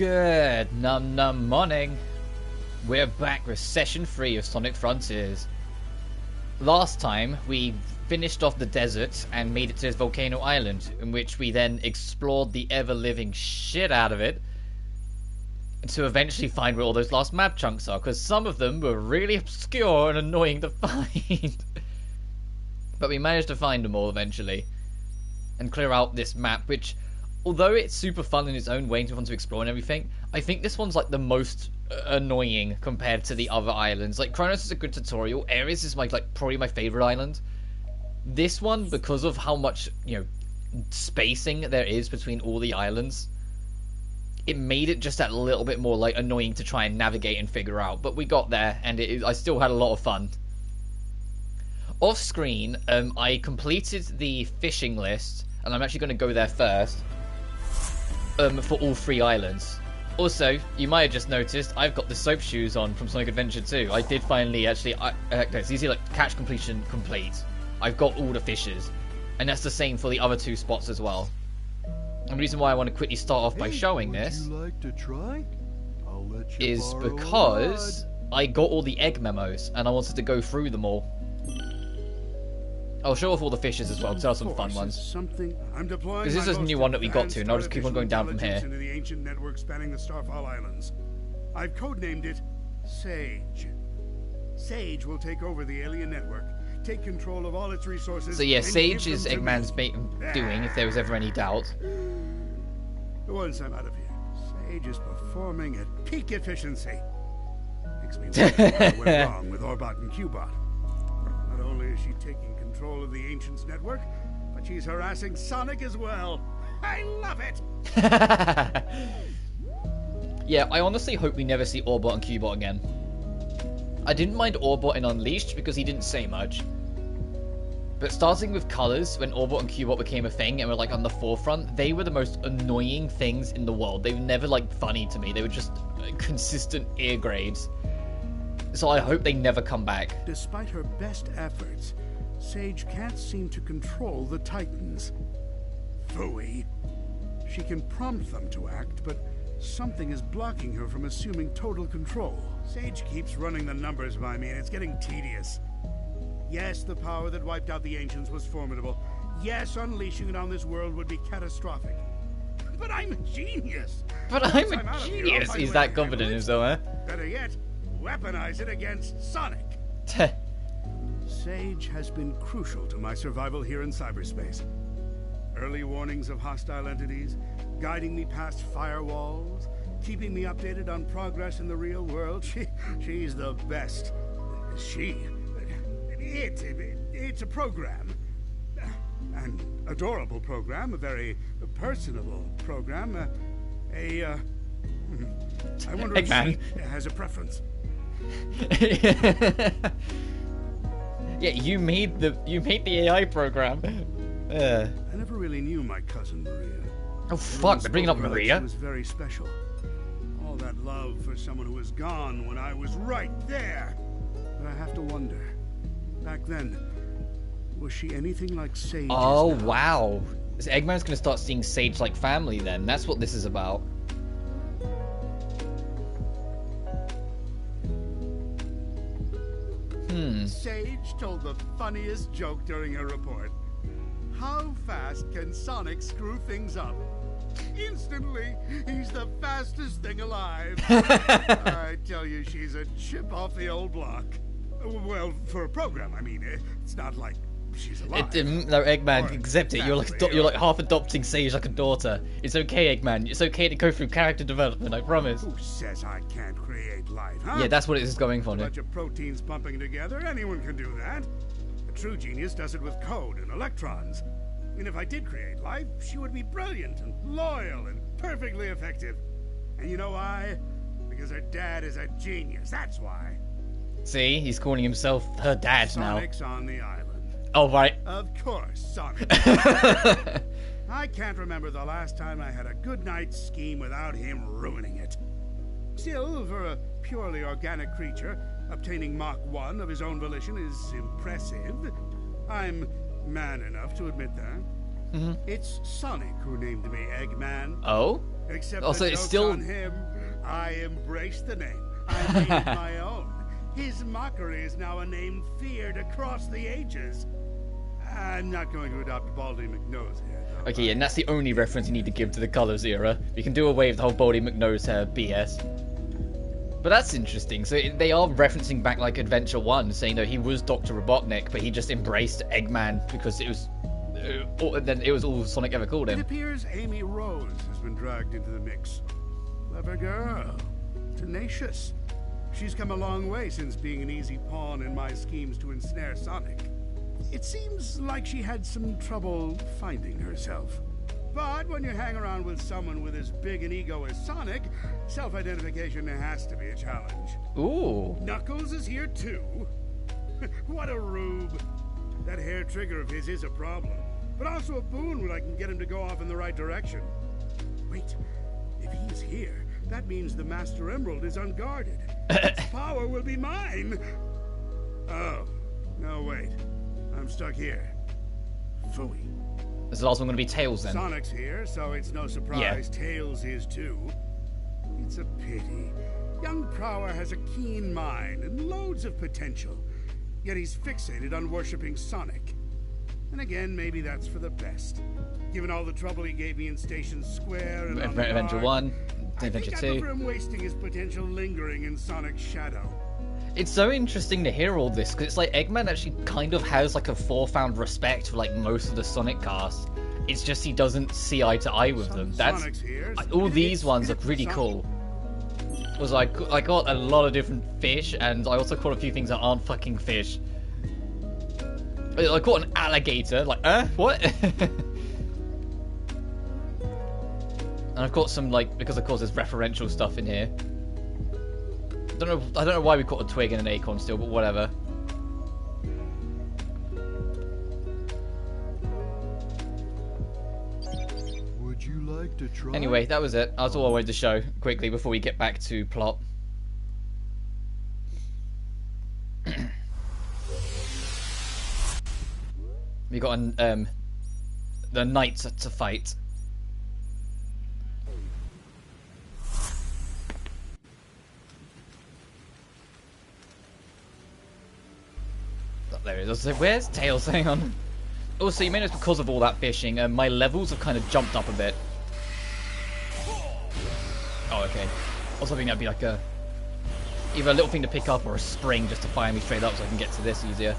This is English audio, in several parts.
Good num num morning. We're back with session 3 of Sonic Frontiers. Last time we finished off the desert and made it to this volcano island, in which we then explored the ever-living shit out of it to eventually find where all those last map chunks are, because some of them were really obscure and annoying to find. But we managed to find them all eventually and clear out this map, which, although it's super fun in its own way and fun to explore and everything, I think this one's like the most annoying compared to the other islands. Like, Kronos is a good tutorial. Ares is like probably my favorite island. This one, because of how much, spacing there is between all the islands, it made it just that little bit more like annoying to try and navigate and figure out. But we got there, and I still had a lot of fun. Off screen, I completed the fishing list, and I'm actually going to go there first. For all 3 islands. Also, you might have just noticed I've got the soap shoes on from Sonic Adventure 2. I did finally actually. It's easy, like catch completion complete. I've got all the fishes, and that's the same for the other 2 spots as well. And the reason why I want to quickly start off by showing this is because I got all the egg memos and I wanted to go through them all. I'll show off all the fishes as well, because there are some fun ones. Because this is a new one that we got to, and I'll just keep on going down from here. Into the ancient network spanning the Starfall Islands. I've codenamed it Sage. Sage will take over the alien network, take control of all its resources. So yeah, Sage is Eggman's doing, if there was ever any doubt. Once I'm out of here, Sage is performing at peak efficiency. Makes me wonder what went wrong with Orbot and Cubot. Not only is she taking control of the Ancients network, but she's harassing Sonic as well. I love it! Yeah, I honestly hope we never see Orbot and Cubot again. I didn't mind Orbot in Unleashed because he didn't say much. But starting with Colors, when Orbot and Cubot became a thing and were like on the forefront, they were the most annoying things in the world. They were never like funny to me. They were just consistent ear grades. So I hope they never come back. Despite her best efforts, Sage can't seem to control the Titans. Phooey. She can prompt them to act, but something is blocking her from assuming total control. Sage keeps running the numbers by me, and it's getting tedious. Yes, the power that wiped out the Ancients was formidable. Yes, unleashing it on this world would be catastrophic. But I'm a genius! But I'm a genius! He's that confident in himself, huh? Better yet, weaponize it against Sonic. Sage has been crucial to my survival here in cyberspace. Early warnings of hostile entities, guiding me past firewalls, keeping me updated on progress in the real world. She's the best. It's a program. An adorable program, a very personable program. I wonder if she has a preference. Yeah, you made the AI program. I never really knew my cousin Maria. Oh fuck, they're bringing up Maria. She was very special. All that love for someone who was gone when I was right there. But I have to wonder, back then, was she anything like Sage? Oh wow, so Eggman's gonna start seeing Sage like family then. That's what this is about. Sage told the funniest joke during her report. How fast can Sonic screw things up? Instantly, he's the fastest thing alive. I tell you, she's a chip off the old block. Well, for a program, I mean, it's not like she's alive. No, Eggman, accept it. You're like half adopting Sage like a daughter. It's okay, Eggman. It's okay to go through character development, I promise. Who says I can't create life, huh? Yeah, that's what it is going for A now. bunch of proteins pumping together, anyone can do that. A true genius does it with code and electrons. And if I did create life, she would be brilliant and loyal and perfectly effective. And you know why? Because her dad is a genius, that's why. See, he's calling himself her dad now. Sonic's on the island. Oh, right. Of course, Sonic. I can't remember the last time I had a good night's scheme without him ruining it. Still, for a purely organic creature, obtaining Mach 1 of his own volition is impressive. I'm man enough to admit that. It's Sonic who named me Eggman. Oh? Except Also, the it's joke's still... on him. I embraced the name. I made it my own. His mockery is now a name feared across the ages. I'm not going to adopt Baldy McNose here, though. Okay, and that's the only reference you need to give to the Colours era. We can do away with the whole Baldy McNose hair BS. But that's interesting. So they are referencing back like Adventure 1, saying that he was Dr. Robotnik, but he just embraced Eggman because it was... then it was all Sonic ever called him. It appears Amy Rose has been dragged into the mix. Clever girl. Tenacious. She's come a long way since being an easy pawn in my schemes to ensnare Sonic. It seems like she had some trouble finding herself. But when you hang around with someone with as big an ego as Sonic, self-identification has to be a challenge. Ooh. Knuckles is here too. What a rube. That hair trigger of his is a problem, but also a boon when I can get him to go off in the right direction. Wait, if he's here, that means the Master Emerald is unguarded. Its power will be mine. Oh, no wait. I'm stuck here. Phooey. Is the last one going to be Tails then? Sonic's here, so it's no surprise Tails is too. It's a pity. Young Prower has a keen mind and loads of potential, yet he's fixated on worshipping Sonic. And again, maybe that's for the best. Given all the trouble he gave me in Station Square and Adventure 1, I Adventure think I 2. prefer him wasting his potential lingering in Sonic's shadow. It's so interesting to hear all this, because it's like Eggman actually kind of has like a forefound respect for like most of the Sonic cast. It's just he doesn't see eye to eye with them. That's here, all these ones look really cool. Was I got a lot of different fish, and I also caught a few things that aren't fucking fish. I caught an alligator, like, what? And I've got some, like, because of course there's referential stuff in here. I don't know why we caught a twig and an acorn still, but whatever. Would you like to try? Anyway, that was it. That's all I wanted to show quickly before we get back to plot. We got the knights to fight. Oh, there it is. Where's Tails? Hang on. Also, you may notice because of all that fishing, my levels have kind of jumped up a bit. Oh, okay. I was hoping that'd be like either a little thing to pick up or a spring just to fire me straight up so I can get to this easier.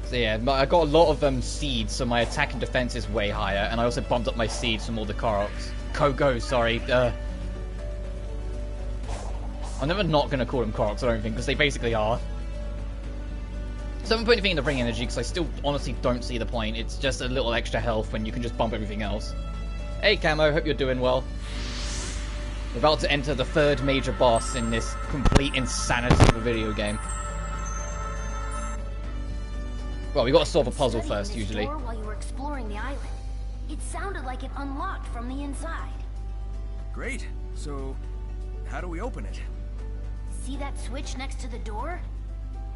So yeah, I got a lot of seeds, so my attack and defense is way higher, and I also bumped up my seeds from all the Kogos, sorry. I'm never not going to call them Koroks, I don't think, because they basically are. So I haven't put anything in the ring energy, because I still honestly don't see the point. It's just a little extra health when you can just bump everything else. Hey Camo, hope you're doing well. We're about to enter the third major boss in this complete insanity of a video game. Well, we got to solve a puzzle first, usually. While you were exploring the island, it sounded like it unlocked from the inside. Great. So, how do we open it? See that switch next to the door?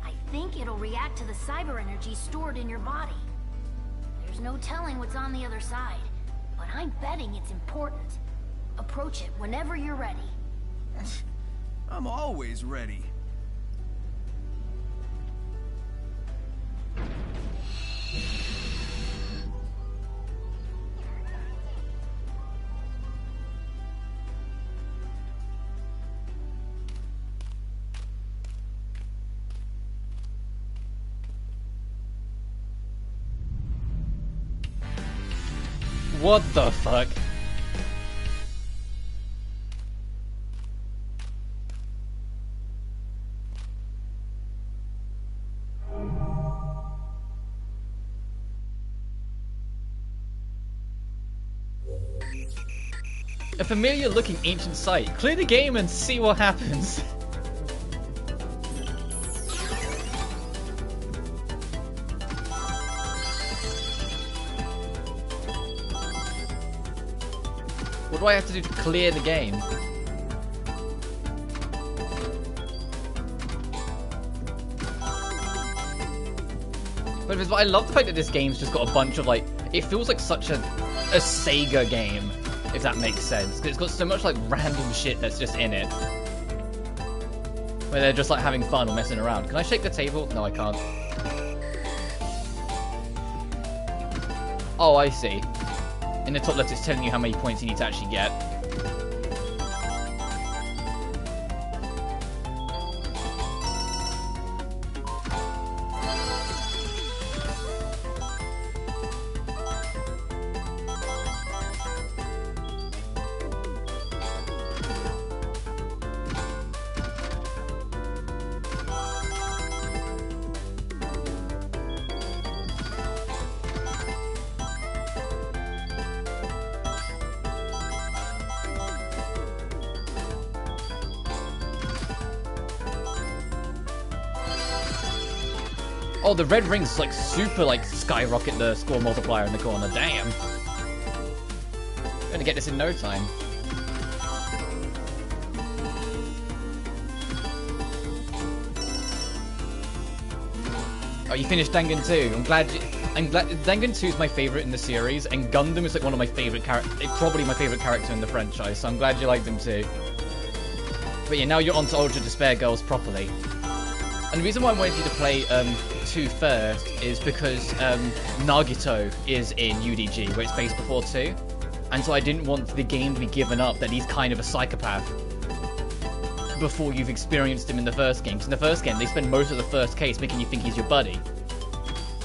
I think it'll react to the cyber energy stored in your body. There's no telling what's on the other side, but I'm betting it's important. Approach it whenever you're ready. I'm always ready. What the fuck? A familiar looking ancient site. Clear the game and see what happens. What do I have to do to clear the game? But I love the fact that this game's just got a bunch of, like, it feels like such a Sega game, if that makes sense. 'Cause it's got so much, like, random shit that's just in it. Where they're just, like, having fun or messing around. Can I shake the table? No, I can't. Oh, I see. In the top left, it's telling you how many points you need to actually get. Oh, the red rings like super like skyrocket the score multiplier in the corner. Damn. I'm gonna get this in no time. Oh, you finished Dangan 2. I'm glad Dangan 2 is my favorite in the series, and Gundam is like one of my favorite probably my favorite character in the franchise, so I'm glad you liked him too. But yeah, now you're on to Ultra Despair Girls properly. And the reason why I wanted you to play 2 first is because Nagito is in UDG, where it's based before 2. And so I didn't want the game to be given up that he's kind of a psychopath before you've experienced him in the first game. Because in the first game, they spend most of the first case making you think he's your buddy.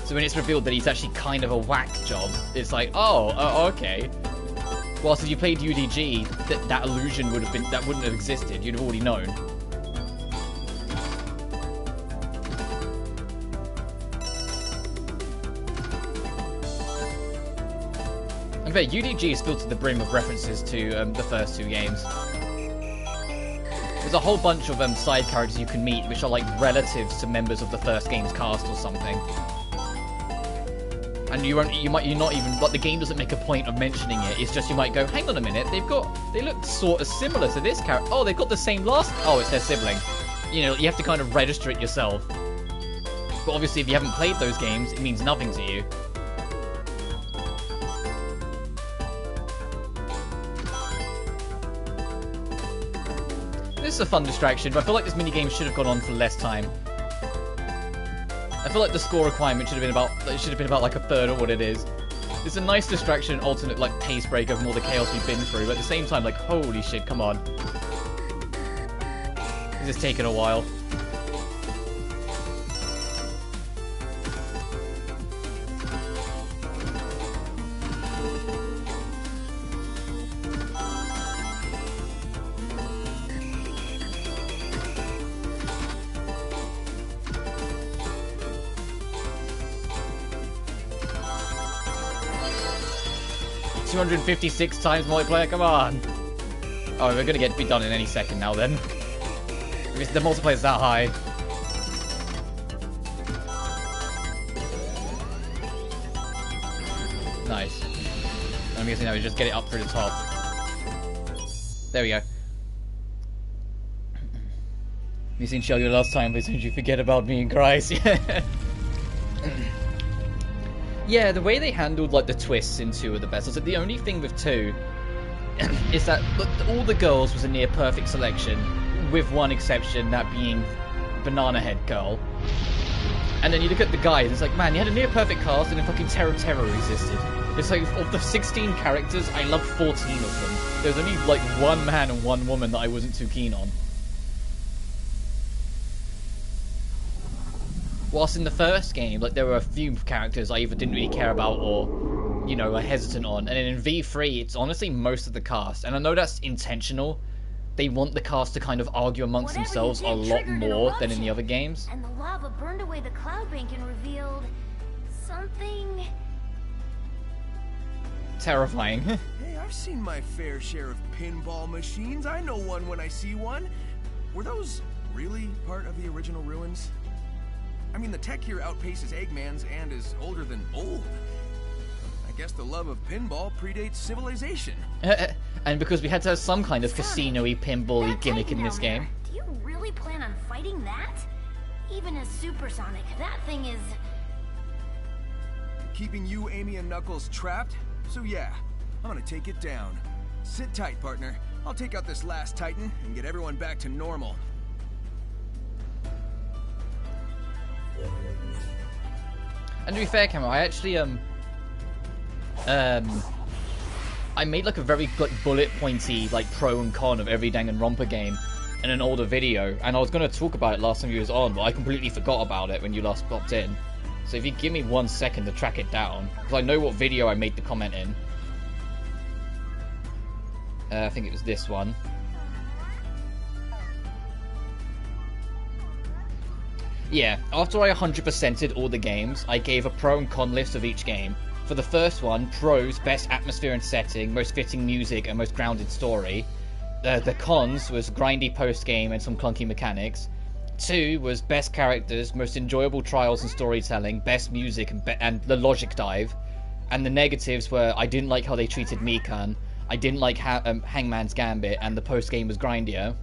So when it's revealed that he's actually kind of a whack job, it's like, oh, okay. Whilst if you played UDG, that illusion wouldn't have existed. You'd have already known. But UDG is filled to the brim of references to the first 2 games. There's a whole bunch of side characters you can meet, which are like relatives to members of the first game's cast or something. And you're not even, like, the game doesn't make a point of mentioning it. It's just you might go, hang on a minute, they look sort of similar to this character. Oh, they've got the same last. Oh, it's their sibling. You know, you have to kind of register it yourself. But obviously, if you haven't played those games, it means nothing to you. This is a fun distraction, but I feel like this minigame should have gone on for less time. I feel like the score requirement should have been about like a third of what it is. It's a nice distraction, alternate like pace breaker from all the chaos we've been through, but at the same time, like, holy shit, come on. This is taking a while. $256 times multiplayer, come on! Oh, we're gonna be done in any second now then. If the multiplayer's that high. Nice. I'm guessing now we just get it up through the top. There we go. You seen Shell your last time, but as soon as you forget about me and Christ. Yeah, the way they handled like the twists in 2 are the best. I was like, the only thing with 2 is that all the girls was a near perfect selection, with one exception, that being Banana Head Girl. And then you look at the guys, it's like, man, you had a near perfect cast and then fucking Terror existed. It's like, of the 16 characters, I loved 14 of them. There's only like 1 man and 1 woman that I wasn't too keen on. Whilst in the first game, like, there were a few characters I either didn't really care about or, you know, were hesitant on. And then in V3, it's honestly most of the cast. And I know that's intentional. They want the cast to kind of argue amongst themselves a lot more than in the other games. And the lava burned away the cloud bank and revealed something terrifying. Hey, I've seen my fair share of pinball machines. I know one when I see one. Were those really part of the original ruins? I mean, the tech here outpaces Eggman's and is older than old. I guess the love of pinball predates civilization. And because we had to have some kind of casino-y, pinball-y gimmick in this game. Do you really plan on fighting that? Even as supersonic, that thing is keeping you, Amy, and Knuckles trapped. So yeah, I'm gonna take it down. Sit tight, partner. I'll take out this last Titan and get everyone back to normal. And to be fair, Camo, I actually I made like a very bullet pointy like pro and con of every Danganronpa game in an older video, and I was going to talk about it last time you was on, but I completely forgot about it when you last popped in. So if you give me 1 second to track it down, because I know what video I made the comment in. I think it was this one. Yeah, after I 100%ed all the games, I gave a pro and con list of each game. For the first one, pros, best atmosphere and setting, most fitting music, and most grounded story. The cons was grindy post-game and some clunky mechanics. 2 was best characters, most enjoyable trials and storytelling, best music, and the logic dive. And the negatives were, I didn't like how they treated Mikan, I didn't like Hangman's Gambit, and the post-game was grindier.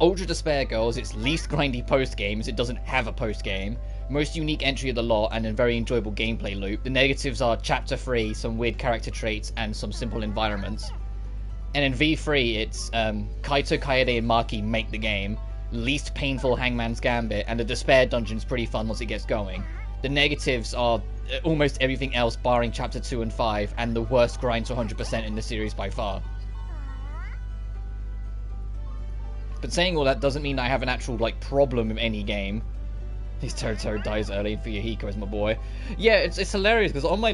Ultra Despair Girls, its least grindy post-game, as it doesn't have a post-game. Most unique entry of the lot, and a very enjoyable gameplay loop. The negatives are Chapter 3, some weird character traits, and some simple environments. And in V3, it's Kaito, Kaede, and Maki make the game. Least painful Hangman's Gambit, and the Despair Dungeon's pretty fun once it gets going. The negatives are almost everything else barring Chapter 2 and 5, and the worst grind to 100% in the series by far. But saying all that doesn't mean I have an actual, like, problem with any game. His Totoro dies early for Yahiko as my boy. Yeah, it's hilarious, because on my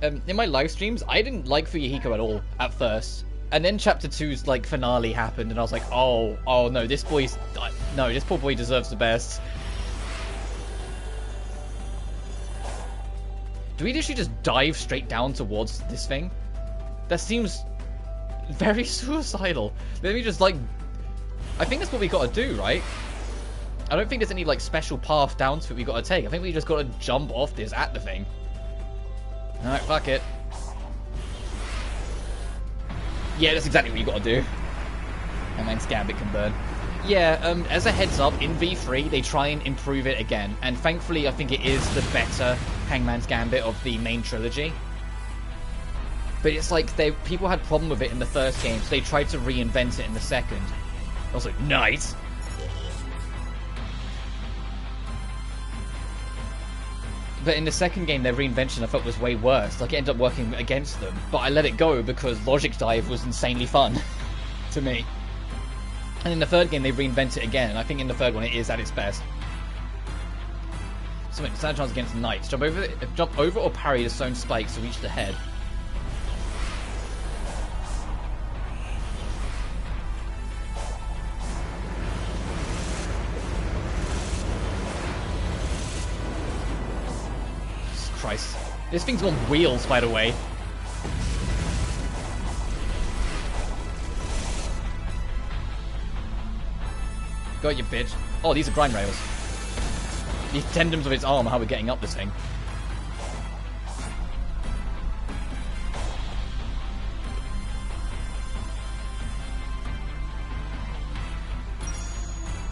in my live streams, I didn't like Yahiko at all, at first. And then Chapter 2's, like, finale happened, and I was like, oh no, this poor boy deserves the best. Do we literally just dive straight down towards this thing? That seems very suicidal. Maybe just, like, I think that's what we gotta do, right? I don't think there's any, like, special path down to it we gotta take. I think we just gotta jump off this at the thing. Alright, fuck it. Yeah, that's exactly what you gotta do. Hangman's Gambit can burn. Yeah, as a heads up, in V3, they try and improve it again. And thankfully, I think it is the better Hangman's Gambit of the main trilogy. But it's like, people had problem with it in the first game, so they tried to reinvent it in the second. I was like, nice! But in the second game, their reinvention I felt was way worse. Like, it ended up working against them. But I let it go because Logic Dive was insanely fun to me. And in the third game, they reinvent it again. And I think in the third one, it is at its best. So, standard chance against Knights. Jump over or parry the stone spikes to reach the head. Christ. This thing's on wheels, by the way. Got you, bitch. Oh, these are grind rails. These tendons of its arm are how we're getting up this thing.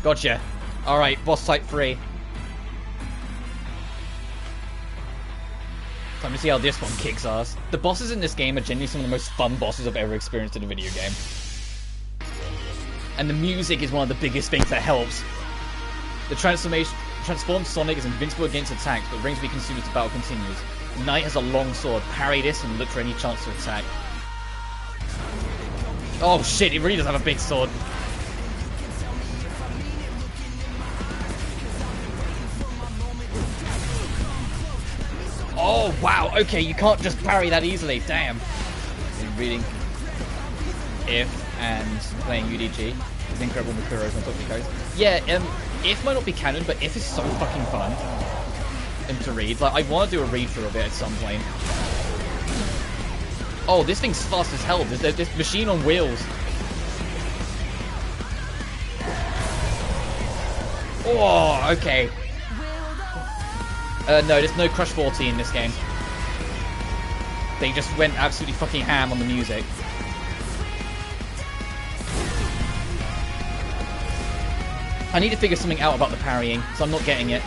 Gotcha. Alright, boss type 3. Time to see how this one kicks ass. The bosses in this game are genuinely some of the most fun bosses I've ever experienced in a video game. And the music is one of the biggest things that helps. The transformed Sonic is invincible against attacks, but rings will be consumed as the battle continues. Knight has a long sword. Parry this and look for any chance to attack. Oh shit, it really does have a big sword. Oh, wow, okay, you can't just parry that easily, damn. Reading If and playing UDG. It's incredible Makuros on Tokyo Coast. Yeah, If might not be canon, but If is so fucking fun to read. Like, I want to do a read through of it at some point. Oh, this thing's fast as hell. There's this machine on wheels. Oh, okay. No, there's no Crush 40 in this game. They just went absolutely fucking ham on the music. I need to figure something out about the parrying, so I'm not getting it.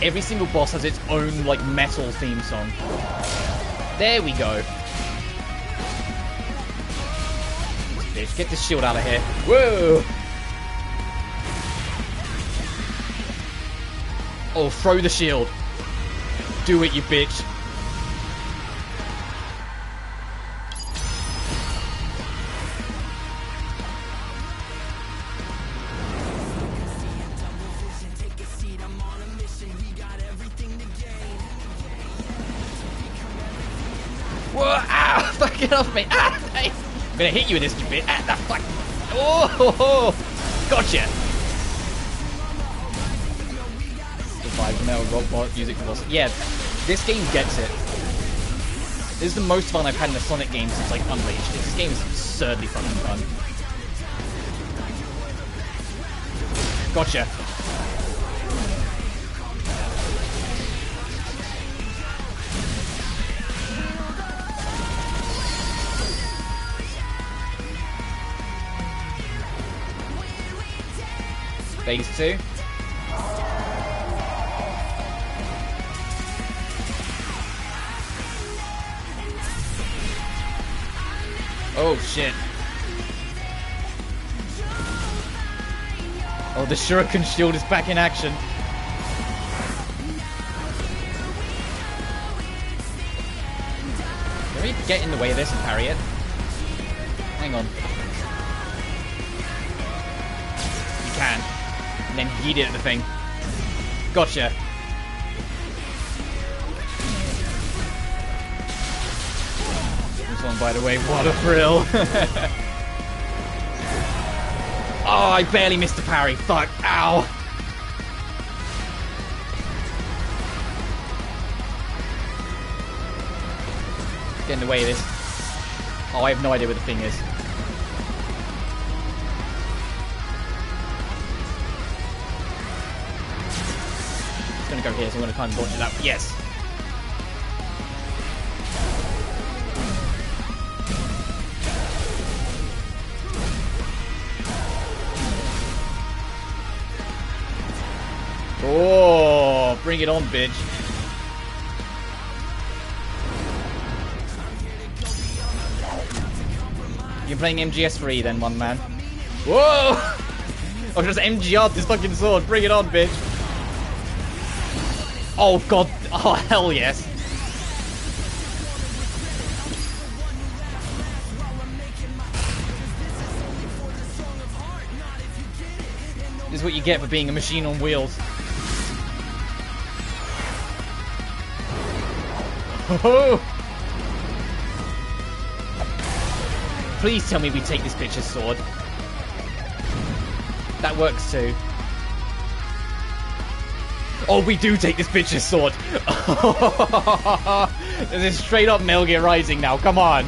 Every single boss has its own, like, metal theme song. There we go. Bitch, get this shield out of here. Whoa! Oh, throw the shield. Do it, you bitch. Whoa, ah, fuck it off me. Ah, hey. I'm gonna hit you with this, you bitch. Ah, the fuck. Oh, gotcha. Survive metal rock bar music for us. Yeah, this game gets it. This is the most fun I've had in a Sonic game since, like, Unleashed. This game is absurdly fucking fun. Gotcha. Phase 2. Oh shit. Oh, the Shuriken shield is back in action. Can we get in the way of this and parry it? Hang on. You can. And then yeet it at the thing. Gotcha. This one, by the way, what a thrill. Oh, I barely missed the parry. Fuck. Ow. Get in the way of this. Oh, I have no idea where the thing is. It's gonna go here, so I'm gonna try and launch it out. Yes. Oh, bring it on, bitch. You're playing MGS3 then, one man. Whoa! I just MGR'd this fucking sword. Bring it on, bitch. Oh, God. Oh, hell yes. This is what you get for being a machine on wheels. Oh! Please tell me we take this bitch's sword. That works too. Oh, we do take this bitch's sword. This is straight up Metal Gear Rising now. Come on.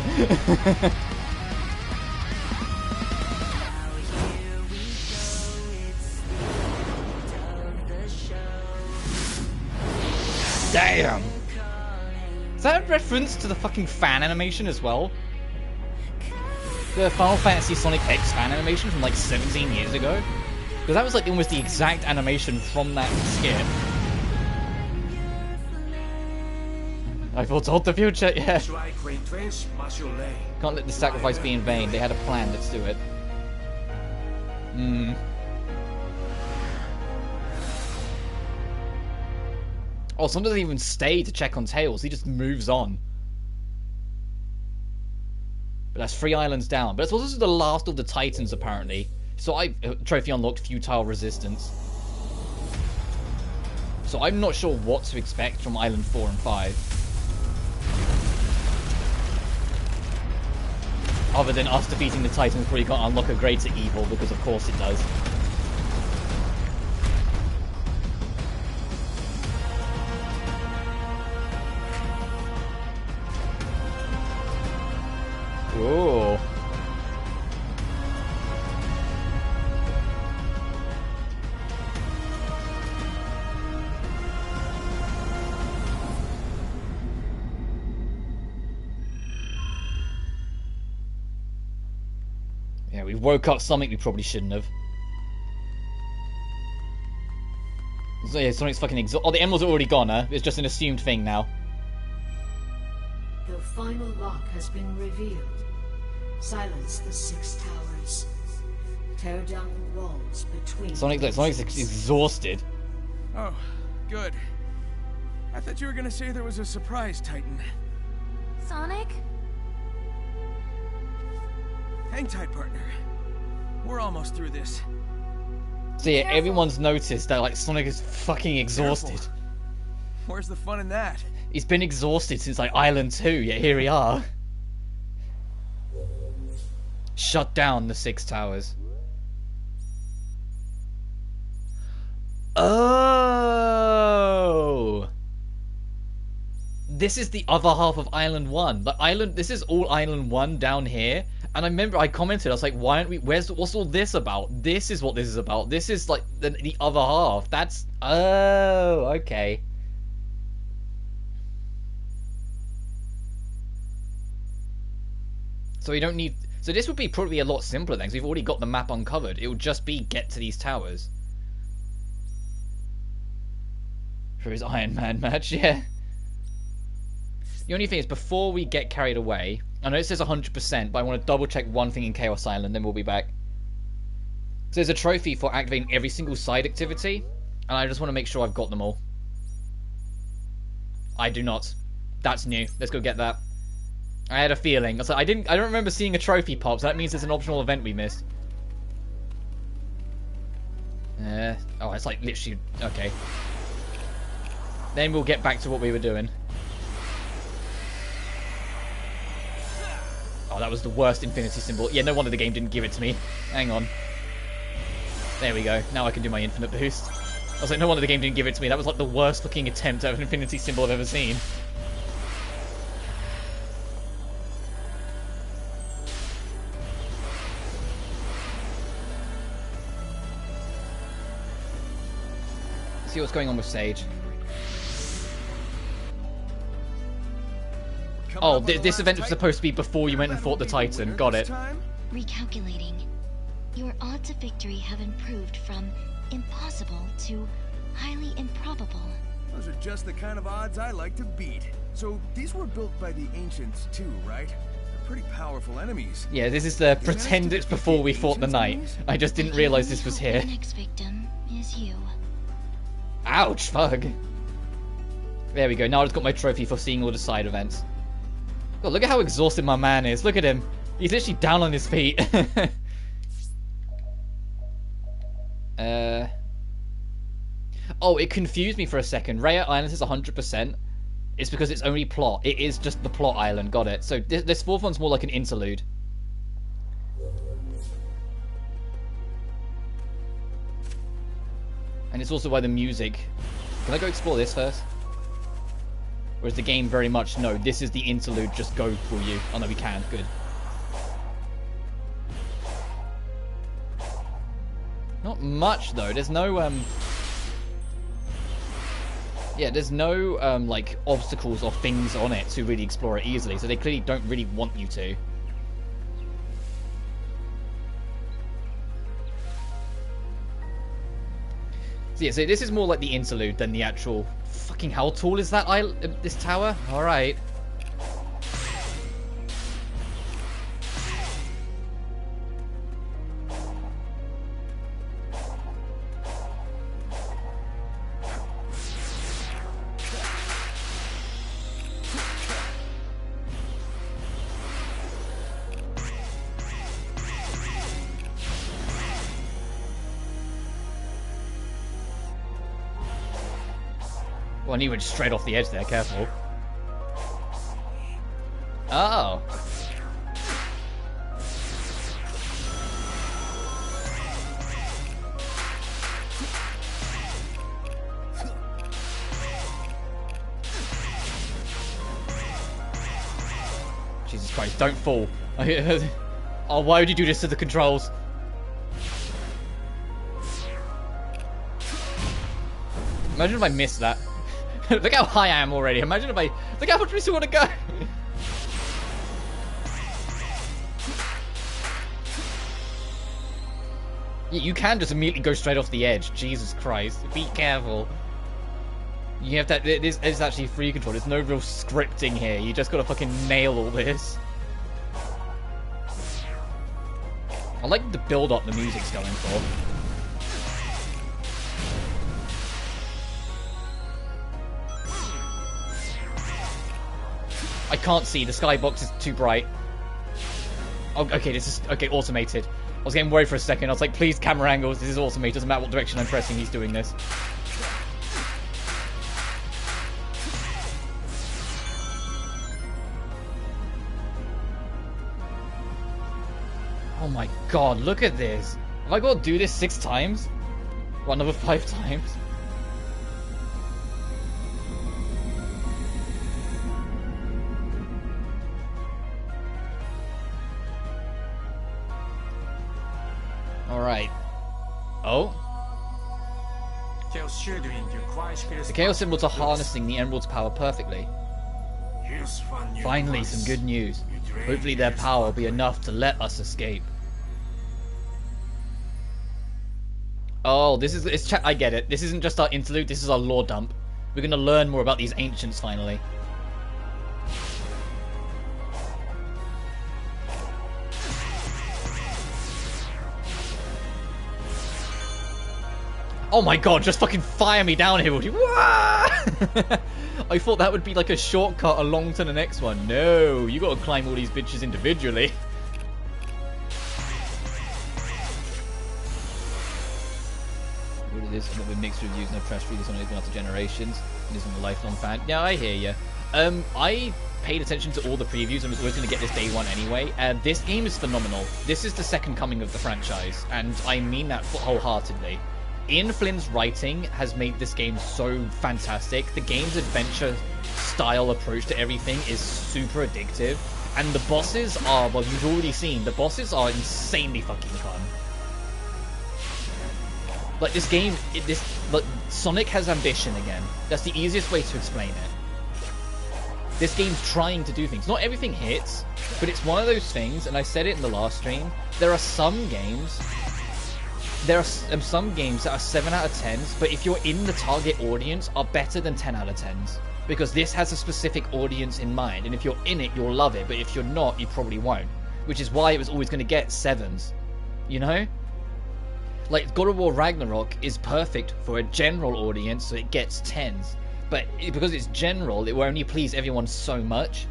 Damn. Is that a reference to the fucking fan animation as well? The Final Fantasy Sonic X fan animation from like 17 years ago? Because that was like almost the exact animation from that skit. I foretold the future, yeah. Can't let the sacrifice be in vain. They had a plan, let's do it. Oh, someone doesn't even stay to check on Tails. He just moves on. But that's 3 islands down. But it's also the last of the Titans, apparently. So trophy unlocked futile resistance. So I'm not sure what to expect from Island 4 and 5. Other than us defeating the Titans probably can't unlock a greater evil, because of course it does. Whoa. Yeah, we woke up something we probably shouldn't have. So yeah, Sonic's fucking exhausted. Oh, the emeralds are already gone, huh? It's just an assumed thing now. The final lock has been revealed. Silence the 6 towers. Tear down the walls between. Sonic's exhausted. Oh, good. I thought you were gonna say there was a surprise, Titan. Sonic? Hang tight, partner. We're almost through this. So yeah, Careful. everyone's noticed that like Sonic is fucking exhausted. Careful. Where's the fun in that? He's been exhausted since like Island 2, yet here we are. Shut down the 6 towers. Oh! This is the other half of Island 1. This is all Island 1 down here. And I remember I commented, I was like, why aren't we, what's all this about? This is what this is about. This is like the other half. That's, oh, okay. So we don't need, so this would be probably a lot simpler then, because we've already got the map uncovered. It would just be get to these towers. For his Iron Man match, yeah. The only thing is, before we get carried away, I know it says 100%, but I want to double check one thing in Chaos Island, then we'll be back. So there's a trophy for activating every single side activity, and I just want to make sure I've got them all. I do not. That's new. Let's go get that. I had a feeling. I was like, I don't remember seeing a trophy pop, so that means there's an optional event we missed. Oh, it's like literally, okay. Then we'll get back to what we were doing. Oh, that was the worst infinity symbol. Yeah, no wonder the game didn't give it to me. Hang on. There we go. Now I can do my infinite boost. I was like, no wonder the game didn't give it to me. That was like the worst looking attempt at an infinity symbol I've ever seen. See what's going on with Sage. Oh, this event was supposed to be before you went and fought the Titan. Got it. Recalculating. Your odds of victory have improved from impossible to highly improbable. Those are just the kind of odds I like to beat. So these were built by the ancients too, right? They're pretty powerful enemies. Yeah, this is the pretend it's before we fought the knight. I just didn't realize this was here. The next victim is you. Ouch, fuck. There we go. Now I've got my trophy for seeing all the side events. God, look at how exhausted my man is. Look at him. He's literally down on his feet. Oh, it confused me for a second. Raya Island is 100%. It's because it's only plot. It is just the plot island. Got it. So this fourth one's more like an interlude. And it's also why the music... Can I go explore this first? Or is the game very much, no, this is the interlude, just go for you. Oh no, we can. Good. Not much, though. There's no, yeah, there's no, like, obstacles or things on it to really explore it easily. So they clearly don't really want you to. So yeah, so this is more like the interlude than the actual... Fucking how tall is that this tower? Alright. Well, and he went straight off the edge there, careful. Oh. Jesus Christ, don't fall. Oh, why would you do this to the controls? Imagine if I missed that. Look how high I am already. Imagine if I... Look how much we still want to go. You can just immediately go straight off the edge. Jesus Christ. Be careful. You have to... This is actually free control. There's no real scripting here. You just gotta fucking nail all this. I like the build-up the music's going for. I can't see. The skybox is too bright. Oh, okay, this is... Okay, automated. I was getting worried for a second. I was like, please, camera angles. This is automated. Doesn't matter what direction I'm pressing. He's doing this. Oh my god, look at this. Have I got to do this 6 times? Or another 5 times? Alright. Oh? The Chaos Symbols are harnessing the Emerald's power perfectly. Finally, some good news. Hopefully their power will be enough to let us escape. Oh, this is... I get it. This isn't just our interlude, this is our lore dump. We're gonna learn more about these ancients, finally. Oh my god, just fucking fire me down here, would you? I thought that would be like a shortcut along to the next one. No, you gotta climb all these bitches individually. All of this with mixed reviews, no press release on anything after generations. This is a lifelong fan. Yeah, I hear you. I paid attention to all the previews and was always going to get this day one anyway. This game is phenomenal. This is the second coming of the franchise, and I mean that wholeheartedly. Ian Flynn's writing has made this game so fantastic. The game's adventure style approach to everything is super addictive. And the bosses are, well, you've already seen, the bosses are insanely fucking fun. Like, this game, like, Sonic has ambition again. That's the easiest way to explain it. This game's trying to do things. Not everything hits, but it's one of those things, and I said it in the last stream, there are some games... There are some games that are 7 out of 10s, but if you're in the target audience, are better than 10 out of 10s. Because this has a specific audience in mind, and if you're in it, you'll love it, but if you're not, you probably won't. Which is why it was always going to get 7s. You know? Like, God of War Ragnarok is perfect for a general audience, so it gets 10s. But because it's general, it will only please everyone so much.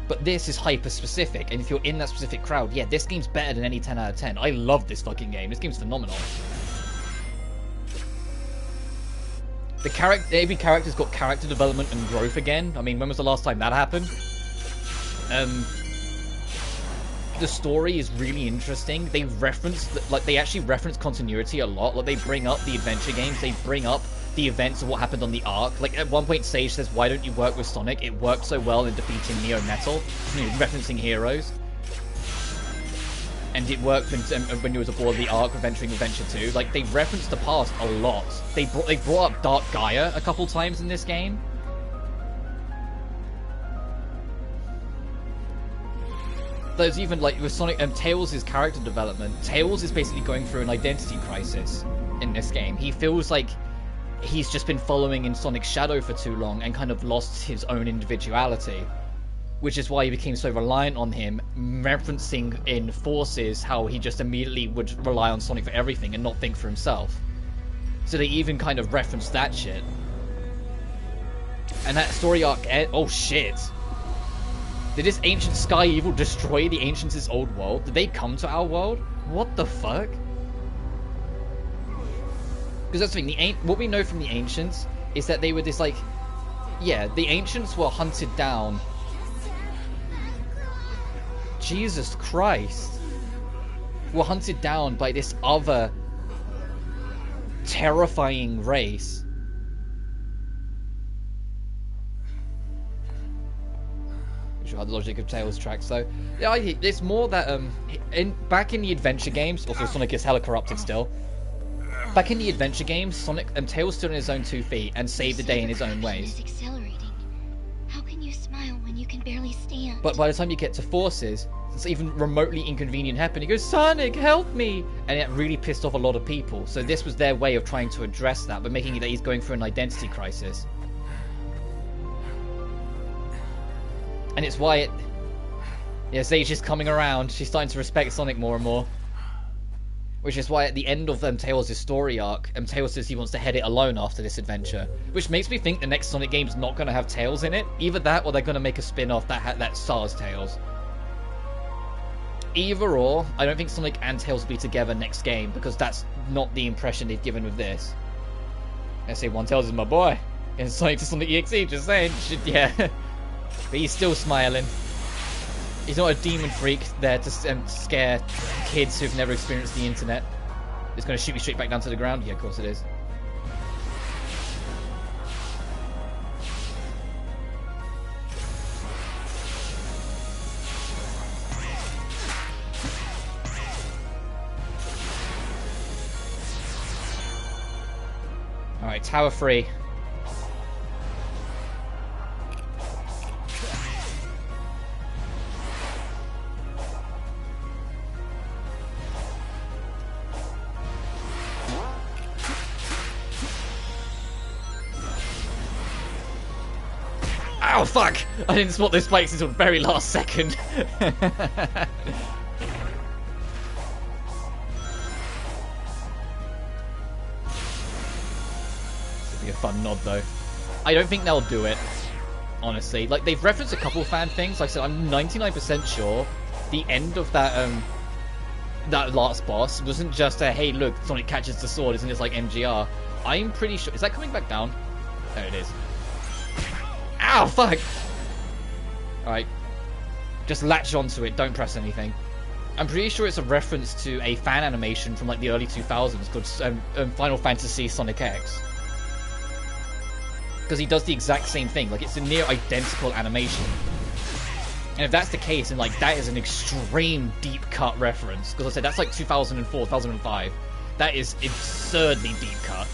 But this is hyper-specific, and if you're in that specific crowd, yeah, this game's better than any 10 out of 10. I love this fucking game. This game's phenomenal. Every character's got character development and growth again. I mean, when was the last time that happened? The story is really interesting. They actually reference continuity a lot. Like, they bring up the adventure games. They bring up the events of what happened on the Ark. Like, at one point Sage says, why don't you work with Sonic? It worked so well in defeating Neo Metal, referencing heroes. And it worked when you was aboard the Ark adventuring Adventure 2. Like, they reference the past a lot. They brought up Dark Gaia a couple times in this game. There's even, like, with Sonic and Tails' character development. Tails is basically going through an identity crisis in this game. He feels like he's just been following in Sonic's shadow for too long and kind of lost his own individuality. Which is why he became so reliant on him, referencing in Forces how he just immediately would rely on Sonic for everything and not think for himself. So they even kind of referenced that shit. And that story arc... Oh shit! Did this ancient sky evil destroy the Ancients' old world? Did they come to our world? What the fuck? Because that's the thing, what we know from the Ancients is that they were this, like... Yeah, the Ancients were hunted down. Jesus Christ. Were hunted down by this other terrifying race. Sure how the logic of Tails tracks, so yeah, it's more that back in the adventure games, also Sonic is hella corrupted still. Back in the adventure games, Sonic and Tails stood on his own 2 feet and saved the day in his own ways. Is accelerating. How can you smile when you you can barely stand. But by the time you get to Forces, it's even remotely inconvenient happen. He goes, Sonic, help me! And it really pissed off a lot of people. So this was their way of trying to address that, by making it that he's going through an identity crisis. And it's why it... Yeah, Sage is coming around. She's starting to respect Sonic more and more. Which is why at the end of Tails' story arc, Tails says he wants to head it alone after this adventure. Which makes me think the next Sonic game's not going to have Tails in it. Either that, or they're going to make a spin-off that stars Tails. Either or, I don't think Sonic and Tails will be together next game, because that's not the impression they've given with this. I say one Tails is my boy. And Sonic to Sonic EXE, just saying. Yeah. But he's still smiling. He's not a demon freak there to scare kids who've never experienced the internet. It's going to shoot me straight back down to the ground? Yeah, of course it is. Alright, Tower 3. Oh fuck! I didn't spot those spikes until the very last second. This would be a fun nod though. I don't think they'll do it, honestly. Like, they've referenced a couple fan things. Like I said, I'm 99% sure the end of that that last boss wasn't just a, hey look, Sonic catches the sword, isn't it like MGR? I'm pretty sure... Is that coming back down? There it is. Ow, fuck! Alright. Just latch onto it, don't press anything. I'm pretty sure it's a reference to a fan animation from like the early 2000s called Final Fantasy Sonic X. Because he does the exact same thing, like it's a near identical animation. And if that's the case, then like that is an extreme deep cut reference. Because I said that's like 2004, 2005. That is absurdly deep cut.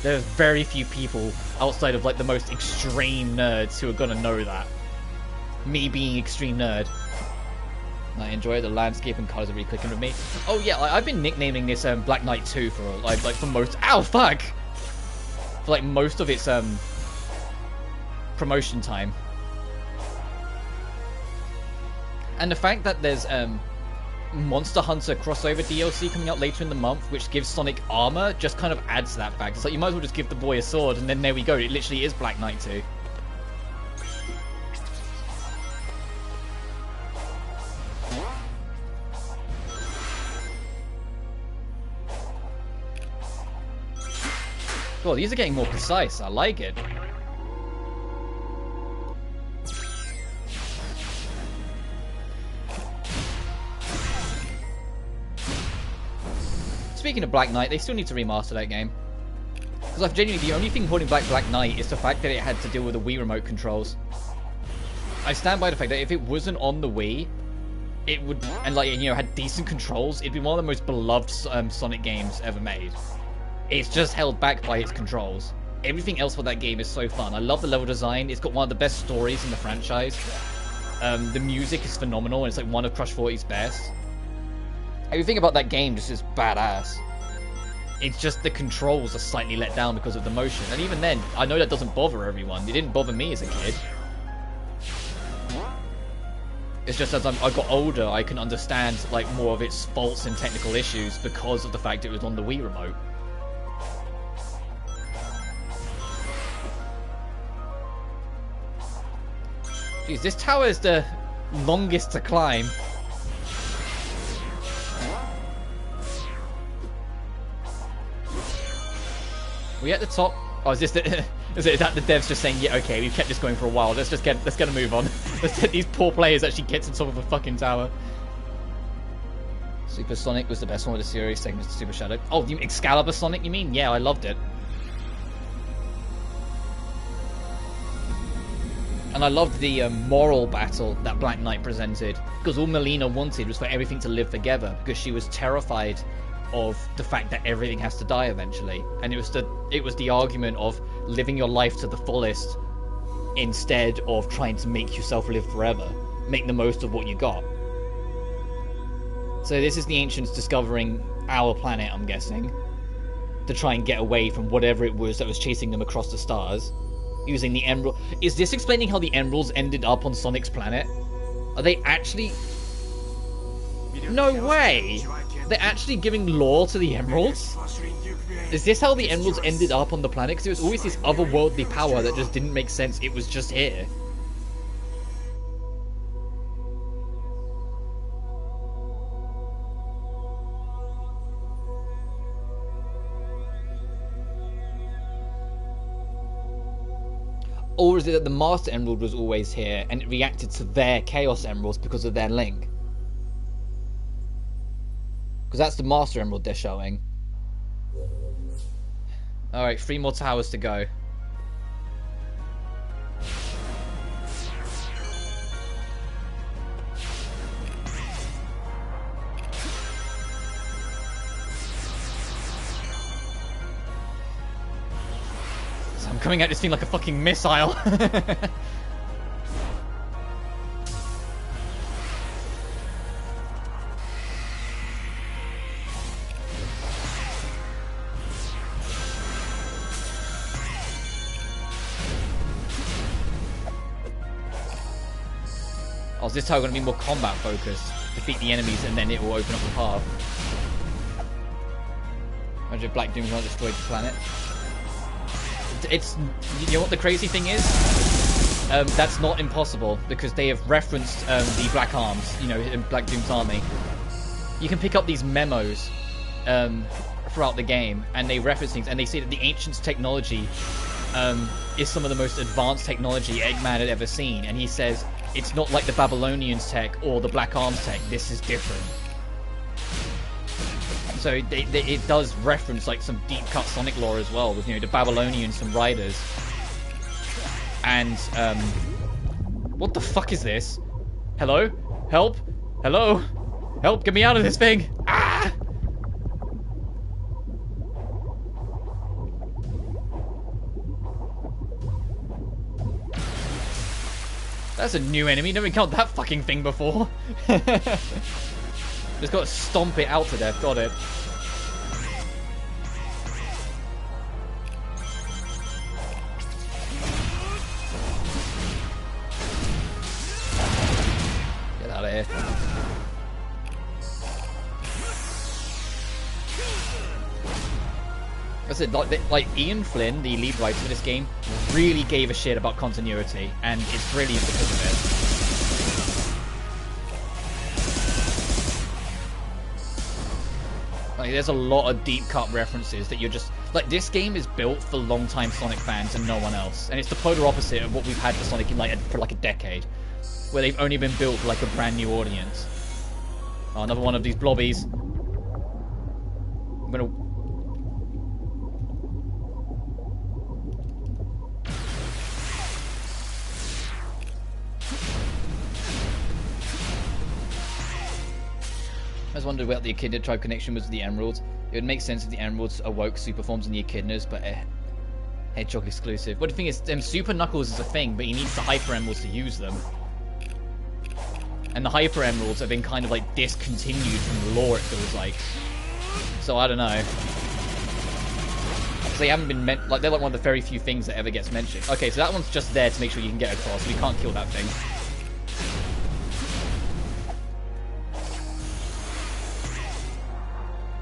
There's very few people outside of like the most extreme nerds who are gonna know that. Me being extreme nerd. I enjoy it. The landscape and colors are really clicking with me. Oh yeah, I've been nicknaming this Black Knight 2 for like for most. Ow, fuck! For like most of its promotion time. And the fact that there's Monster Hunter crossover DLC coming out later in the month, which gives Sonic armor, just kind of adds to that fact. It's like you might as well just give the boy a sword, and then there we go. It literally is Black Knight 2. Cool, these are getting more precise. I like it. Speaking of Black Knight, they still need to remaster that game. Because I've genuinely, the only thing holding back Black Knight is the fact that it had to deal with the Wii remote controls. I stand by the fact that if it wasn't on the Wii, it would, and like, you know, had decent controls, it'd be one of the most beloved Sonic games ever made. It's just held back by its controls. Everything else with that game is so fun. I love the level design. It's got one of the best stories in the franchise. The music is phenomenal, and it's like one of Crush 40's best. Everything about that game just is badass. It's just the controls are slightly let down because of the motion. And even then, I know that doesn't bother everyone. It didn't bother me as a kid. It's just as I got older, I can understand like more of its faults and technical issues because of the fact it was on the Wii remote. Jeez, this tower is the longest to climb. We at the top? Oh, is this the, is that the devs just saying, yeah, okay, we've kept this going for a while. Let's get a move on. Let's let these poor players actually get to the top of a fucking tower. Super Sonic was the best one of the series, second was Super Shadow. Oh, the Excalibur Sonic, you mean? Yeah, I loved it. And I loved the moral battle that Black Knight presented, because all Melina wanted was for everything to live together, because she was terrified of the fact that everything has to die eventually. And it was the argument of living your life to the fullest instead of trying to make yourself live forever. Make the most of what you got. So this is the ancients discovering our planet, I'm guessing, to try and get away from whatever it was that was chasing them across the stars, using the emerald. Is this explaining how the emeralds ended up on Sonic's planet? Are they actually... No way! They're actually giving lore to the emeralds? Is this how the emeralds ended up on the planet? Because there was always this otherworldly power that just didn't make sense. It was just here. Or is it that the Master Emerald was always here and it reacted to their Chaos Emeralds because of their link? Because that's the Master Emerald they're showing. Alright, 3 more towers to go. I'm coming at this thing like a fucking missile. Oh, is this tower going to be more combat focused? Defeat the enemies and then it will open up the path. Imagine if Black Doom's not destroyed the planet. It's, you know what the crazy thing is? That's not impossible because they have referenced the Black Arms, you know, in Black Doom's army. You can pick up these memos throughout the game, and they reference things, and they say that the Ancients' technology is some of the most advanced technology Eggman had ever seen, and he says it's not like the Babylonians' tech or the Black Arms' tech. This is different. So it does reference like some deep cut Sonic lore as well, with, you know, the Babylonians and Riders. And what the fuck is this? Hello? Help? Hello? Help! Get me out of this thing! Ah! That's a new enemy. Never encountered that fucking thing before. Just got to stomp it out to death. Got it. Get out of here. I said, like Ian Flynn, the lead writer for this game, really gave a shit about continuity, and it's brilliant because of it. Like, there's a lot of deep cut references that you're just like, this game is built for long-time Sonic fans and no one else, and it's the polar opposite of what we've had for Sonic in for like a decade, where they've only been built for like a brand new audience. Oh, another one of these blobbies. I'm gonna. I just wondered what the Echidna tribe connection was to the Emeralds. It would make sense if the Emeralds awoke super forms in the Echidnas, but Hedgehog exclusive. But the thing is, Super Knuckles is a thing, but he needs the Hyper Emeralds to use them. And the Hyper Emeralds have been kind of like discontinued from the lore, it feels like. So I don't know. Because they haven't been like, they're like one of the very few things that ever gets mentioned. Okay, so that one's just there to make sure you can get across. We can't kill that thing.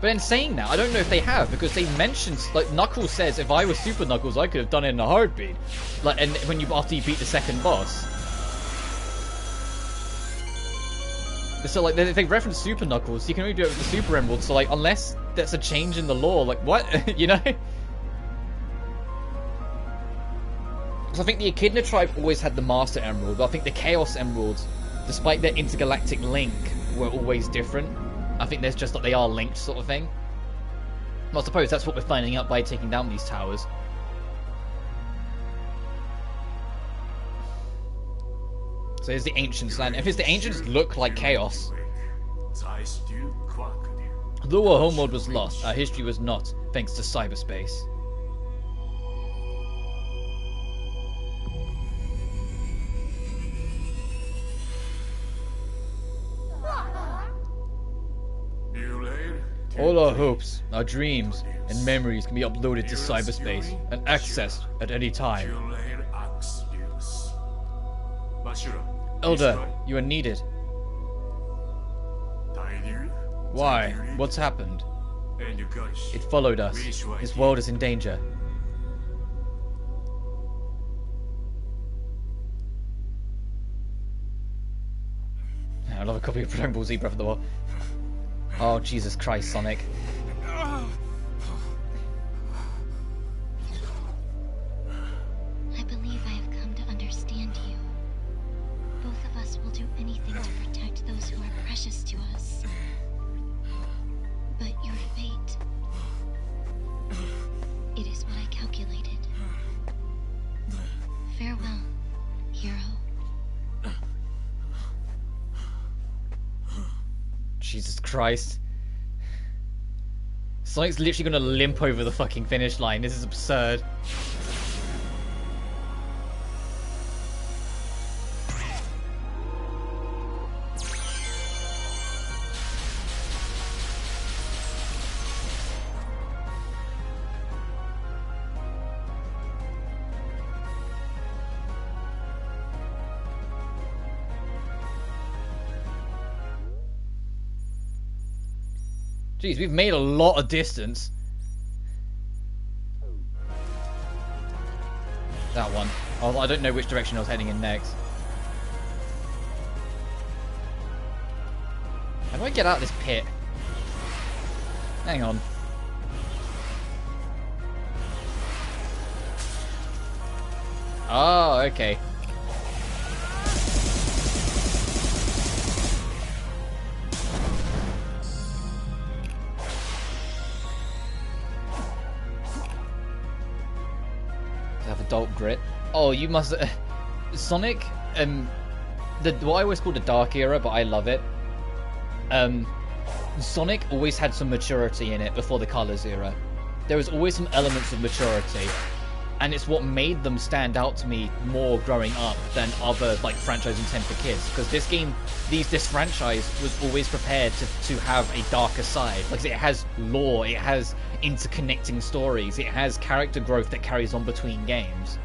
But in saying that, I don't know if they have, because they mentioned, like, Knuckles says, if I was Super Knuckles, I could have done it in a heartbeat. Like, and when after you beat the second boss. So, like, they reference Super Knuckles, you can only do it with the Super Emerald, so, like, unless that's a change in the lore, like, what? You know? So I think the Echidna tribe always had the Master Emerald, but I think the Chaos Emeralds, despite their intergalactic link, were always different. I think there's just that they are linked sort of thing. Well, I suppose that's what we're finding out by taking down these towers. So here's the Ancients' land. If it's the Ancients look like Chaos. Though our homeworld was lost, our history was not, thanks to cyberspace. All our hopes, our dreams, and memories can be uploaded to cyberspace and accessed at any time. Elder, you are needed. Why? What's happened? It followed us. His world is in danger. I love a copy of Dragon Ball Z Breath of the Wild. Oh, Jesus Christ, Sonic. I believe I have come to understand you. Both of us will do anything to protect those who are precious to us. But your fate... it is what I calculated. Farewell, hero. Jesus Christ. Sonic's literally gonna limp over the fucking finish line. This is absurd. Jeez, we've made a lot of distance. That one. Oh, I don't know which direction I was heading in next. How do I get out of this pit? Hang on. Oh, okay. Adult grit. Oh, you must. Sonic. What I always call the Dark Era, but I love it. Sonic always had some maturity in it before the Colors Era. There was always some elements of maturity, and it's what made them stand out to me more growing up than other like franchises intended for kids. Because this game, this franchise was always prepared to have a darker side. Like it has lore, it has interconnecting stories, it has character growth that carries on between games.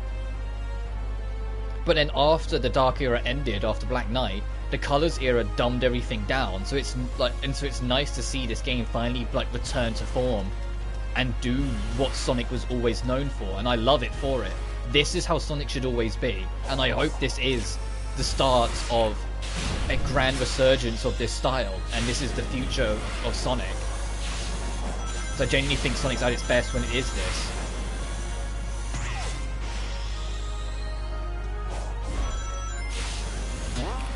But then after the Dark Era ended, after Black Knight, the Colors Era dumbed everything down. So it's like, and so it's nice to see this game finally like return to form and do what Sonic was always known for, and I love it for it. This is how Sonic should always be, and I hope this is the start of a grand resurgence of this style, and this is the future of Sonic. So I genuinely think Sonic's at its best when it is this.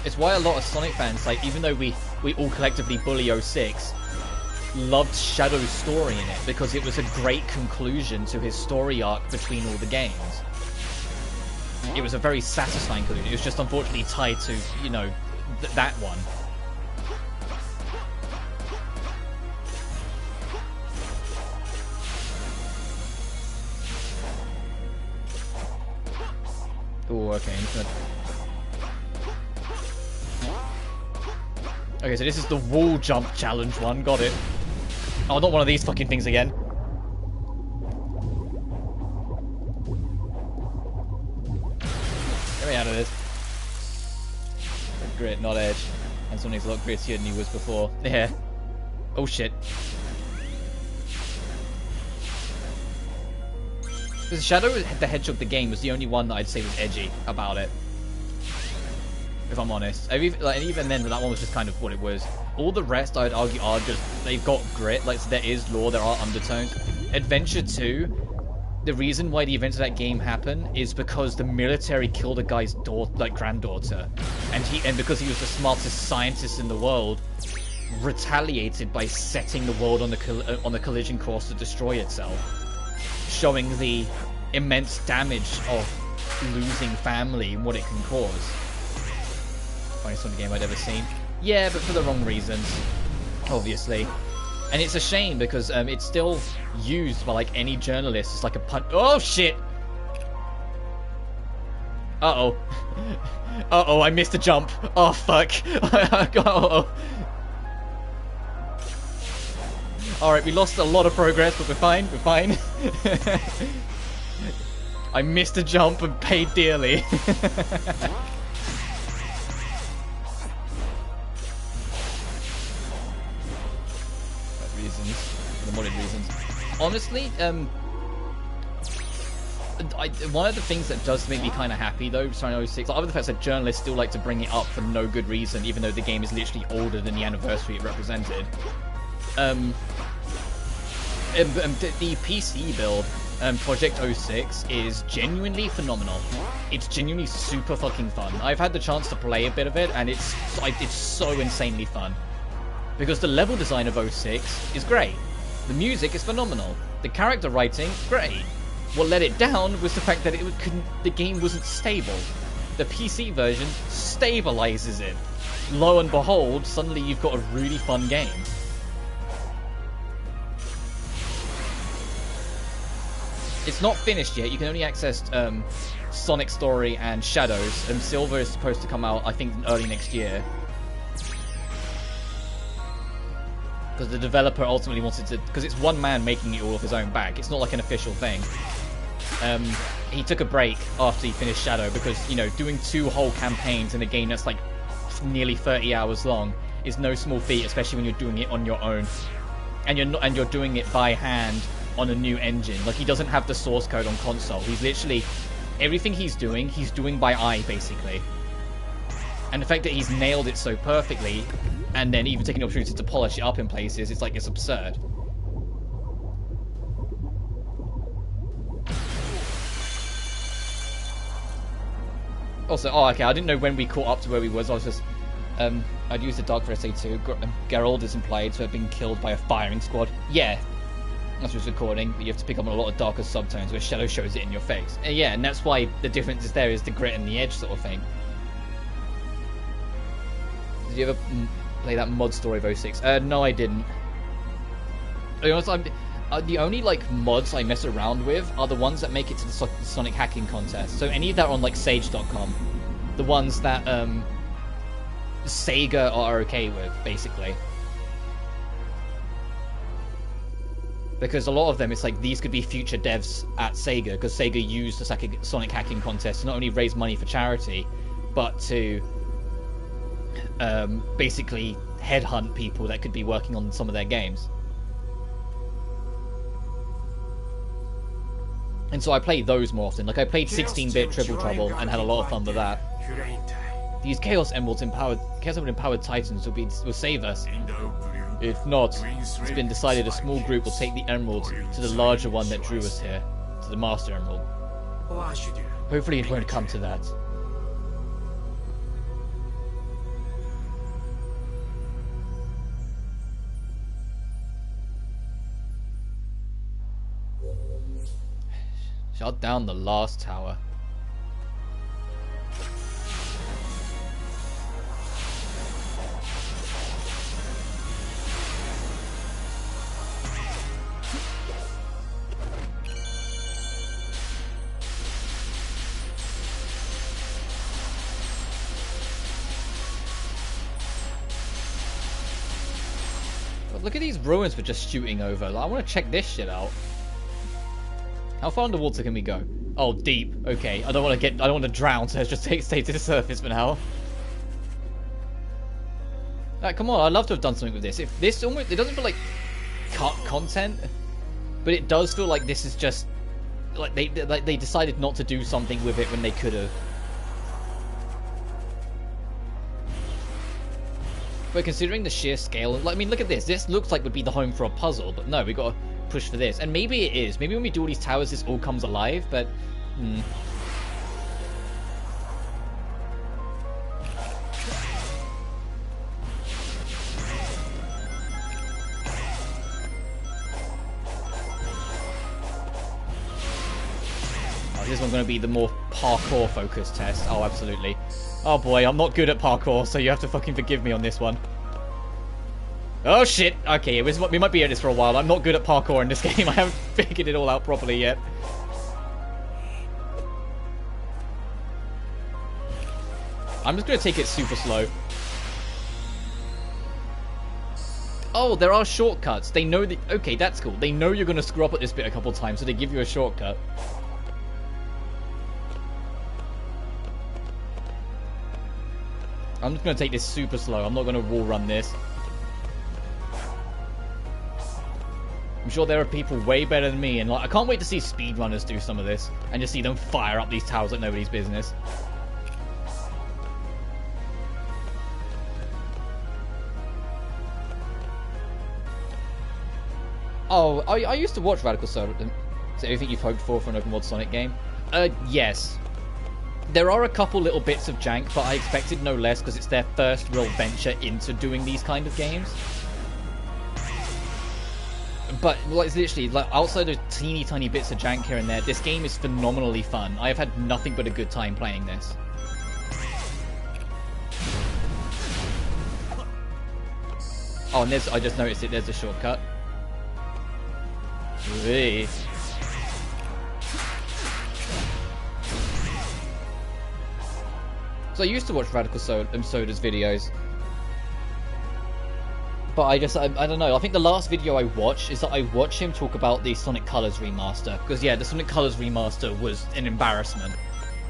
It's why a lot of Sonic fans, like, even though we all collectively bully 06, loved Shadow's story in it, because it was a great conclusion to his story arc between all the games. It was a very satisfying conclusion. It was just unfortunately tied to, you know, that one. Oh, okay. Okay, so this is the wall jump challenge one. Got it. Oh, not one of these fucking things again. Get me out of this. Grit, not edge. And Sonic's a lot grittier than he was before. Yeah. Oh shit. Because Shadow the Hedgehog the game was the only one that I'd say was edgy about it. If I'm honest. Even then, that one was just kind of what it was. All the rest, I'd argue, are just, they've got grit. Like, so there is lore, there are undertones. Adventure 2, the reason why the events of that game happen is because the military killed a guy's granddaughter. And because he was the smartest scientist in the world, retaliated by setting the world on the collision course to destroy itself. Showing the immense damage of losing family and what it can cause. Funniest Sonic game I'd ever seen. Yeah, but for the wrong reasons, obviously. And it's a shame because it's still used by like any journalist. It's like a pun. Oh shit! Uh-oh. Uh-oh, I missed a jump. Oh fuck. Uh-oh. Alright, we lost a lot of progress, but we're fine, we're fine. I missed a jump and paid dearly. Reasons. For the modded reasons. Honestly, one of the things that does make me kind of happy though, starting 06, other than the fact that journalists still like to bring it up for no good reason, even though the game is literally older than the anniversary it represented. The PC build, Project 06, is genuinely phenomenal. It's genuinely super fucking fun. I've had the chance to play a bit of it, and it's so insanely fun. Because the level design of 06 is great. The music is phenomenal. The character writing, great. What let it down was the fact that the game wasn't stable. The PC version stabilizes it. Lo and behold, suddenly you've got a really fun game. It's not finished yet. You can only access Sonic Story and Shadows, and Silver is supposed to come out, I think, early next year. Because the developer ultimately wanted to... Because it's one man making it all off his own back. It's not like an official thing. He took a break after he finished Shadow because, you know, doing 2 whole campaigns in a game that's like nearly 30 hours long is no small feat, especially when you're doing it on your own. And you're doing it by hand on a new engine. Like, he doesn't have the source code on console. He's literally... Everything he's doing by eye, basically. And the fact that he's nailed it so perfectly, and then even taking the opportunity to polish it up in places, it's like, it's absurd. Also, oh, okay, I didn't know when we caught up to where we was. I was just... I'd used the dog for SA2. Geralt is implied to have been killed by a firing squad. Yeah. That's what's recording, but you have to pick up on a lot of darker subtones where Shadow shows it in your face. Yeah, and that's why the difference is there is the grit and the edge sort of thing. Did you ever play that mod story of 06? No, I didn't. To be honest, the only like mods I mess around with are the ones that make it to the Sonic hacking contest. So any that are on like Sage.com, the ones that Sega are okay with, basically. Because a lot of them, it's like these could be future devs at Sega, because Sega used the Sonic hacking contest to not only raise money for charity, but to basically headhunt people that could be working on some of their games. And so I played those more often. Like, I played 16-bit Triple Trouble and had a lot of fun with that. These Chaos Emerald empowered Titans will save us. If not, it's been decided a small group will take the emeralds to the larger one that drew us here, to the Master Emerald. Hopefully it won't come to that. Shut down the last tower. Look at these ruins we're just shooting over. Like, I want to check this shit out. How far underwater can we go? Oh, deep. Okay. I don't want to drown, so let's just stay to the surface for now. Like, come on, I'd love to have done something with this. If this almost, it doesn't feel like cut content, but it does feel like this is just like they decided not to do something with it when they could have. But considering the sheer scale, like, I mean, look at this. This looks like would be the home for a puzzle, but no, we got to push for this. And maybe it is. Maybe when we do all these towers, this all comes alive, but... Oh, this one's going to be the more parkour-focused test. Oh, absolutely. Oh boy, I'm not good at parkour, so you have to fucking forgive me on this one. Oh shit! Okay, we might be at this for a while. I'm not good at parkour in this game. I haven't figured it all out properly yet. I'm just going to take it super slow. Oh, there are shortcuts. They know that... Okay, that's cool. They know you're going to screw up at this bit a couple times, so they give you a shortcut. I'm just going to take this super slow. I'm not going to wall run this. I'm sure there are people way better than me, and like, I can't wait to see speedrunners do some of this, and just see them fire up these towers like nobody's business. Oh, I used to watch Radical Soda. Is there anything you've hoped for an open world Sonic game? Yes. There are a couple little bits of jank, but I expected no less because it's their first real venture into doing these kind of games. But like, it's literally, like, outside of teeny tiny bits of jank here and there, this game is phenomenally fun. I have had nothing but a good time playing this. Oh, and I just noticed it, there's a shortcut. Whee. So I used to watch Radical Soda's videos. But I don't know, I think the last video I watched is that I watched him talk about the Sonic Colors remaster. Because yeah, the Sonic Colors remaster was an embarrassment.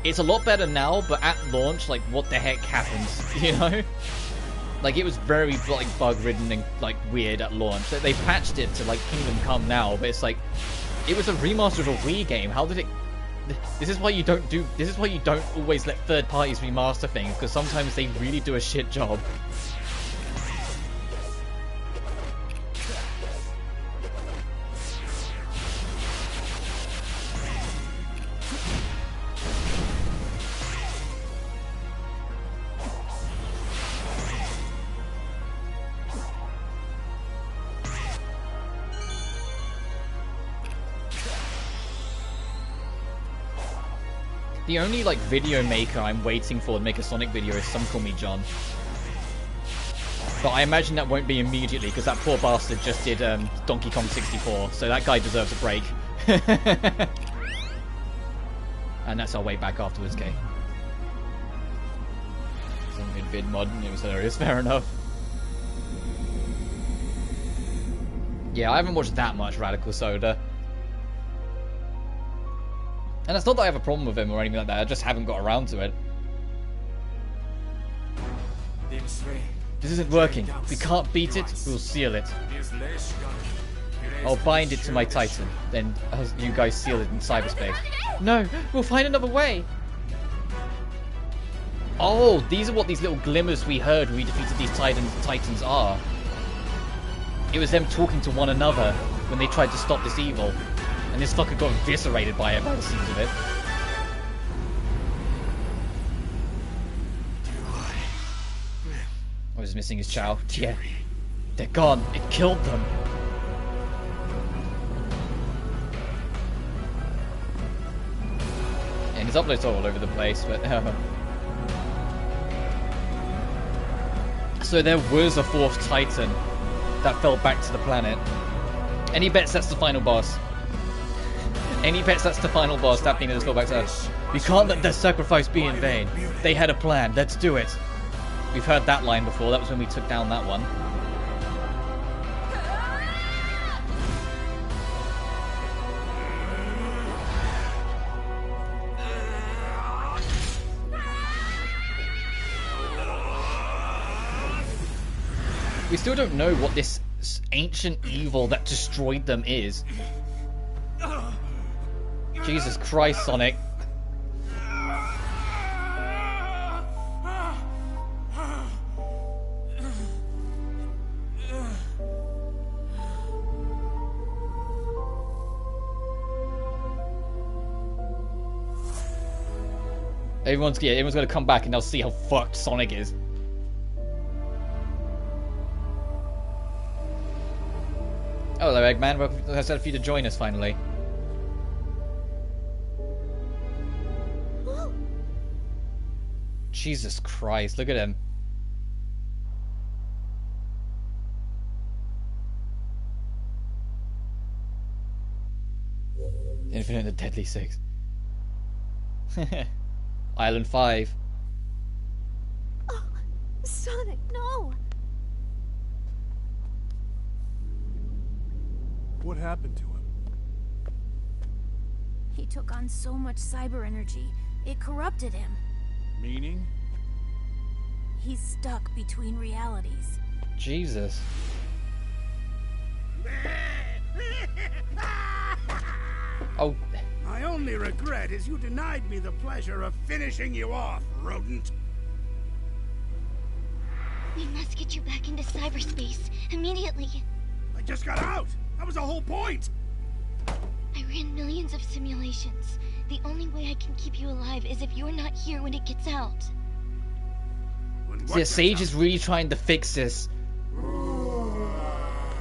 It's a lot better now, but at launch, like, what the heck happens, you know? Like, it was very, like, bug-ridden and, like, weird at launch. They patched it to, like, Kingdom Come now, but it's like, it was a remaster of a Wii game. How did it... This is why you don't always let third parties remaster things, because sometimes they really do a shit job. The only, like, video maker I'm waiting for to make a Sonic video is Some Call Me John. But I imagine that won't be immediately, because that poor bastard just did Donkey Kong 64, so that guy deserves a break. And that's our way back afterwards, okay? Some good vid mod, and it was hilarious, fair enough. Yeah, I haven't watched that much Radical Soda. And it's not that I have a problem with him or anything like that, I just haven't got around to it. This isn't working. If we can't beat it, we'll seal it. I'll bind it to my Titan, then you guys seal it in cyberspace. No, we'll find another way! Oh, these are what these little glimmers we heard when we defeated these Titans are. It was them talking to one another when they tried to stop this evil. And this fucker got eviscerated by it, by the seams of it. I was missing his chow. Yeah. They're gone. It killed them. And his uploads are all over the place, but... So there was a fourth Titan that fell back to the planet. Any bets that's the final boss? Any bets that's the final boss, that thing that just fell back to Earth? We can't let their sacrifice be in vain. They had a plan, let's do it. We've heard that line before, that was when we took down that one. We still don't know what this ancient evil that destroyed them is. Jesus Christ, Sonic. Everyone's gonna come back and they'll see how fucked Sonic is. Oh, hello, Eggman. Welcome to for you to join us finally. Jesus Christ, look at him. Infinite and the Deadly Six. Island 5. Oh, Sonic, no! what happened to him? He took on so much cyber energy, it corrupted him. Meaning? He's stuck between realities. Jesus. Oh. My only regret is you denied me the pleasure of finishing you off, rodent. We must get you back into cyberspace immediately. I just got out. That was the whole point. I ran millions of simulations. The only way I can keep you alive is if you're not here when it gets out. Yeah, Sage is really trying to fix this.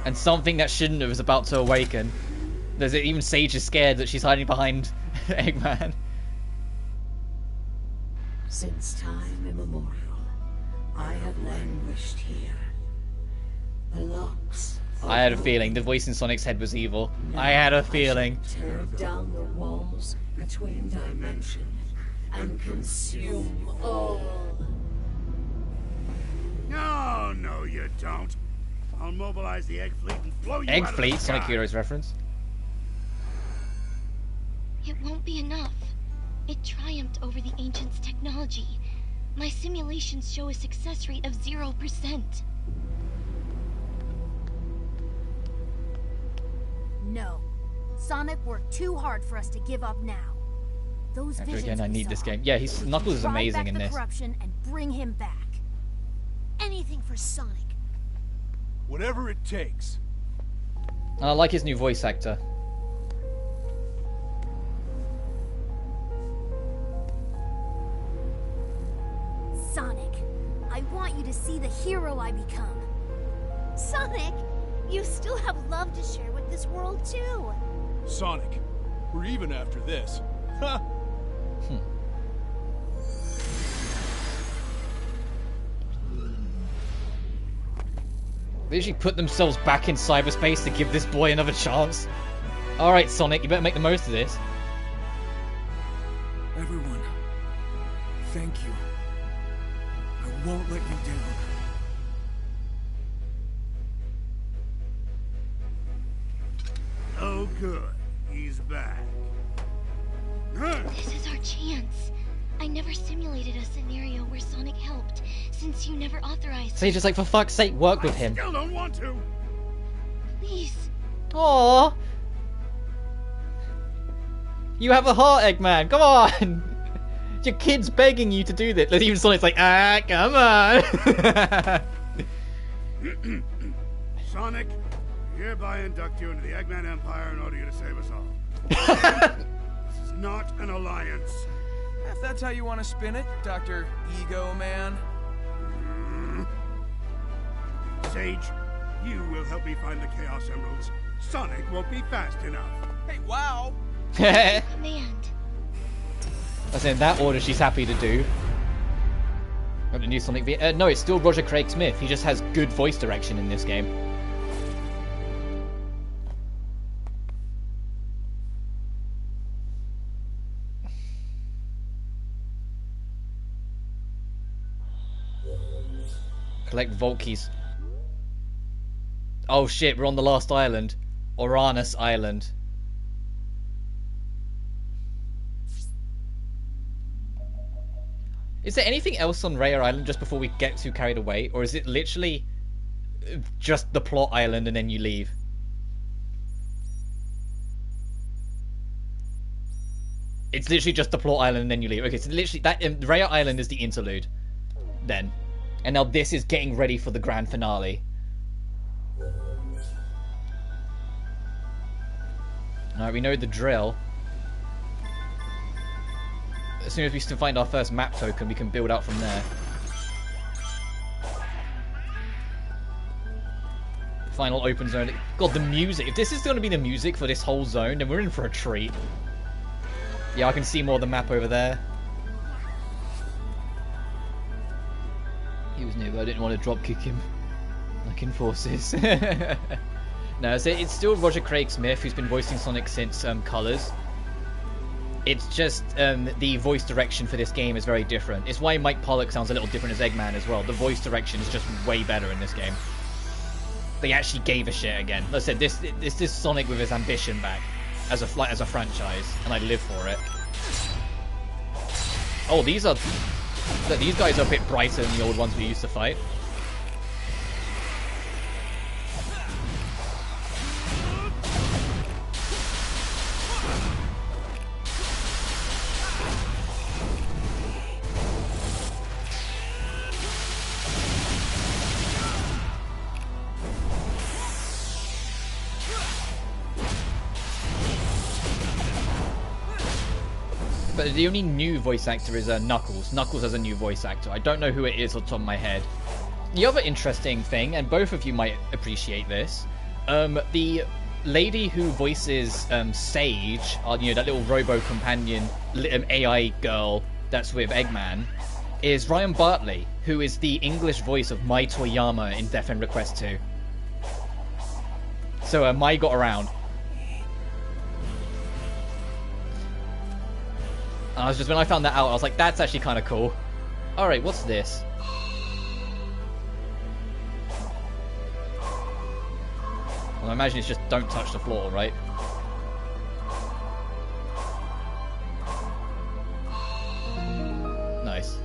And something that shouldn't have is about to awaken. Even Sage is scared that she's hiding behind Eggman. Since time immemorial, I have languished here. The locks. I had a feeling the voice in Sonic's head was evil. I had a feeling. Tear down the walls between dimensions and consume all. No, no, you don't. I'll mobilize the Egg Fleet and blow you Egg out of Fleet, the Sonic sky. Heroes reference. It won't be enough. It triumphed over the Ancients' technology. My simulations show a success rate of 0%. No. Sonic worked too hard for us to give up now. Those After visions again, I we need this saw, game. Yeah, we Knuckles is can drive amazing back in the this. corruption and bring him back. Anything for Sonic. Whatever it takes. And I like his new voice actor. Sonic, I want you to see the hero I become. Sonic, you still have love to share with this world too. Sonic, we're even after this. Ha! They usually put themselves back in cyberspace to give this boy another chance. Alright, Sonic, you better make the most of this. Everyone, thank you. I won't let you down. Oh, good. He's back. This is our chance. I never simulated a scenario where Sonic helped, since you never authorized Sage is like, for fuck's sake, work with him. Still don't want to. Please. Aww. You have a heart, Eggman. Come on. Your kid's begging you to do this. Even Sonic's like, come on. Sonic, I hereby induct you into the Eggman Empire in order to save us all. This is not an alliance. If that's how you want to spin it, Dr. Ego Man. Sage, you will help me find the Chaos Emeralds. Sonic won't be fast enough. Hey, wow! Command. That's in that order she's happy to do. Got the new Sonic V. No, it's still Roger Craig Smith. He just has good voice direction in this game. Collect Vault Keys. Oh shit, we're on the last island. Uranus Island. Is there anything else on Raya Island just before we get too carried away? Or is it literally just the plot island and then you leave? It's literally just the plot island and then you leave. Okay, so literally that Raya Island is the interlude. Then. And now this is getting ready for the grand finale. Alright, we know the drill. As soon as we find our first map token, we can build out from there. Final open zone. God, the music. If this is going to be the music for this whole zone, then we're in for a treat. Yeah, I can see more of the map over there. He was new, but I didn't want to drop kick him. Like in Forces. No, so it's still Roger Craig Smith, who's been voicing Sonic since Colors. It's just the voice direction for this game is very different. It's why Mike Pollock sounds a little different as Eggman as well. The voice direction is just way better in this game. They actually gave a shit again. Like I said, this is Sonic with his ambition back as a franchise, and I live for it. Oh, these guys are a bit brighter than the old ones we used to fight. But the only new voice actor is Knuckles. Knuckles has a new voice actor. I don't know who it is off the top of my head. The other interesting thing, and both of you might appreciate this, the lady who voices Sage, you know, that little robo-companion AI girl that's with Eggman, is Ryan Bartley, who is the English voice of Mai Toyama in Death End Request 2. So Mai got around. And I was just, when I found that out, I was like, that's actually kind of cool. Alright, what's this? Well, I imagine it's just don't touch the floor, right? Nice.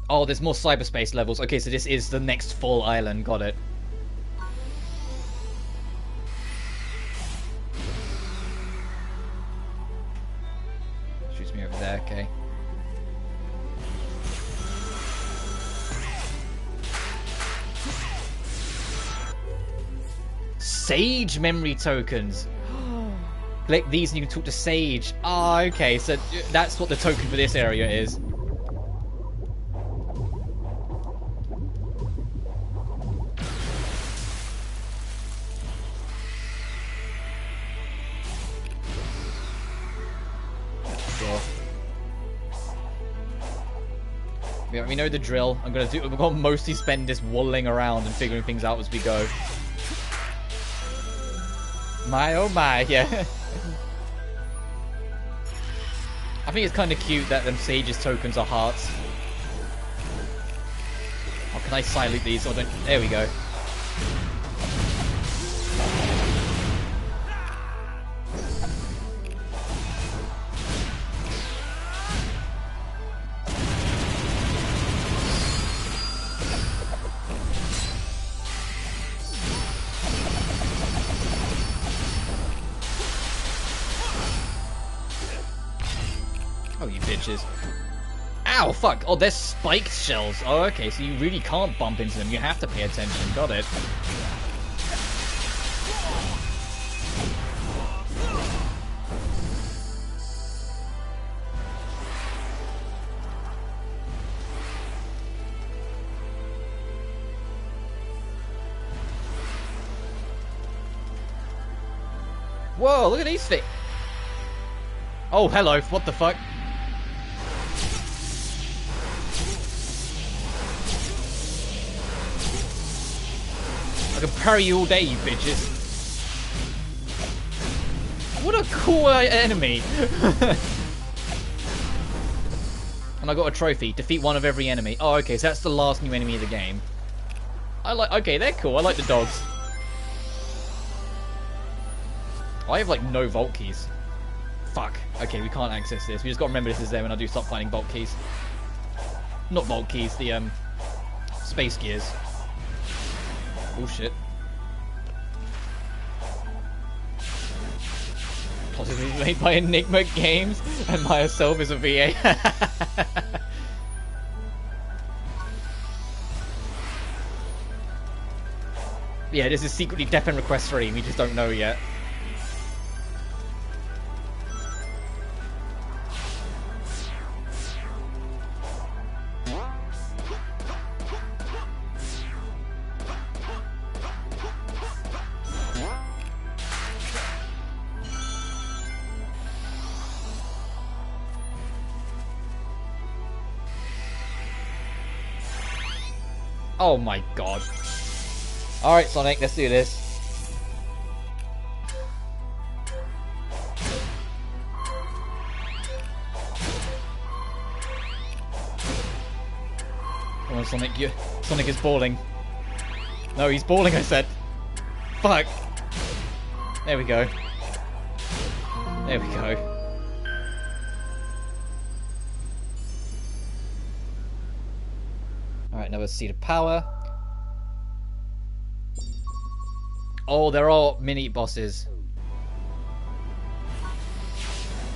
Oh, there's more cyberspace levels. Okay, so this is the next full island. Got it. Shoots me over there, okay. Sage memory tokens. Click these and you can talk to Sage. Ah, okay, so that's what the token for this area is. We know the drill. We're gonna mostly spend this waddling around and figuring things out as we go. My oh my, yeah. I think it's kind of cute that them Sage's tokens are hearts. Oh, can I silent these? Or don't... There we go. Oh, you bitches. Ow, fuck. Oh, they're spiked shells. Oh, okay, so you really can't bump into them. You have to pay attention. Got it. Whoa, look at these things. Oh, hello. What the fuck? I can parry you all day, you bitches. What a cool enemy. And I got a trophy. Defeat one of every enemy. Oh, okay, so that's the last new enemy of the game. Okay, they're cool. I like the dogs. I have, like, no vault keys. Fuck. Okay, we can't access this. We just gotta remember this is there when I do stop finding vault keys. Not vault keys, the, space gears. Oh, shit. Possibly made by Enigma Games, and myself is a VA. Yeah, this is secretly Death End Request 3, we just don't know yet. Oh my god. Alright, Sonic, let's do this. Come on, Sonic. Sonic is balling. No, he's balling, I said. Fuck. There we go. There we go. Alright, another seed of power. Oh, there are mini bosses.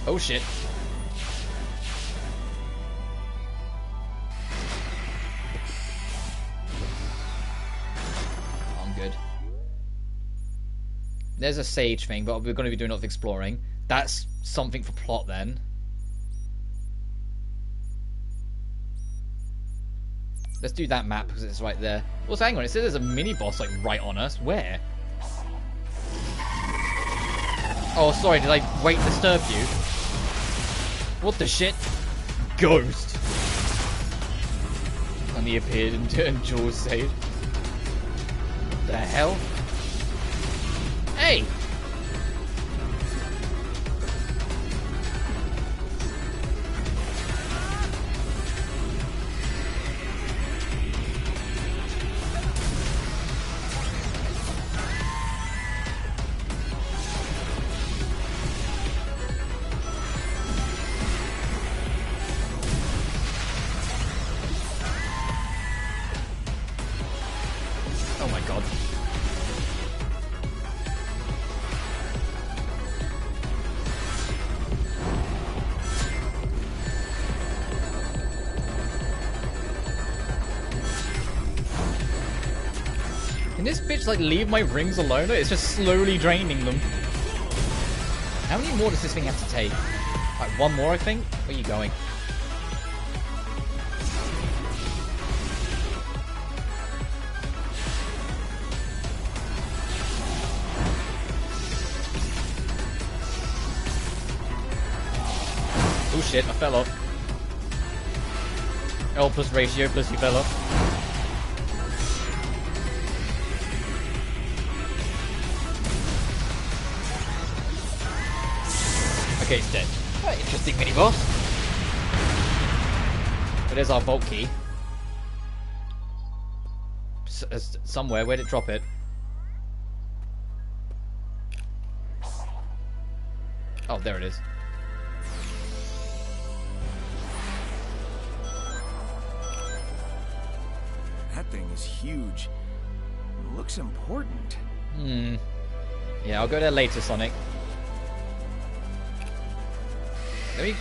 Oh shit. I'm good. There's a sage thing, but we're going to be doing a lot of exploring. That's something for plot then. Let's do that map because it's right there. Also, hang on, it says there's a mini boss like right on us. Where? Oh, sorry, did I wait to disturb you? What the shit? Ghost. And he appeared and Jules saved. What the hell? Hey! Oh my god. Can this bitch like leave my rings alone? It's just slowly draining them. How many more does this thing have to take? Like one more, I think? Where are you going? Oh shit, I fell off. L plus ratio plus you fell off. Okay, it's dead. Quite interesting mini boss. But there's our vault key. Somewhere, where'd it drop it? Oh, there it is. That thing is huge. It looks important. Yeah, I'll go there later, Sonic. Let me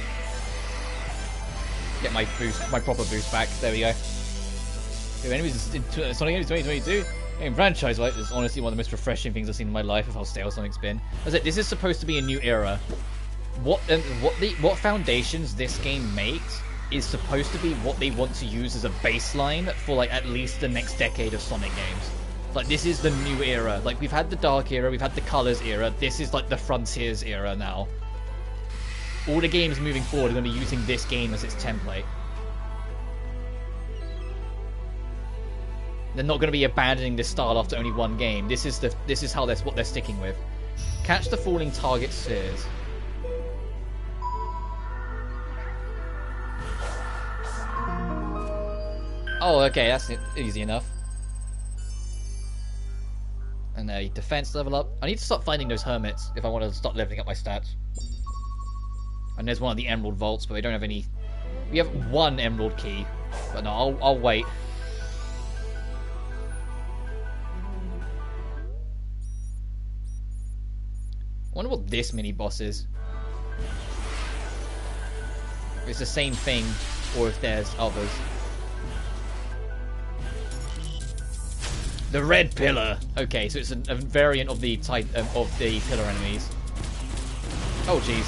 get my boost, my proper boost back. There we go. New enemies in Sonic Enemies 2022. In franchise, right? It's honestly one of the most refreshing things I've seen in my life. If I'll stay on Sonic's spin. As this is supposed to be a new era. What foundations this game makes is supposed to be what they want to use as a baseline for like at least the next decade of Sonic games. Like this is the new era. Like we've had the Dark era, we've had the Colors era. This is like the Frontiers era now. All the games moving forward are going to be using this game as its template. They're not going to be abandoning this style after only one game. This is how what they're sticking with. Catch the falling target spheres. Oh, okay, that's easy enough. And a defense level up. I need to start finding those hermits if I want to start leveling up my stats. And there's one of the emerald vaults, but we don't have any. We have one emerald key, but no, I'll wait. I wonder what this mini boss is. If it's the same thing, or if there's others. The red pillar. Okay, so it's a variant of the type of the pillar enemies. Oh jeez.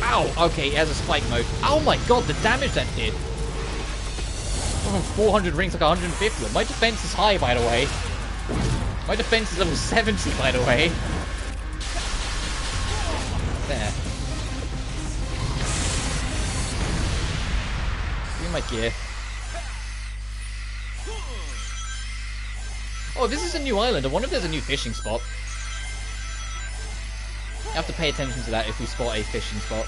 Ow! Okay, it has a spike mode. Oh my god, the damage that did! From 400 rings, like 150. My defense is high, by the way. My defense is level 70, by the way. There. me my gear. Oh, this is a new island. I wonder if there's a new fishing spot. I have to pay attention to that if we spot a fishing spot.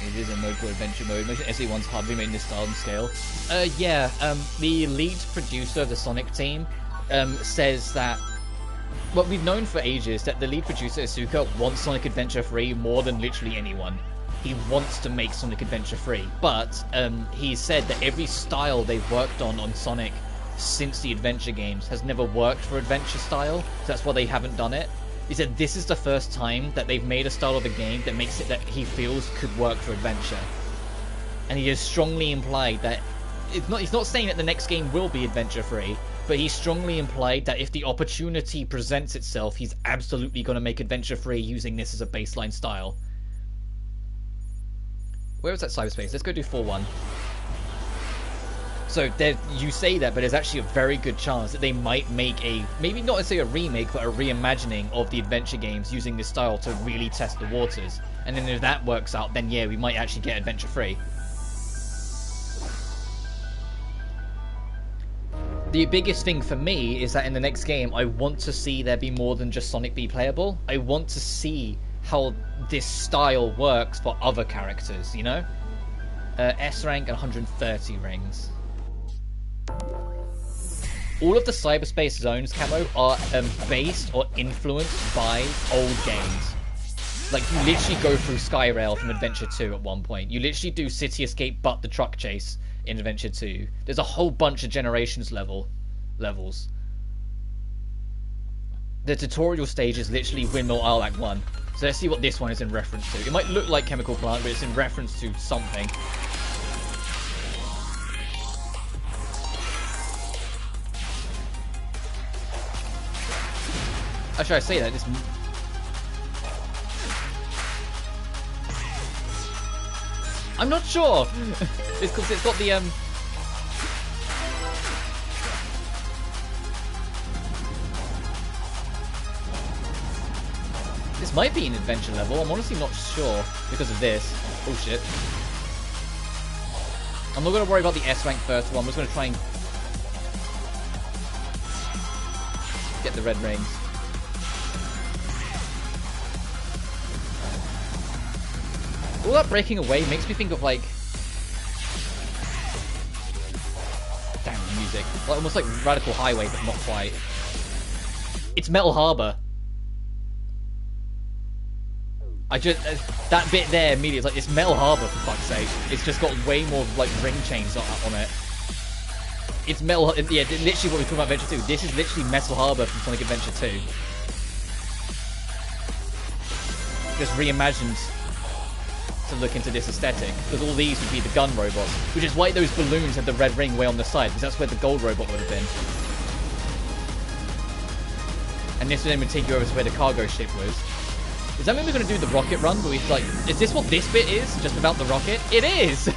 It is a mode called Adventure Mode. Most SE1's hardly made in this style and scale. The lead producer of the Sonic team says that... Well, we've known for ages that the lead producer, Asuka, wants Sonic Adventure 3 more than literally anyone. He wants to make Sonic Adventure 3, but he said that every style they've worked on Sonic since the adventure games has never worked for adventure style, so that's why they haven't done it. He said this is the first time that they've made a style of the game that makes it that he feels could work for adventure. And he has strongly implied that he's not saying that the next game will be adventure free, but he strongly implied that if the opportunity presents itself, he's absolutely going to make adventure free using this as a baseline style. Where was that cyberspace? Let's go do 4-1. So there, you say that, but there's actually a very good chance that they might make a, maybe not necessarily a remake, but a reimagining of the adventure games using this style to really test the waters. And then if that works out, then yeah, we might actually get adventure free. The biggest thing for me is that in the next game, I want to see there be more than just Sonic be playable. I want to see how this style works for other characters, you know? S rank and 130 rings. All of the cyberspace zones, Camo, are based or influenced by old games. Like, you literally go through Skyrail from Adventure 2 at one point. You literally do City Escape but the truck chase in Adventure 2. There's a whole bunch of Generations levels. The tutorial stage is literally Windmill Isle Act 1. So let's see what this one is in reference to. It might look like Chemical Plant, but it's in reference to something. Actually, I say that, this... I'm not sure! It's because it's got the, This might be an adventure level, I'm honestly not sure because of this. Oh shit. I'm not going to worry about the S rank first one, I'm just going to try and get the red rings. All that breaking away makes me think of like... Damn the music. Like, almost like Radical Highway, but not quite. It's Metal Harbor. I just... that bit there immediately, it's like, it's Metal Harbor for fuck's sake. It's just got way more like ring chains on it. It's Metal... yeah, literally what we're talking about Adventure 2. This is literally Metal Harbor from Sonic Adventure 2. Just reimagined to look into this aesthetic, because all these would be the gun robots, which is why those balloons had the red ring way on the side, because that's where the gold robot would have been. And this then would take you over to where the cargo ship was. Does that mean we're going to do the rocket run, but we've like, is this what this bit is, just without the rocket? It is!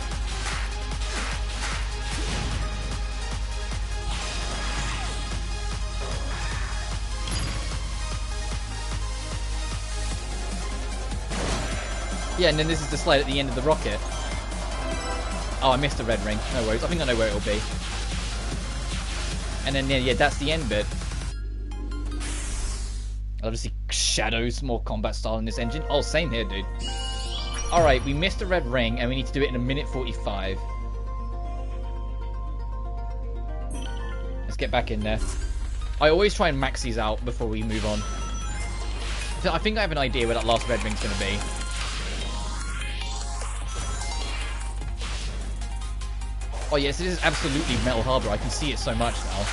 Yeah, and then this is the slide at the end of the rocket. Oh, I missed the red ring. No worries. I think I know where it'll be. And then, yeah, that's the end bit. Obviously, shadows, more combat style in this engine. Oh, same here, dude. Alright, we missed the red ring, and we need to do it in 1:45. Let's get back in there. I always try and max these out before we move on. So I think I have an idea where that last red ring's going to be. Oh yes, this is absolutely Metal Harbor. I can see it so much now.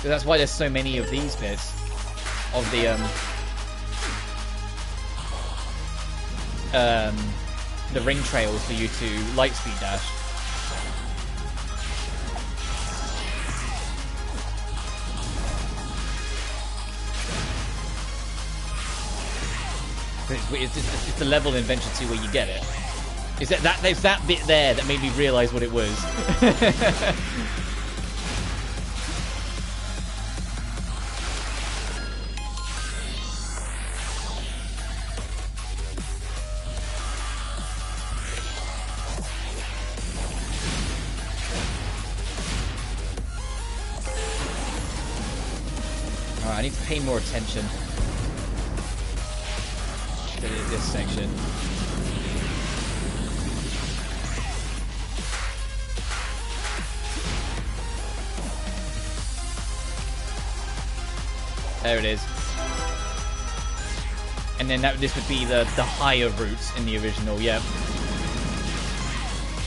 So that's why there's so many of these bits of the ring trails for you to lightspeed dash. It's the level in Adventure 2 where you get it. Is there's that bit there that made me realise what it was. I need to pay more attention to this section. There it is. And then this would be the higher routes in the original, yeah.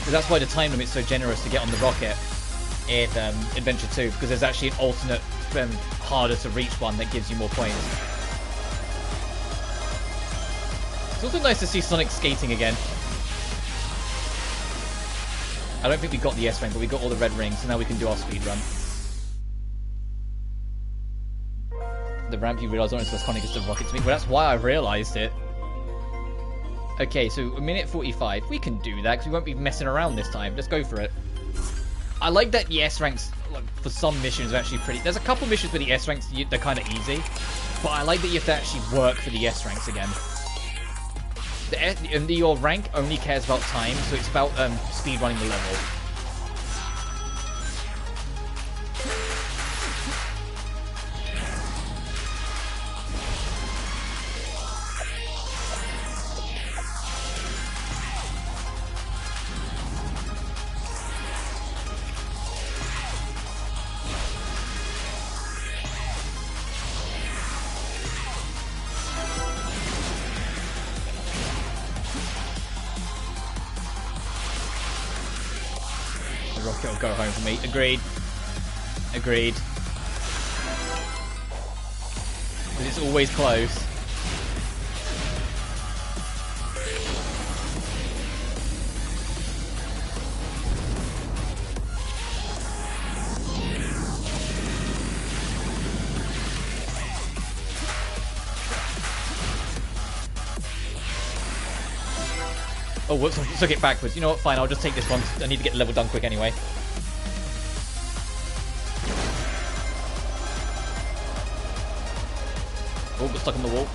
So that's why the time limit's so generous to get on the rocket in Adventure 2, because there's actually an alternate, harder to reach one that gives you more points. It's also nice to see Sonic skating again. I don't think we got the S rank, but we got all the red rings, so now we can do our speed run. The ramp, you realise, aren't as iconic as the rocket to me. Well, that's why I realised it. Okay, so a minute 45. We can do that because we won't be messing around this time. Let's go for it. I like that the S ranks, like, for some missions, are actually pretty. There's a couple missions where the S ranks, they're kind of easy, but I like that you have to actually work for the S ranks again. Your rank only cares about time, so it's about speed running the level. Rocket will go home for me. Agreed. Agreed. Because it's always close. Oh, whoops, I took it backwards. You know what, fine, I'll just take this one. I need to get the level done quick anyway. Oh, got stuck on the wall.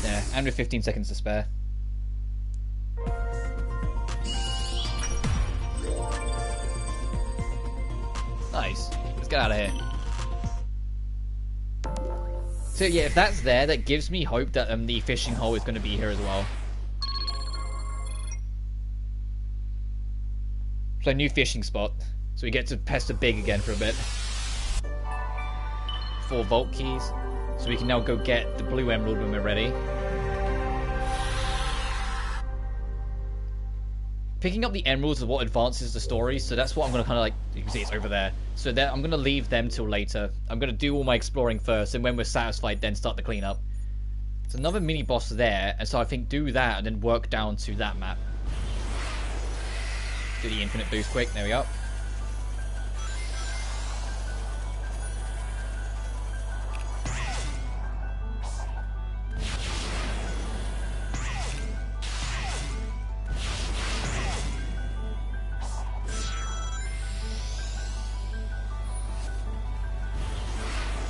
There, and with 15 seconds to spare. Nice. Let's get out of here. So yeah, if that's there, that gives me hope that the fishing hole is going to be here as well. So new fishing spot. So we get to pester Big again for a bit. 4 vault keys. So we can now go get the blue emerald when we're ready. Picking up the emeralds is what advances the story, so that's what I'm going to kind of like... You can see it's over there. So I'm going to leave them till later. I'm going to do all my exploring first, and when we're satisfied, then start the cleanup. There's another mini-boss there, and so I think do that, and then work down to that map. Do the infinite boost quick, there we go.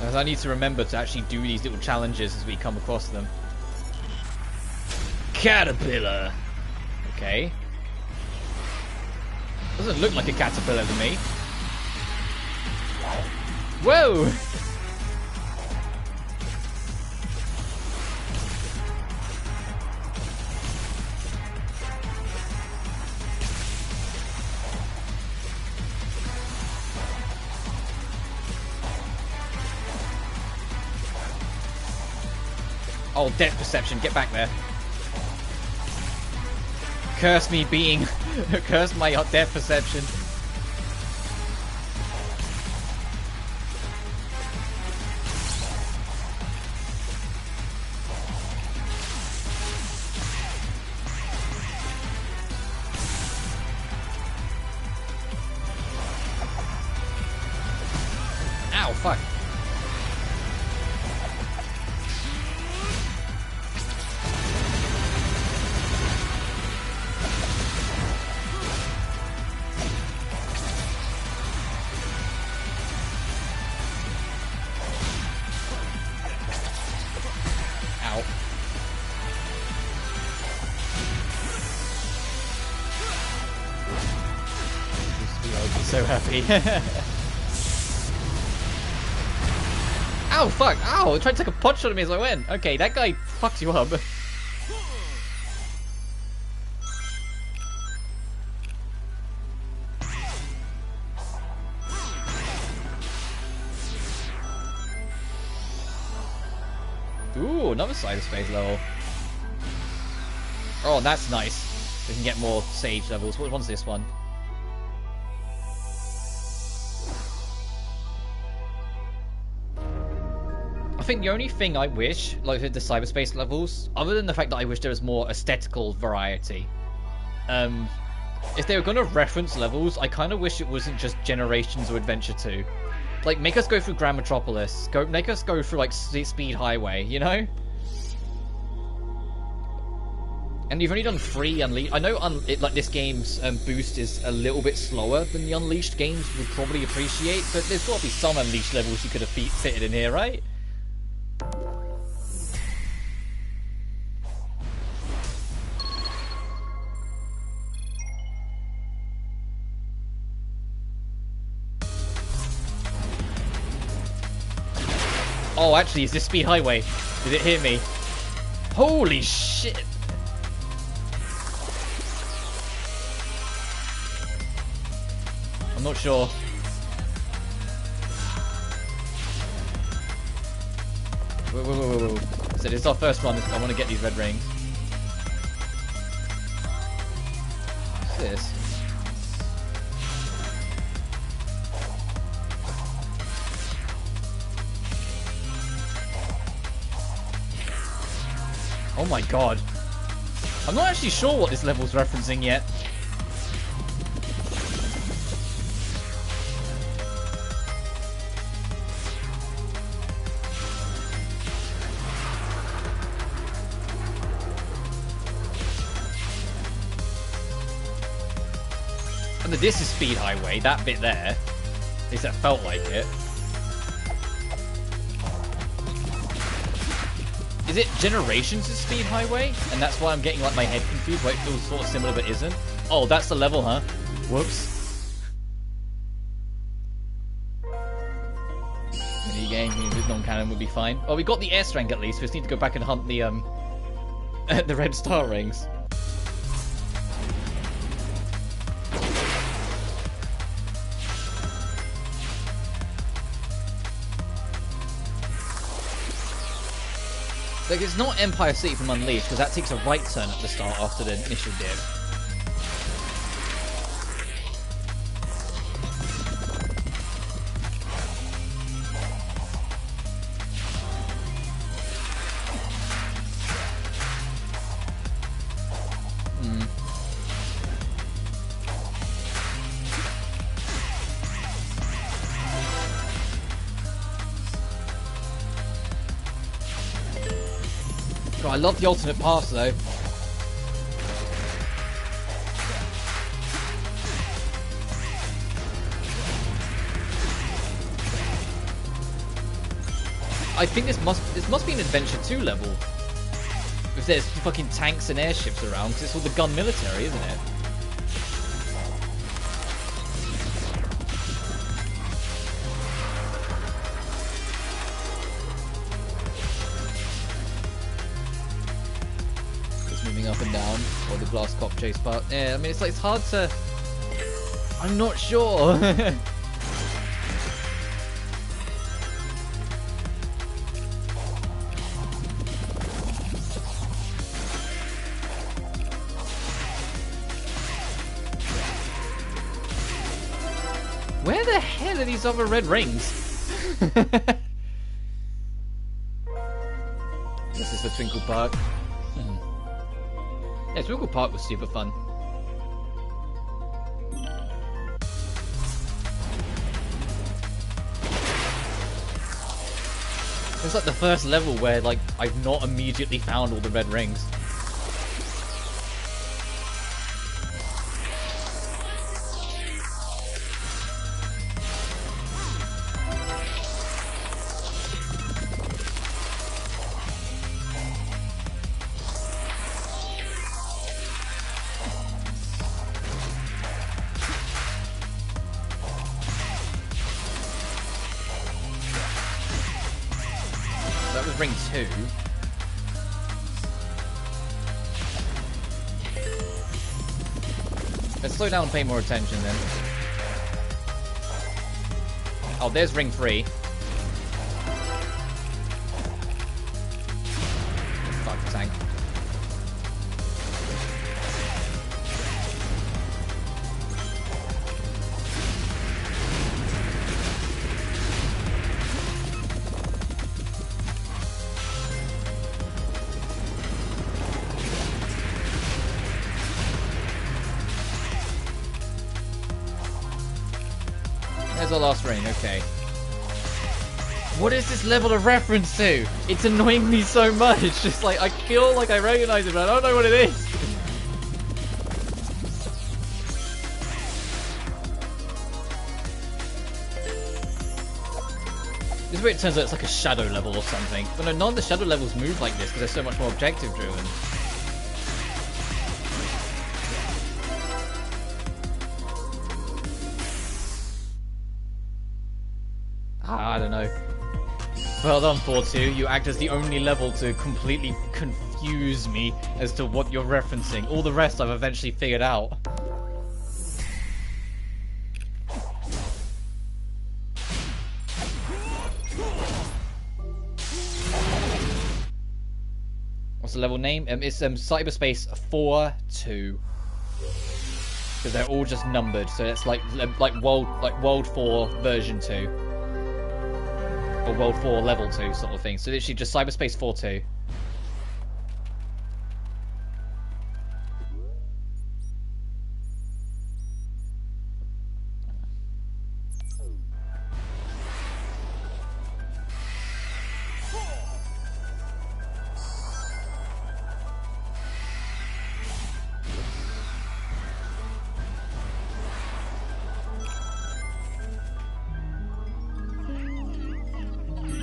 As I need to remember to actually do these little challenges as we come across them. Caterpillar! Okay. Doesn't look like a caterpillar to me. Whoa! Oh, depth perception, get back there. Curse me being... Curse my depth perception. Ow, fuck. so happy. Ow, fuck! Ow! It tried to take a punch on me as I went. Okay, that guy fucked you up. Ooh, another cyberspace level. Oh, that's nice. We can get more Sage levels. What one's this one? I think the only thing I wish, like with the cyberspace levels, other than the fact that I wish there was more aesthetical variety, if they were going to reference levels, I kind of wish it wasn't just Generations or Adventure 2. Like, make us go through Grand Metropolis. Make us go through, like, Speed Highway, you know? And you've only done 3 Unleashed. I know like this game's boost is a little bit slower than the Unleashed games would probably appreciate, but there's got to be some Unleashed levels you could have fitted in here, right? Oh, actually, is this Speed Highway? Did it hit me? Holy shit! I'm not sure. Whoa. So this is our first one. I want to get these red rings. What's this? Oh my god. I'm not actually sure what this level's referencing yet. And this is Speed Highway, that bit there. At least that felt like it. Is it Generations of Speed Highway? And that's why I'm getting like my head confused, where it feels sort of similar but isn't? Oh, that's the level, huh? Whoops. Mini game with non-canon would be fine. Oh, we got the air strength at least. We just need to go back and hunt the the red star rings. Like, it's not Empire City from Unleashed, because that takes a right turn at the start after the initial dip. I love the alternate paths though. I think this must be an Adventure 2 level. If there's fucking tanks and airships around, because it's all the gun military, isn't it? Up and down, or the glass cop chase part. Yeah, I mean, it's hard to... I'm not sure. Where the hell are these other red rings? This is the Twinkle Park. Yeah, Twinkle Park was super fun. It's like the first level where, like, I've not immediately found all the red rings. ring 2. Let's slow down and pay more attention then. Oh, there's ring 3. Fuck the tank. There's our last ring, okay. What is this level of reference to? It's annoying me so much. Just like, I feel like I recognize it, but I don't know what it is. This is where it turns out it's like a shadow level or something. But no, none of the shadow levels move like this because they're so much more objective driven. I don't know. Well done, 4-2. You act as the only level to completely confuse me as to what you're referencing. All the rest I've eventually figured out. What's the level name? It's cyberspace 4-2. Because they're all just numbered, so it's like World 4 version 2. Or World 4 level 2 sort of thing. So literally just cyberspace 4-2.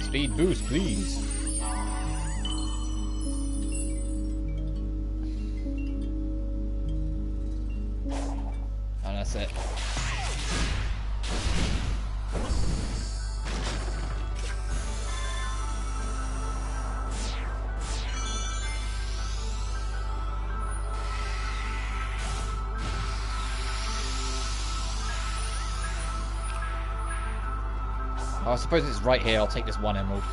Speed boost, please. And that's it. I suppose it's right here. I'll take this 1 emerald.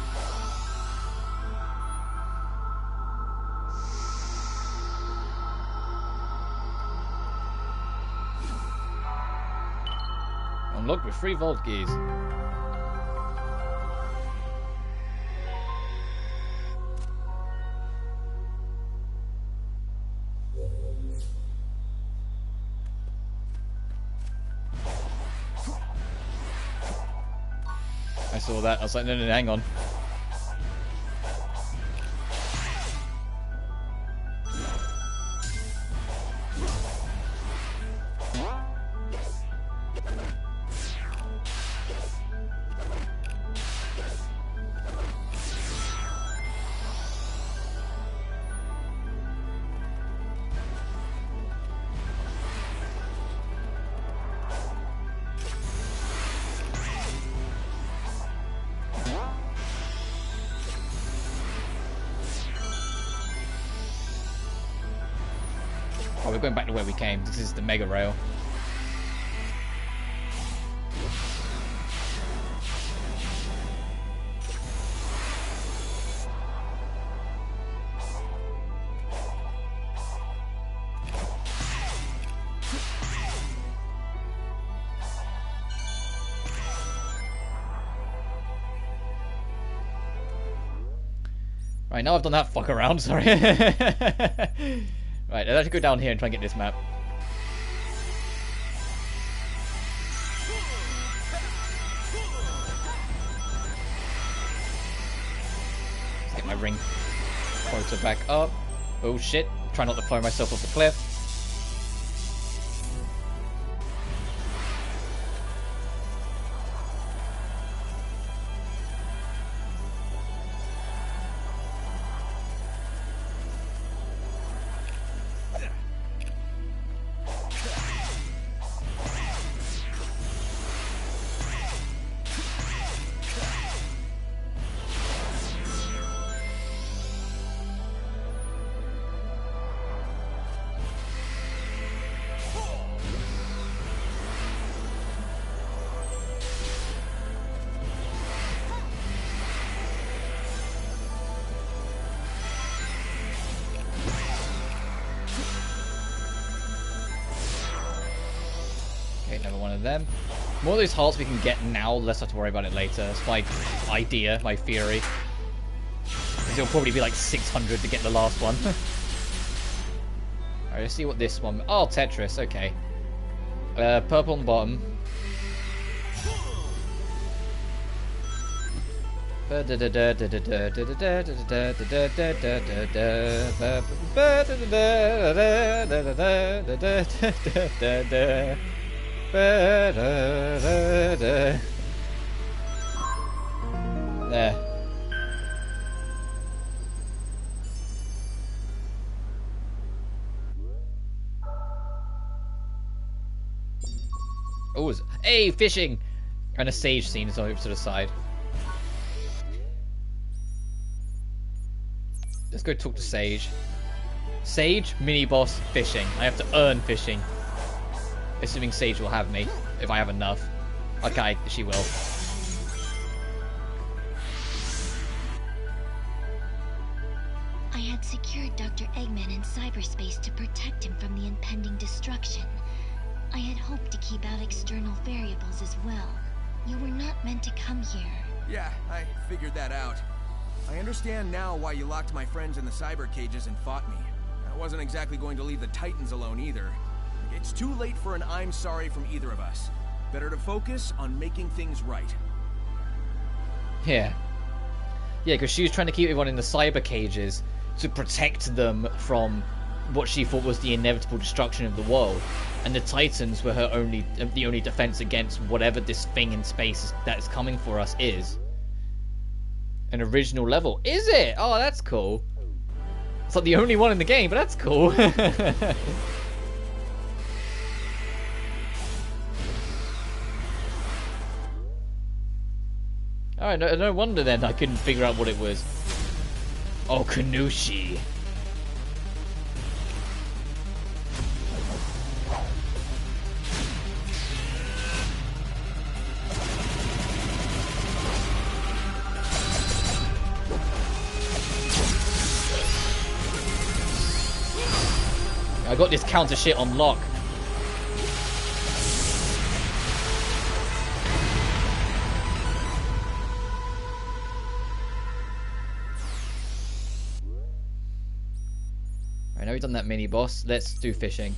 Unlocked with 3 vault keys. I saw that. I was like, no, hang on. Oh, we're going back to where we came. This is the mega rail. Right, now I've done that fuck around, sorry. Right, let's actually go down here and try and get this map. Let's get my ring quota back up. Oh shit, try not to throw myself off the cliff. another one of them. More of those hearts we can get now, less have to worry about it later. That's my idea, my theory. Because it'll probably be like 600 to get the last one. Alright, let's see what this one... Oh, Tetris, okay. Purple on the bottom. There. Oh, hey, fishing! And a sage scene is over to the side. Let's go talk to Sage. Sage, mini-boss, fishing. I have to earn fishing. Assuming Sage will have me, if I have enough. Okay, she will. I had secured Dr. Eggman in cyberspace to protect him from the impending destruction. I had hoped to keep out external variables as well. You were not meant to come here. Yeah, I figured that out. I understand now why you locked my friends in the cyber cages and fought me. I wasn't exactly going to leave the Titans alone either. It's too late for an I'm sorry from either of us. Better to focus on making things right. Yeah. Yeah, because she was trying to keep everyone in the cyber cages to protect them from what she thought was the inevitable destruction of the world. And the Titans were her the only defense against whatever this thing in space that is coming for us is. An original level. Is it? Oh, that's cool. It's like the only one in the game, but that's cool. Alright, no wonder then I couldn't figure out what it was. Oh, Kanushi. I got this counter shit on lock. I know we've done that mini boss. Let's do fishing.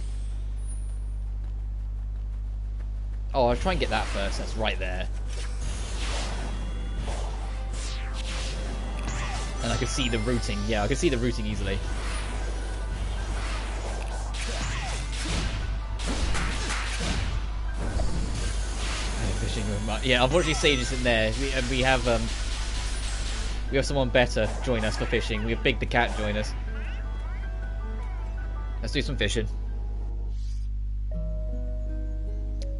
Oh, I'll try and get that first. That's right there. And I can see the routing. Yeah, I can see the routing easily. Yeah, unfortunately Sage is in there. We have someone better join us for fishing. We have Big the Cat join us. Let's do some fishing.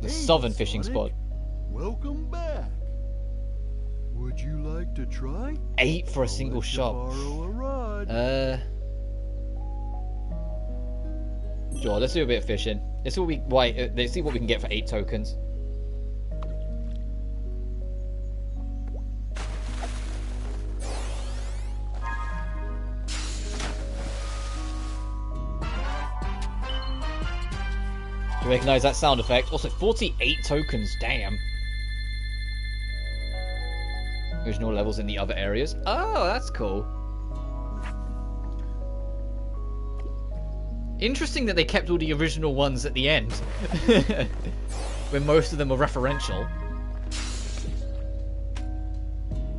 The southern fishing spot. Welcome back. Would you like to try? 8 for a single shot. Borrow a rod. Sure, let's do a bit of fishing. Let's see what we can get for 8 tokens. Recognize that sound effect. Also, 48 tokens. Damn. Original levels in the other areas. Oh, that's cool. Interesting that they kept all the original ones at the end. When most of them are referential.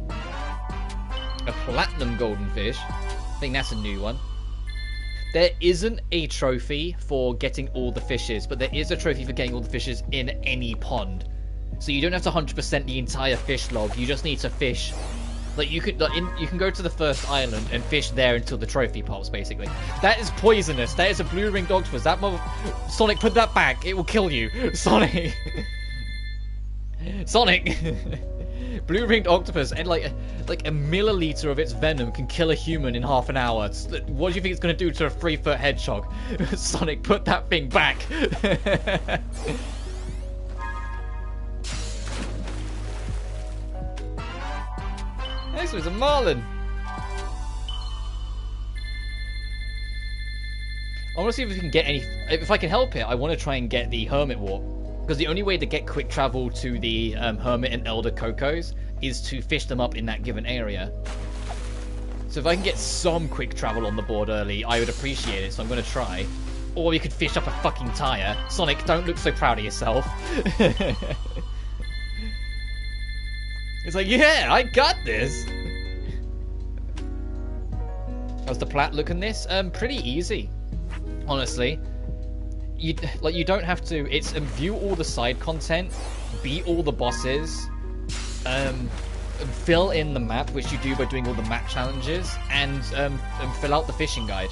A platinum golden fish. I think that's a new one. There isn't a trophy for getting all the fishes, but there is a trophy for getting all the fishes in any pond. So you don't have to 100% the entire fish log. You just need to fish. Like you can go to the first island and fish there until the trophy pops. Basically, that is poisonous. That is a blue-ringed octopus. That Sonic, put that back. It will kill you, Sonic. Sonic. Blue-ringed octopus, and like a milliliter of its venom can kill a human in half an hour. What do you think it's going to do to a 3-foot hedgehog? Sonic, put that thing back. This was a marlin. I want to see if we can get any. If I can help it, I want to try and get the hermit warp. Because the only way to get quick travel to the Hermit and Elder Cocos is to fish them up in that given area. So if I can get some quick travel on the board early, I would appreciate it, so I'm going to try. Or you could fish up a fucking tire. Sonic, don't look so proud of yourself. It's like, yeah, I got this. How's the plat looking this? Pretty easy, honestly. You don't have to. It's view all the side content, beat all the bosses, fill in the map, which you do by doing all the map challenges, and fill out the fishing guide.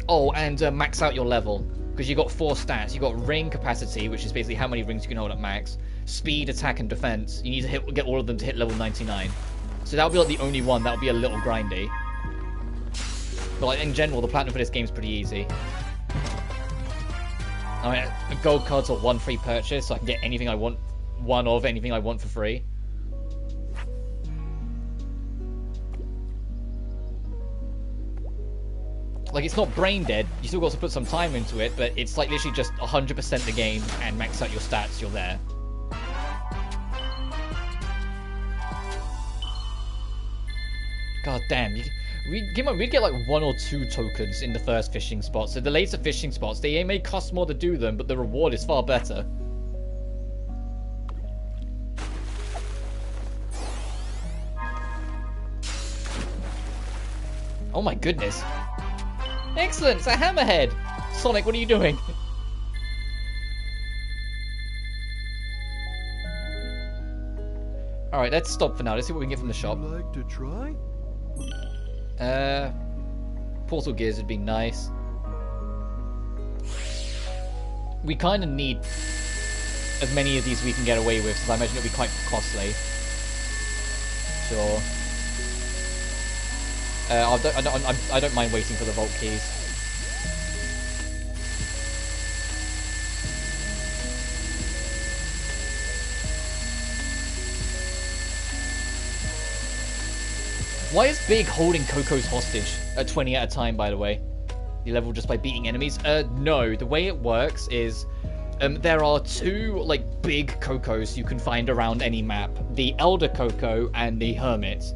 Oh, and max out your level, because you got 4 stats. You got ring capacity, which is basically how many rings you can hold at max. Speed, attack, and defense. You need to get all of them to hit level 99. So that'll be like the only one that'll be a little grindy. But like in general, the platinum for this game is pretty easy. I mean, gold cards are 1 free purchase, so I can get anything I want, anything I want for free. Like, it's not brain dead. You still got to put some time into it, but it's like literally just 100% the game and max out your stats. You're there. God damn! We'd get like 1 or 2 tokens in the first fishing spot. So the later fishing spots, they may cost more to do them, but the reward is far better. Oh my goodness! Excellent! It's a hammerhead! Sonic, what are you doing? Alright, let's stop for now. Let's see what we can get from the shop. Would you like to try? Portal gears would be nice. We kind of need as many of these as we can get away with, because I imagine it'll be quite costly. Sure. I don't mind waiting for the vault keys. Why is Big holding Coco's hostage at 20 at a time, by the way? You level just by beating enemies? No. The way it works is there are 2 like big Cocos you can find around any map. The Elder Coco and the Hermit.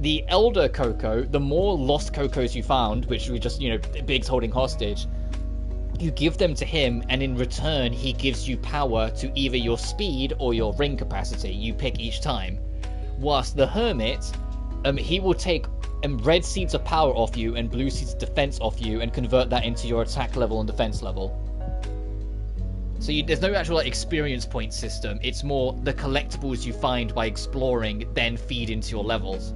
The Elder Coco, the more lost Cocos you found, which we just, Big's holding hostage, you give them to him, and in return, he gives you power to either your speed or your ring capacity. You pick each time. Whilst the Hermit, he will take red seeds of power off you and blue seeds of defense off you and convert that into your attack level and defense level. So there's no actual experience point system. It's more the collectibles you find by exploring then feed into your levels.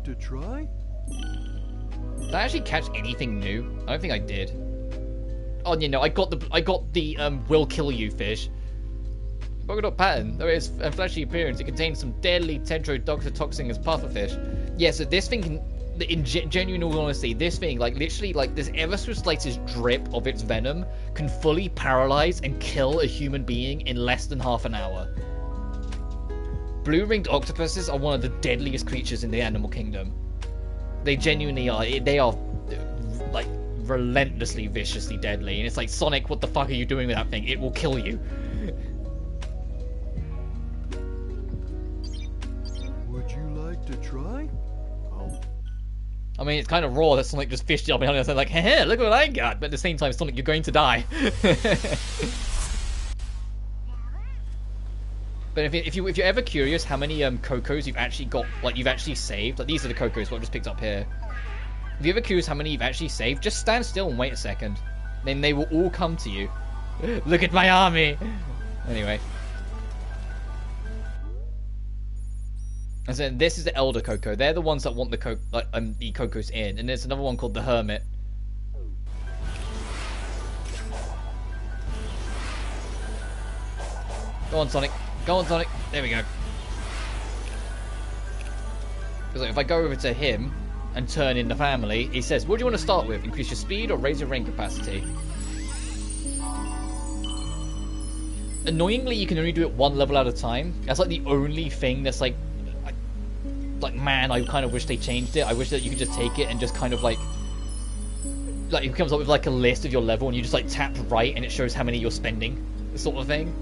To try? Did I actually catch anything new? I don't think I did. Oh, I got the will kill you fish. Polka dot pattern. Though it's a fleshy appearance, it contains some deadly tetrodotoxin as pufferfish. Yeah, so this thing can, in genuine all honesty, this thing, like literally, like this ever so slightest drip of its venom can fully paralyze and kill a human being in less than half an hour. Blue-ringed octopuses are one of the deadliest creatures in the animal kingdom. They genuinely are. They are, like, relentlessly, viciously deadly. And it's like, Sonic, what the fuck are you doing with that thing? It will kill you. Would you like to try? Oh. I mean, it's kind of raw that Sonic just fished it up behind us and like, hey, look what I got. But at the same time, Sonic, you're going to die. But if you're ever curious how many Cocos you've actually got, like you've actually saved, like these are the Cocos what I just picked up here. If you're ever curious how many you've actually saved, just stand still and wait a second. Then they will all come to you. Look at my army! Anyway. And so this is the Elder Coco. They're the ones that want the Cocos in. And there's another one called the Hermit. Go on, Sonic. Go on, Sonic. There we go. Because like, if I go over to him and turn in the family, he says, what do you want to start with? Increase your speed or raise your ring capacity? Annoyingly, you can only do it 1 level at a time. That's like the only thing that's like like, man, I kind of wish they changed it. I wish that you could just take it and just kind of like it comes up with like a list of your level, and you just like tap right, and it shows how many you're spending, sort of thing.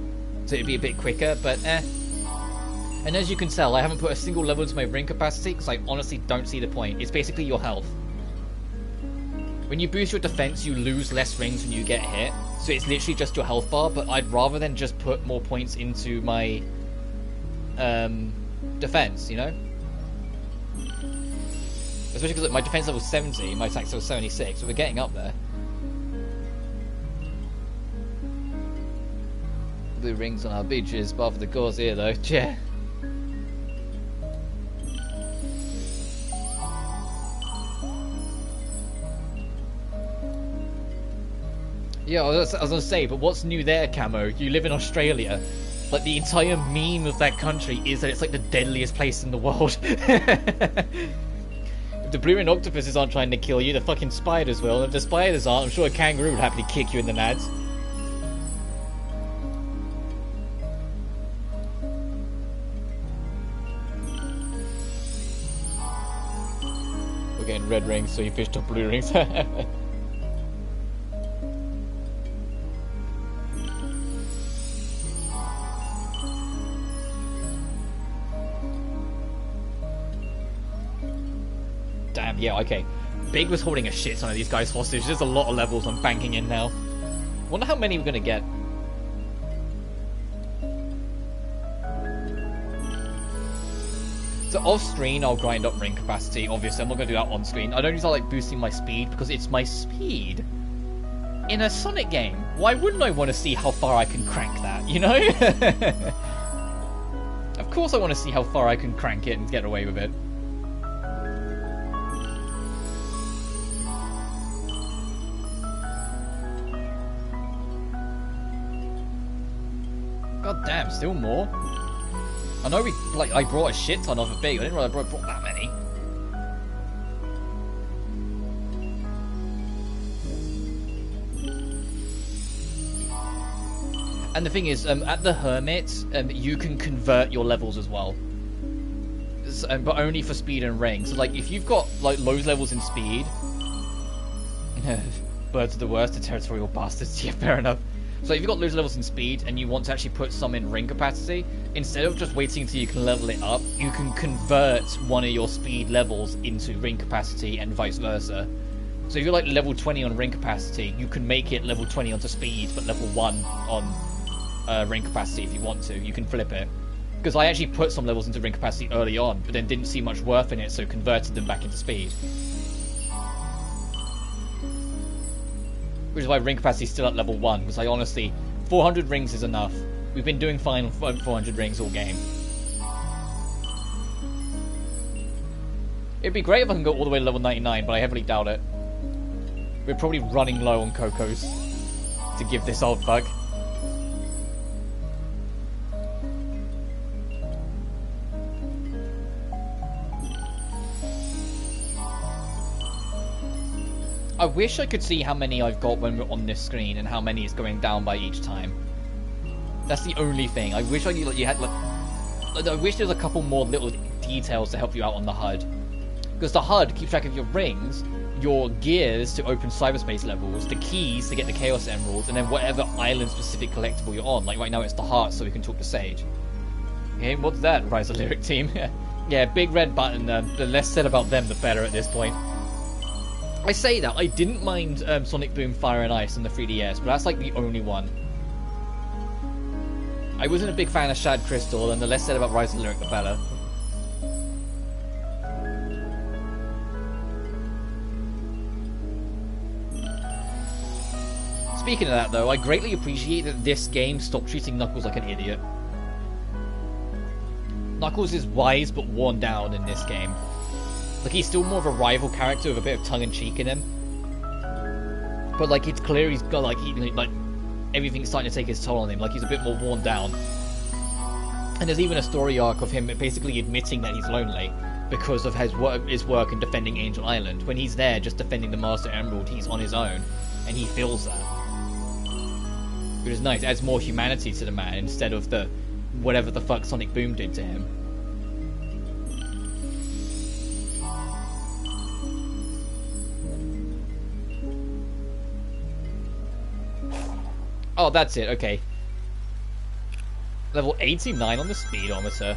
So it'd be a bit quicker, but And as you can tell, I haven't put a single level into my ring capacity because I honestly don't see the point. It's basically your health. When you boost your defense, you lose less rings when you get hit. So it's literally just your health bar, but I'd rather than just put more points into my defense, you know? Especially because my defense level is 70, my attack level is 76, so we're getting up there. Blue rings on our beaches, bar for the cause here though, yeah. Yeah, I was gonna say, but what's new there, Camo? You live in Australia. Like, the entire meme of that country is that it's like the deadliest place in the world. If the blue ring octopuses aren't trying to kill you, the fucking spiders will. And if the spiders aren't, I'm sure a kangaroo would happily kick you in the nads. We're getting red rings, so you fished up blue rings. Damn, yeah, okay. Big was holding a shit ton of these guys hostage. There's a lot of levels I'm banking in now. Wonder how many we're gonna get. So off screen, I'll grind up ring capacity. Obviously, I'm not gonna do that on screen. I don't use that like boosting my speed because it's my speed in a Sonic game. Why wouldn't I want to see how far I can crank that? You know? Of course, I want to see how far I can crank it and get away with it. God damn, still more? I know I brought a shit ton off a big. I didn't realize I brought that many. And the thing is, at the Hermit, you can convert your levels as well. But only for speed and ring. So like, if you've got like low levels in speed... Birds are the worst, the territorial bastards. Yeah, fair enough. So if you've got low levels in speed and you want to actually put some in ring capacity, instead of just waiting until you can level it up, you can convert one of your speed levels into ring capacity and vice versa. So if you're like level 20 on ring capacity, you can make it level 20 onto speed, but level 1 on ring capacity if you want to. You can flip it. Because I actually put some levels into ring capacity early on, but then didn't see much worth in it, so converted them back into speed. Which is why ring capacity is still at level 1, because I honestly... 400 rings is enough. We've been doing fine on 400 rings all game. It'd be great if I can go all the way to level 99, but I heavily doubt it. We're probably running low on Cocos to give this old fuck. I wish I could see how many I've got when we're on this screen and how many is going down by each time. That's the only thing. I wish you had I wish there was a couple more little details to help you out on the HUD. Because the HUD keeps track of your rings, your gears to open cyberspace levels, the keys to get the Chaos Emeralds, and then whatever island-specific collectible you're on. Like right now it's the heart, so we can talk to Sage. Okay, what's that, Rise of Lyric team? Yeah, big red button. The less said about them, the better at this point. I say that, I didn't mind Sonic Boom Fire and Ice on the 3DS, but that's like the only one. I wasn't a big fan of Shad Crystal, and the less said about Rise of Lyric, the better. Speaking of that though, I greatly appreciate that this game stopped treating Knuckles like an idiot. Knuckles is wise but worn down in this game. Like, he's still more of a rival character with a bit of tongue-in-cheek in him. But, like, it's clear he's got, like, everything's starting to take its toll on him. Like, he's a bit more worn down. And there's even a story arc of him basically admitting that he's lonely because of his work in defending Angel Island. When he's there just defending the Master Emerald, he's on his own. And he feels that. Which is nice. It adds more humanity to the man instead of the whatever the fuck Sonic Boom did to him. Oh, that's it. Okay. Level 89 on the speedometer.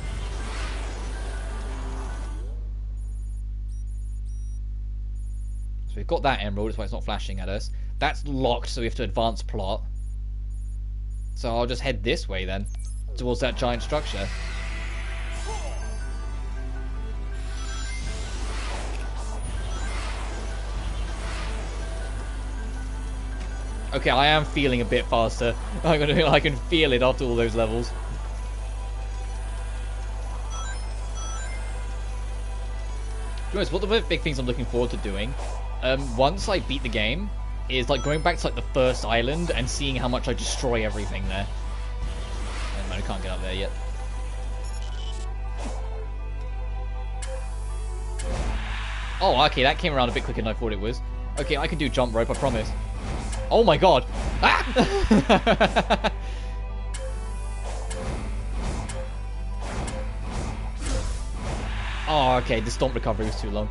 So we've got that emerald, that's why it's not flashing at us. That's locked, so we have to advance plot. So I'll just head this way then, towards that giant structure. Okay, I am feeling a bit faster. I can feel it after all those levels. To be honest, one of the big things I'm looking forward to doing, once I beat the game, is like going back to like the first island and seeing how much I destroy everything there. Oh, man, I can't get up there yet. Oh, okay, that came around a bit quicker than I thought it was. Okay, I can do jump rope, I promise. Oh my god! Ah! Oh, okay, the stomp recovery was too long.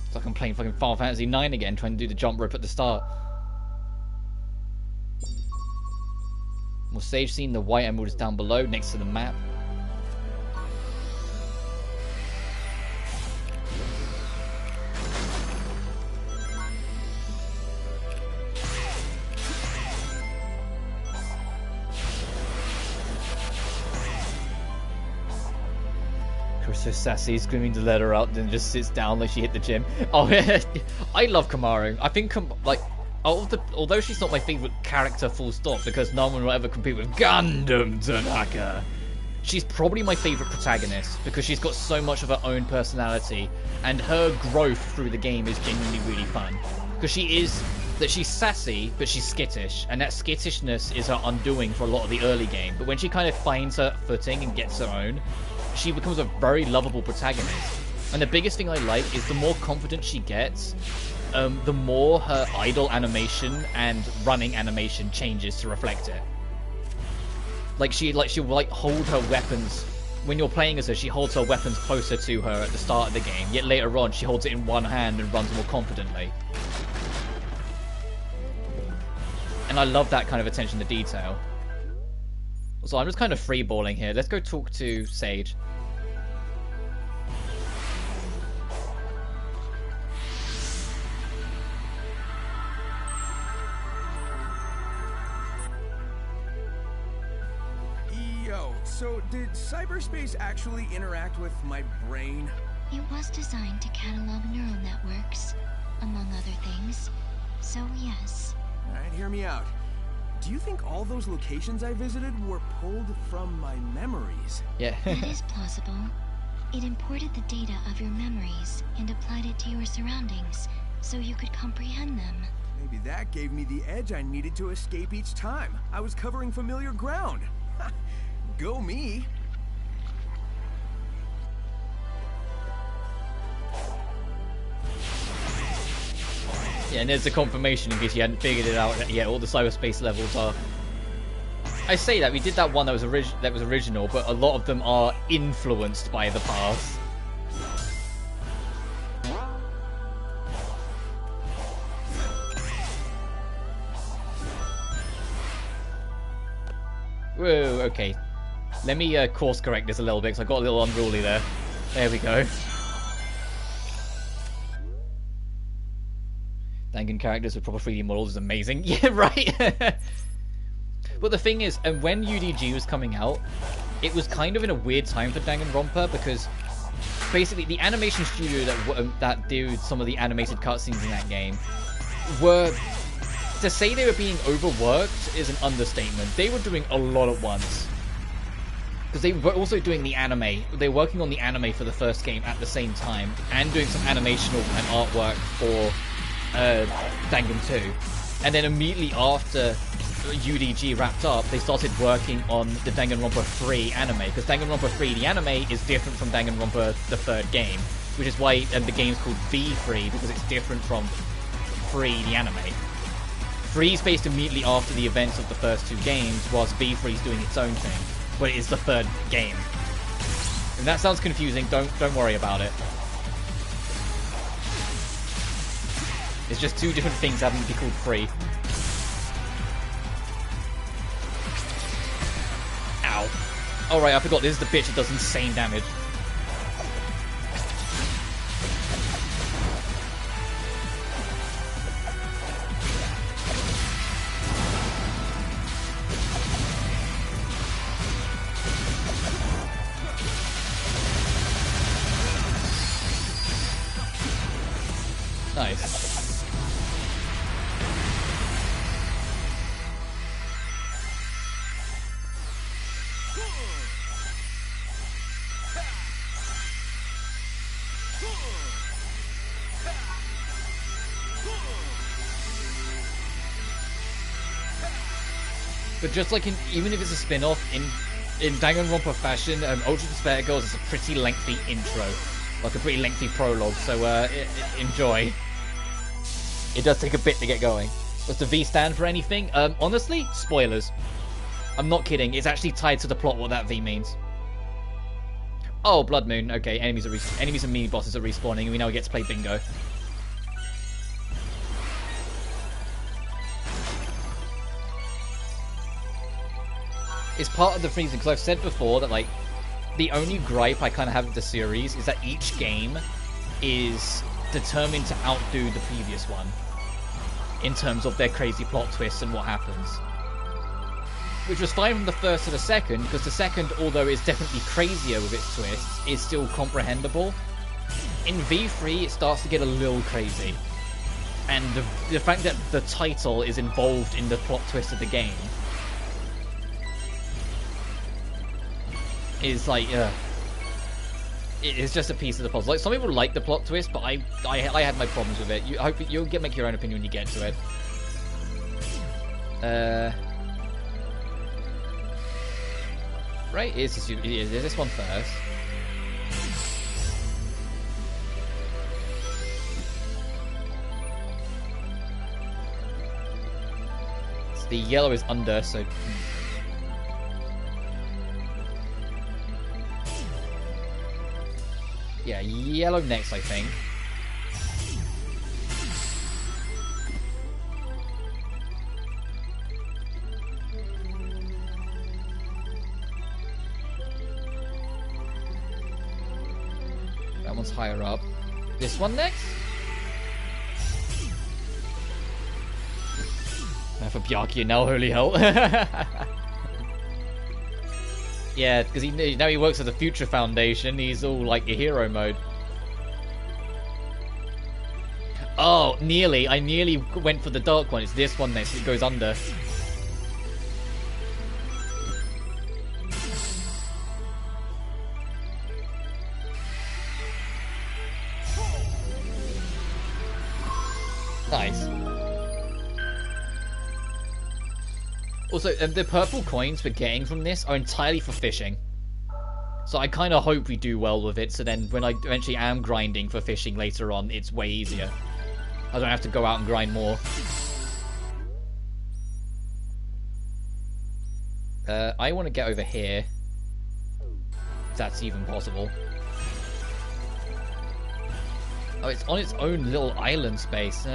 It's like I'm playing fucking Final Fantasy IX again, trying to do the jump rope at the start. More stage scene, the white emerald is down below, next to the map. Chris so sassy, screaming to let her out, then just sits down like she hit the gym. Oh, I love Kamaru. I think, like, although she's not my favourite character full stop, because no one will ever compete with Gundam Tanaka, she's probably my favourite protagonist, because she's got so much of her own personality, and her growth through the game is genuinely really fun. Because she's sassy, but she's skittish, and that skittishness is her undoing for a lot of the early game. But when she kind of finds her footing and gets her own, she becomes a very lovable protagonist. And the biggest thing I like is the more confident she gets, the more her idle animation and running animation changes to reflect it. She'll hold her weapons when you're playing as her. She holds her weapons closer to her at the start of the game. Yet later on, she holds it in one hand and runs more confidently. And I love that kind of attention to detail. So I'm just kind of freeballing here. Let's go talk to Sage. So, did cyberspace actually interact with my brain? It was designed to catalog neural networks, among other things. So, yes. Alright, hear me out. Do you think all those locations I visited were pulled from my memories? Yeah. That is plausible. It imported the data of your memories and applied it to your surroundings, so you could comprehend them. Maybe that gave me the edge I needed to escape each time. I was covering familiar ground. Go me. Yeah, and there's the confirmation in case you hadn't figured it out yet. All the cyberspace levels are. I say that we did that one that was original, but a lot of them are influenced by the past. Whoa, okay. Let me course correct this a little bit, because I got a little unruly there. There we go. Dangan characters with proper 3D models is amazing. Yeah, right? But the thing is, when UDG was coming out, it was kind of in a weird time for Danganronpa, because basically the animation studio that did some of the animated cutscenes in that game were... To say they were being overworked is an understatement. They were doing a lot at once. Because they were also doing the anime. They were working on the anime for the first game at the same time, and doing some animational and artwork for Dangan 2. And then immediately after UDG wrapped up, they started working on the Danganronpa 3 anime. Because Danganronpa 3, the anime, is different from Danganronpa, the third game. which is why the game's called V3, because it's different from Free, the anime. Free's based immediately after the events of the first two games, whilst V3's doing its own thing, but it is the third game. If that sounds confusing, don't worry about it. It's just two different things having to be called Free. Ow. Alright, I forgot, this is the bitch that does insane damage. Nice. But just like even if it's a spin-off, in Danganronpa fashion, Ultra Despair Girls is a pretty lengthy intro. Like a pretty lengthy prologue, so enjoy. It does take a bit to get going. Does the V stand for anything? Honestly, spoilers. I'm not kidding, it's actually tied to the plot what that V means. Oh, Blood Moon. Okay, enemies and mini-bosses are respawning, and we now get to play bingo. It's part of the reason, because I've said before that, like, the only gripe I kind of have with the series is that each game is determined to outdo the previous one in terms of their crazy plot twists and what happens. Which was fine from the first to the second, because the second, although it's definitely crazier with its twists, is still comprehensible. In V3, it starts to get a little crazy. And the fact that the title is involved in the plot twist of the game is like, it's just a piece of the puzzle. Like, some people like the plot twist, but I had my problems with it. I hope you'll make your own opinion when you get to it. Right, is this one first? So the yellow is under, so. Yeah, yellow next, I think. That one's higher up. This one next? For Byakuya now, holy hell. Yeah, because now he works at the Future Foundation. He's all like a hero mode. Oh, nearly. I nearly went for the dark one. It's this one next. It goes under. Nice. Also, the purple coins we're getting from this are entirely for fishing. So I kind of hope we do well with it, so then when I eventually am grinding for fishing later on, it's way easier. I don't have to go out and grind more. I want to get over here. If that's even possible. Oh, it's on its own little island space.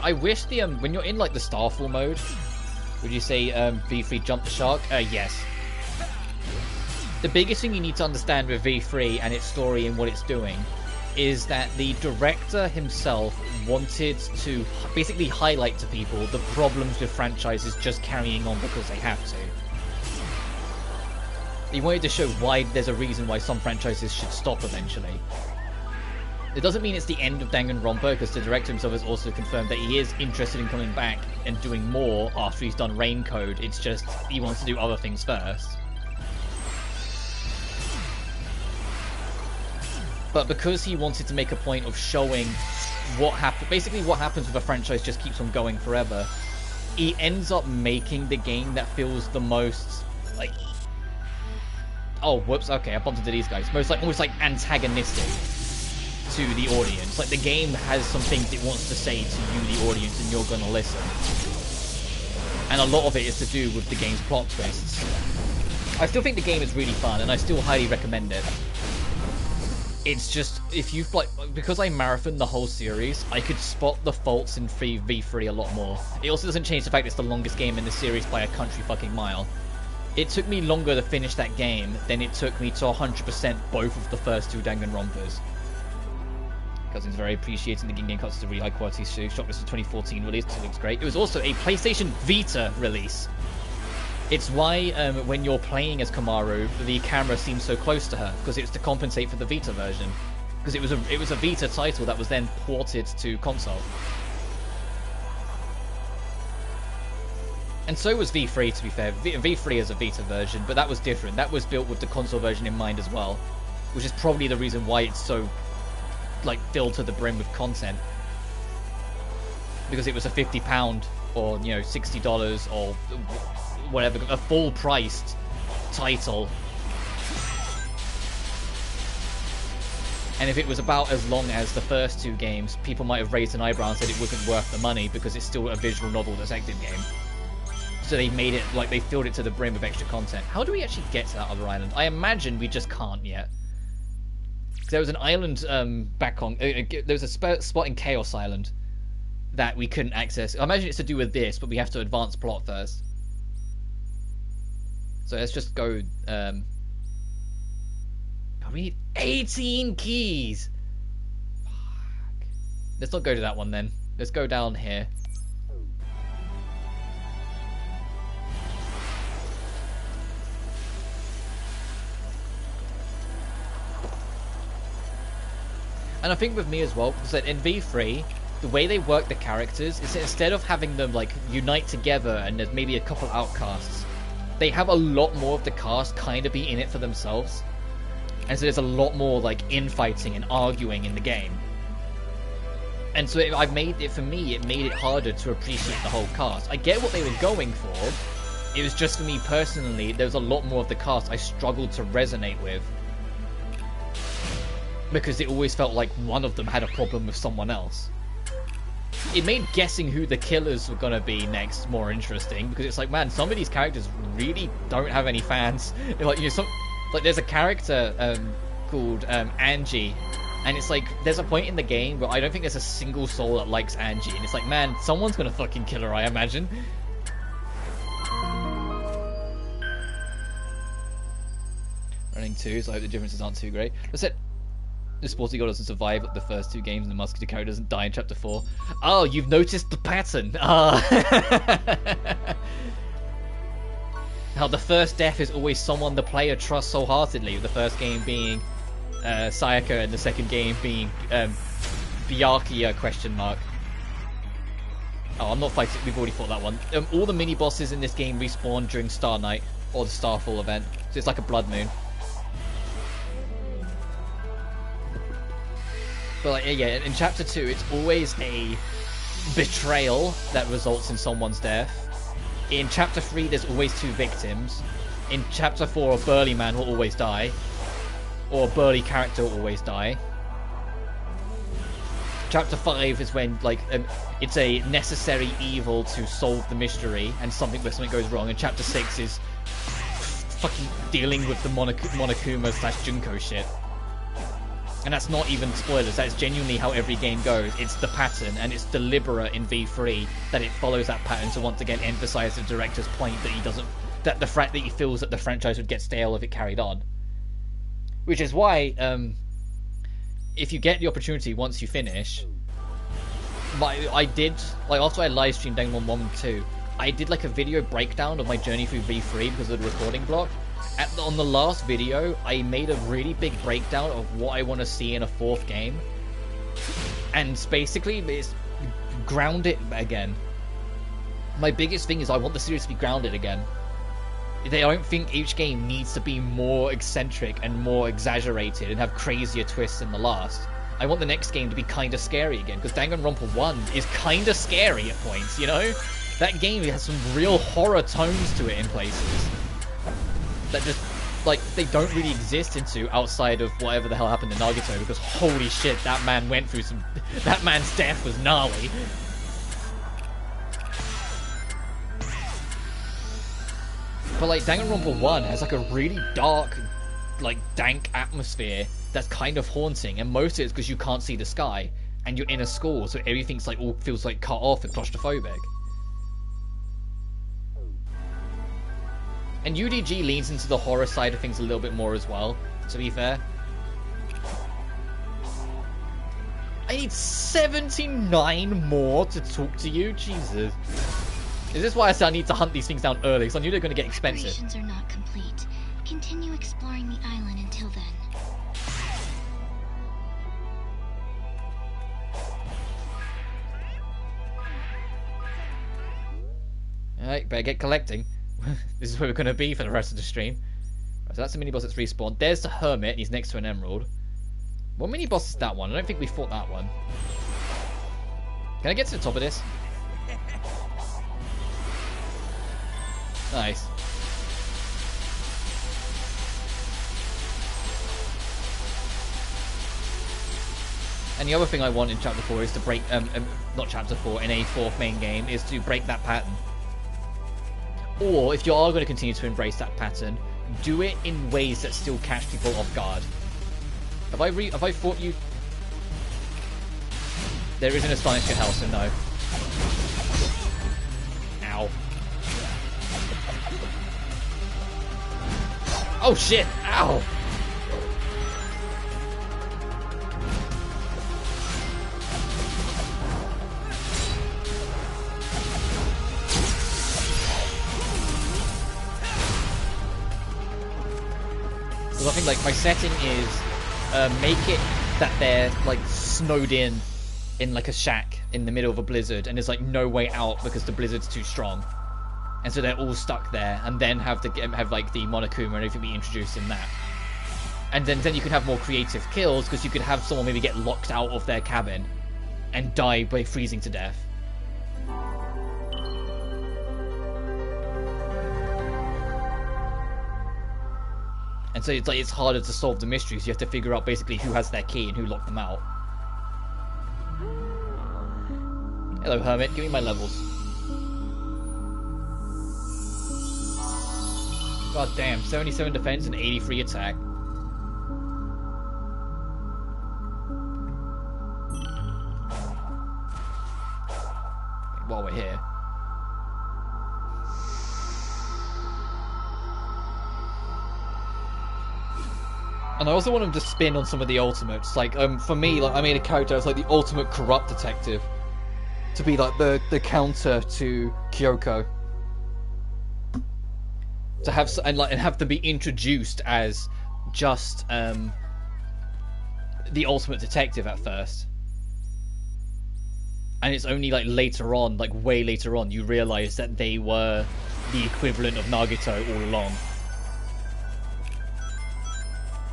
I wish the when you're in like the Starfall mode, would you say V3 jump the shark? Yes. The biggest thing you need to understand with V3 and its story and what it's doing is that the director himself wanted to basically highlight to people the problems with franchises just carrying on because they have to. He wanted to show why there's a reason why some franchises should stop eventually. It doesn't mean it's the end of Danganronpa, because the director himself has also confirmed that he is interested in coming back and doing more after he's done Rain Code. It's just he wants to do other things first. But because he wanted to make a point of showing what happened, basically what happens with a franchise just keeps on going forever, he ends up making the game that feels the most like, oh whoops, okay, I bumped into these guys, most like almost like antagonistic to the audience. Like the game has some things it wants to say to you, the audience, and you're gonna listen. And a lot of it is to do with the game's plot twists. I still think the game is really fun, and I still highly recommend it. It's just, if you've like, because I marathoned the whole series, I could spot the faults in v3 a lot more. It also doesn't change the fact it's the longest game in the series by a country fucking mile. It took me longer to finish that game than it took me to 100% both of the first two Danganronpas. Cousin's very appreciating the game cuts to a really high quality show. Shot this was 2014 release, it looks great. It was also a PlayStation Vita release. It's why when you're playing as Komaru, the camera seems so close to her, because it's to compensate for the Vita version. Because it was a Vita title that was then ported to console. And so was V3, to be fair. V3 is a Vita version, but that was different. That was built with the console version in mind as well, which is probably the reason why it's so like filled to the brim with content, because it was a £50 or $60 or whatever, a full priced title. And if it was about as long as the first two games, people might have raised an eyebrow and said it wasn't worth the money because it's still a visual novel detective game. So they made it like they filled it to the brim with extra content. How do we actually get to that other island? I imagine we just can't yet. There was an island back on. There was a spot in Chaos Island that we couldn't access. I imagine it's to do with this, but we have to advance plot first. So let's just go. We need 18 keys. Fuck. Let's not go to that one then. Let's go down here. And I think with me as well, because in V3, the way they work the characters is that instead of having them like unite together and there's maybe a couple outcasts, they have a lot more of the cast kind of be in it for themselves. And so there's a lot more like infighting and arguing in the game. And so it made it harder to appreciate the whole cast. I get what they were going for. It was just for me personally, there was a lot more of the cast I struggled to resonate with. Because it always felt like one of them had a problem with someone else. It made guessing who the killers were gonna be next more interesting, because it's like, man, some of these characters really don't have any fans. Like, there's a character called Angie, and it's like there's a point in the game where I don't think there's a single soul that likes Angie, and it's like, man, someone's gonna fucking kill her, I imagine. Running 2, so I hope the differences aren't too great. That's it. The sporty girl doesn't survive the first two games, and the muscular character doesn't die in chapter 4. Oh, you've noticed the pattern. How the first death is always someone the player trusts so heartedly, with the first game being Sayaka and the second game being Byakuya question mark. Oh, I'm not fighting, we've already fought that one. All the mini bosses in this game respawn during Star Night or the Starfall event, so it's like a blood moon. But like, yeah, in chapter 2, it's always a betrayal that results in someone's death. In chapter 3, there's always 2 victims. In chapter 4, a burly man will always die, or a burly character will always die. Chapter 5 is when like it's a necessary evil to solve the mystery, and something goes wrong. And chapter 6 is fucking dealing with the Monokuma / Junko shit. And that's not even spoilers, that's genuinely how every game goes. It's the pattern, and it's deliberate in V3 that it follows that pattern to once again emphasize the director's point that he feels that the franchise would get stale if it carried on. Which is why, if you get the opportunity once you finish, I did, like after I live streamed Danganronpa 1 and 2, I did like a video breakdown of my journey through V3 because of the recording block. On the last video, I made a really big breakdown of what I want to see in a 4th game. And basically, it's ground it again. My biggest thing is I want the series to be grounded again. They don't think each game needs to be more eccentric and more exaggerated and have crazier twists than the last. I want the next game to be kind of scary again, because Danganronpa 1 is kind of scary at points, you know? That game has some real horror tones to it in places that just, like, they don't really exist into outside of whatever the hell happened in Nagito, because holy shit, that man went through some... That man's death was gnarly. But, like, Danganronpa 1 has, like, a really dark, like, dank atmosphere that's kind of haunting, and most of it's because you can't see the sky, and you're in a school, so everything's, like, all feels, like, cut off and claustrophobic. And UDG leans into the horror side of things a little bit more as well, to be fair. I need 79 more to talk to you? Jesus. Is this why I said I need to hunt these things down early? Because I knew they're going to get expensive. Preparations are not complete. Continue exploring the island until then. Alright, better get collecting. This is where we're going to be for the rest of the stream. Right, so that's the mini-boss that's respawned. There's the Hermit, and he's next to an emerald. What mini-boss is that one? I don't think we fought that one. Can I get to the top of this? Nice. And the other thing I want in Chapter 4 is to break, not Chapter 4, in a fourth main game, is to break that pattern. Or, if you are going to continue to embrace that pattern, do it in ways that still catch people off guard. Have I fought you? There is an astonishing hell, so no. Ow. Oh shit! Ow! So I think, like, my setting is make it that they're, like, snowed in like a shack in the middle of a blizzard, and there's, like, no way out because the blizzard's too strong, and so they're all stuck there. And then have like the Monokuma and everything be introduced in that, and then you can have more creative kills, because you could have someone maybe get locked out of their cabin and die by freezing to death. And so it's like it's harder to solve the mysteries. You have to figure out basically who has their key and who locked them out. Hello, Hermit. Give me my levels. God damn, 77 defense and 83 attack. While we're here. And I also want him to spin on some of the ultimates. Like, for me, like, I made a character as like the ultimate corrupt detective, to be like the counter to Kyoko. To have and have them be introduced as just the ultimate detective at first, and it's only like later on, like way later on, you realize that they were the equivalent of Nagito all along.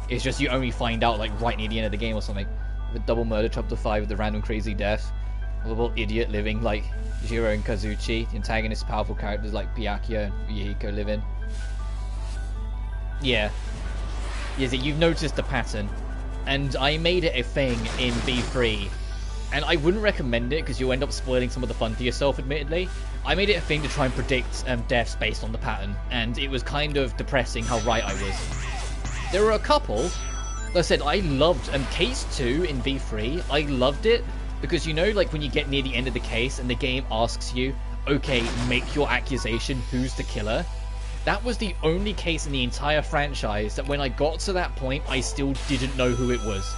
It's just you only find out like right near the end of the game or something. The double murder, chapter 5 with the random crazy death. A little idiot living like Jiro and Kazuchi. The antagonist, powerful characters like Byakuya and Yahiko live in. Yeah. Yes, you've noticed the pattern. And I made it a thing in V3. And I wouldn't recommend it because you'll end up spoiling some of the fun for yourself, admittedly. I made it a thing to try and predict deaths based on the pattern. And it was kind of depressing how right I was. There were a couple. Like I said, I loved Case 2 in V3. I loved it because, you know, like when you get near the end of the case and the game asks you, okay, make your accusation, who's the killer? That was the only case in the entire franchise that when I got to that point, I still didn't know who it was.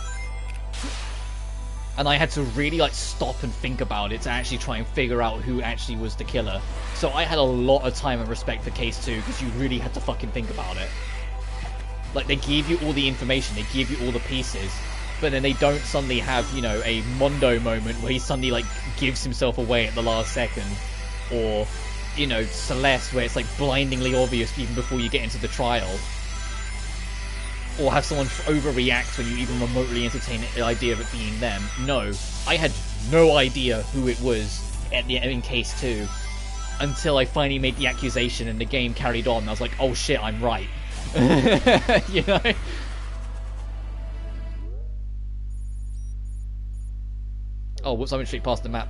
And I had to really like stop and think about it to actually try and figure out who actually was the killer. So I had a lot of time and respect for Case 2 because you really had to fucking think about it. Like, they give you all the information, they give you all the pieces, but then they don't suddenly have, you know, a Mondo moment where he suddenly, like, gives himself away at the last second, or you know, Celeste, where it's like blindingly obvious even before you get into the trial. Or have someone overreact when you even remotely entertain the idea of it being them. No, I had no idea who it was in case 2 until I finally made the accusation and the game carried on. And I was like, oh shit, I'm right. You know? Oh, whoops, I went straight past the map.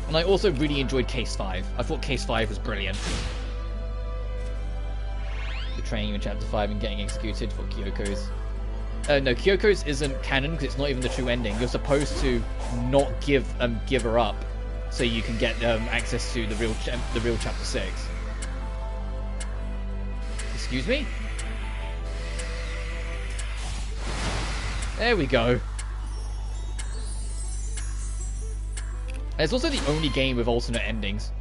And I also really enjoyed Case 5. I thought Case 5 was brilliant. Betraying you in Chapter 5 and getting executed for Kyoko's. No, Kyoko's isn't canon because it's not even the true ending. You're supposed to not give her up so you can get access to the real Chapter 6. Excuse me? There we go. And it's also the only game with alternate endings.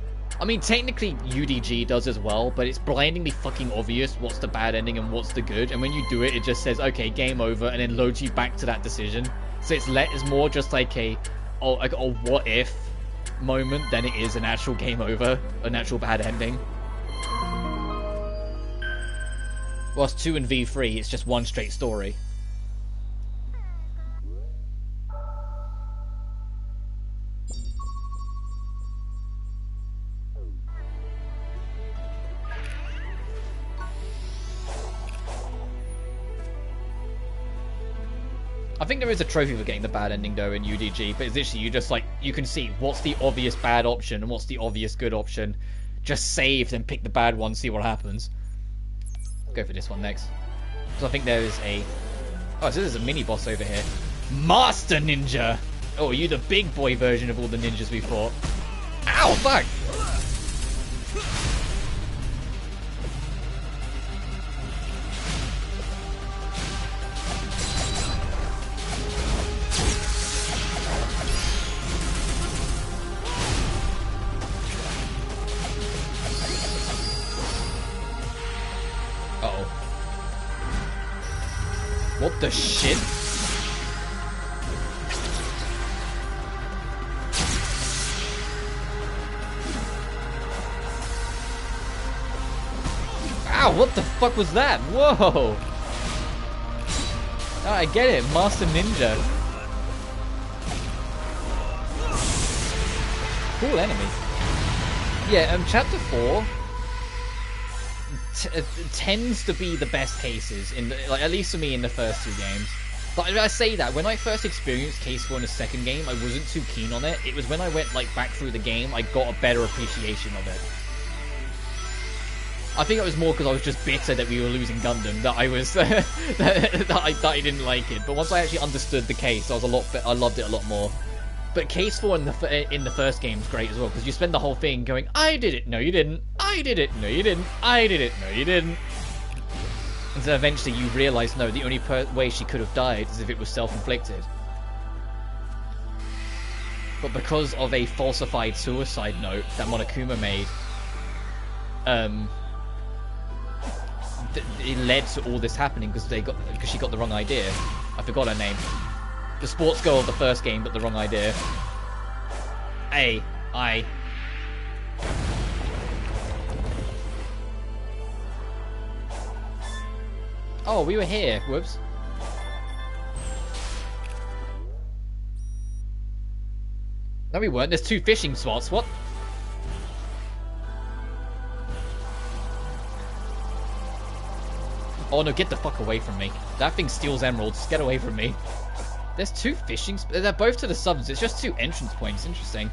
I mean, technically UDG does as well, but it's blindingly fucking obvious what's the bad ending and what's the good. And when you do it, it just says, okay, game over, and then loads you back to that decision. So it's more just like a what if moment than it is an actual game over, an actual bad ending. Whilst 2 and V3, it's just one straight story. I think there is a trophy for getting the bad ending though in UDG, but it's literally you can see what's the obvious bad option and what's the obvious good option. Just save, then pick the bad one, see what happens. Go for this one next. So I think there is a... Oh, so there's a mini boss over here. Master Ninja! Oh, are you the big boy version of all the ninjas we fought? Ow, fuck! What the shit? Ow, what the fuck was that? Whoa! Oh, I get it, Master Ninja. Cool enemy. Yeah, Chapter 4 tends to be the best cases in at least for me in the first 2 games. But I say that when I first experienced Case 4 in the second game, I wasn't too keen on it. It was when I went back through the game, I got a better appreciation of it. I think it was more because I was just bitter that we were losing Gundam that I was that I didn't like it. But once I actually understood the case, I loved it a lot more. But Case 4 in the first game is great as well, because you spend the whole thing going, I did it, no you didn't, I did it, no you didn't, I did it, no you didn't. And then eventually you realise, no, the only way she could have died is if it was self-inflicted. But because of a falsified suicide note that Monokuma made, it led to all this happening because she got the wrong idea. I forgot her name. The sports girl of the first game got the wrong idea. Oh, we were here. Whoops. No, we weren't. There's 2 fishing spots. What? Oh no, get the fuck away from me. That thing steals emeralds. Just get away from me. There's 2 fishing... They're both to the subs. It's just 2 entrance points. Interesting.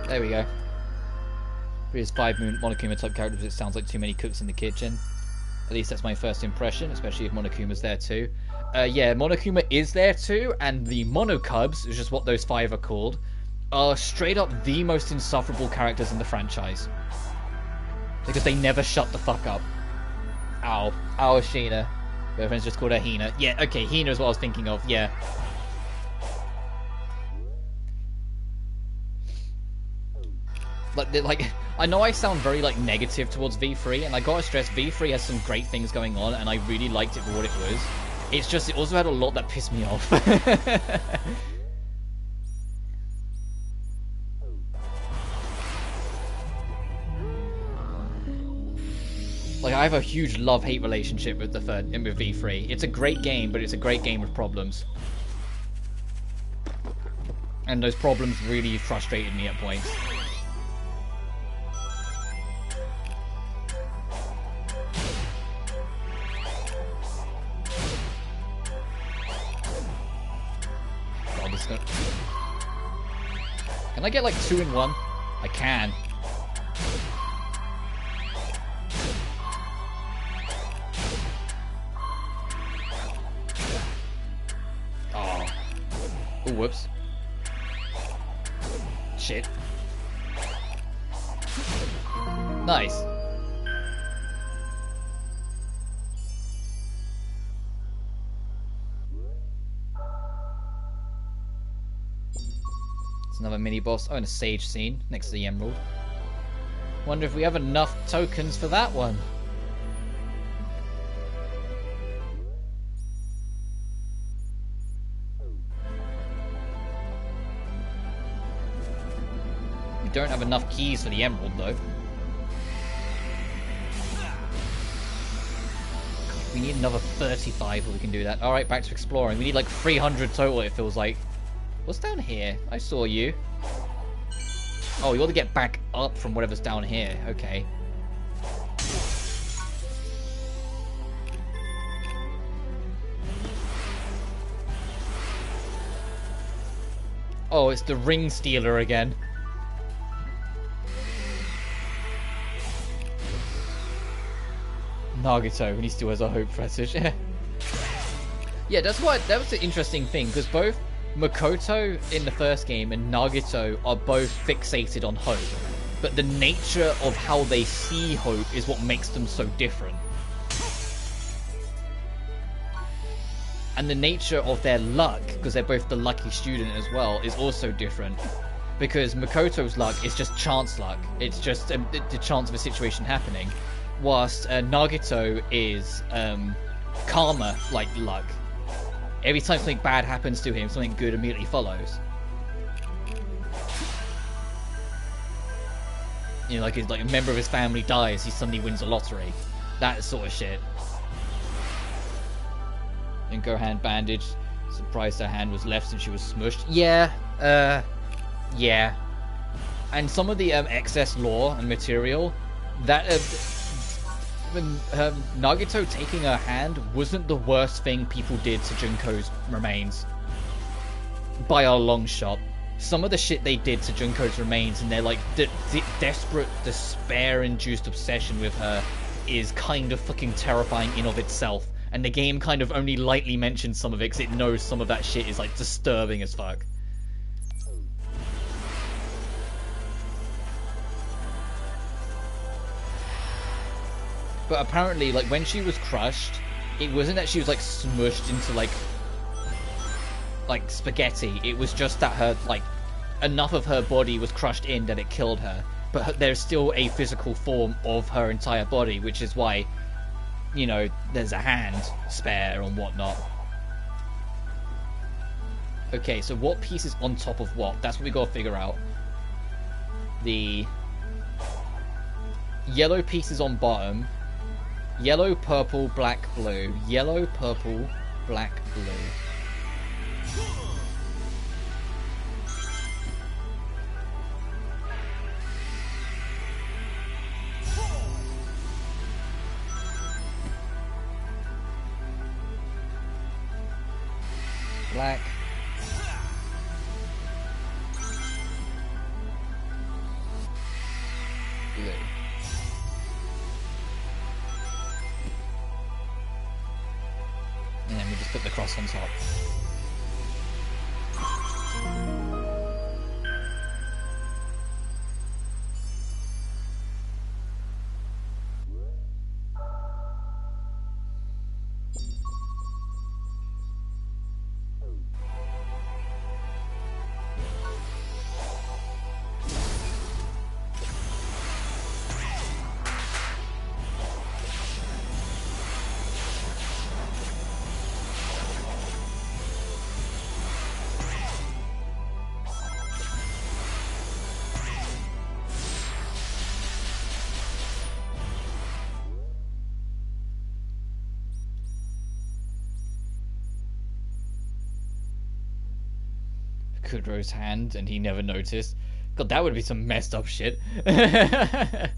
There we go. For his 5 Monokuma type characters, it sounds like too many cooks in the kitchen. At least that's my first impression, especially if Monokuma's there too. Yeah, Monokuma is there too, and the Monokubs, which is what those 5 are called, are straight up the most insufferable characters in the franchise. Because they never shut the fuck up. Ow. Ow, Sheena. Girlfriend's just called her Hina. Yeah, okay, Hina is what I was thinking of, yeah. Like, I know I sound very, like, negative towards V3, and I gotta stress, V3 has some great things going on, and I really liked it for what it was. It's just, it also had a lot that pissed me off. Like, I have a huge love-hate relationship with with V3. It's a great game, but it's a great game with problems. And those problems really frustrated me at points. God, this guy... Can I get, like, 2 in 1? I can. Oh, whoops. Shit. Nice. It's another mini boss. Oh, and a sage scene next to the emerald. Wonder if we have enough tokens for that one. We don't have enough keys for the emerald, though. We need another 35 if we can do that. Alright, back to exploring. We need like 300 total, it feels like. What's down here? I saw you. Oh, you ought to get back up from whatever's down here. Okay. Oh, it's the ring stealer again. Nagito, when he still has a hope fetish. Yeah, that was an interesting thing, because both Makoto in the first game and Nagito are both fixated on hope. But the nature of how they see hope is what makes them so different. And the nature of their luck, because they're both the lucky student as well, is also different. Because Makoto's luck is just chance luck. It's just the chance of a situation happening. Whilst Nagito is karma, like luck. Every time something bad happens to him, something good immediately follows. You know, like a member of his family dies, he suddenly wins a lottery. That sort of shit. And Gohan bandaged. Surprised her hand was left since she was smushed. Yeah, yeah. And some of the excess lore and material, that Nagito taking her hand wasn't the worst thing people did to Junko's remains. By a long shot. Some of the shit they did to Junko's remains and their like desperate, despair-induced obsession with her is kind of fucking terrifying in of itself. And the game kind of only lightly mentions some of it because it knows some of that shit is like disturbing as fuck. But apparently, like, when she was crushed, it wasn't that she was, like, smushed into, like spaghetti. It was just that her, like, enough of her body was crushed in that it killed her. But there's still a physical form of her entire body, which is why, you know, there's a hand spare and whatnot. Okay, so what piece is on top of what? That's what we gotta figure out. The yellow piece is on bottom. Yellow, purple, black, blue. Yellow, purple, black, blue. Black. Blue. And then we just put the cross on top. Kuro's hand and he never noticed. God, that would be some messed up shit. But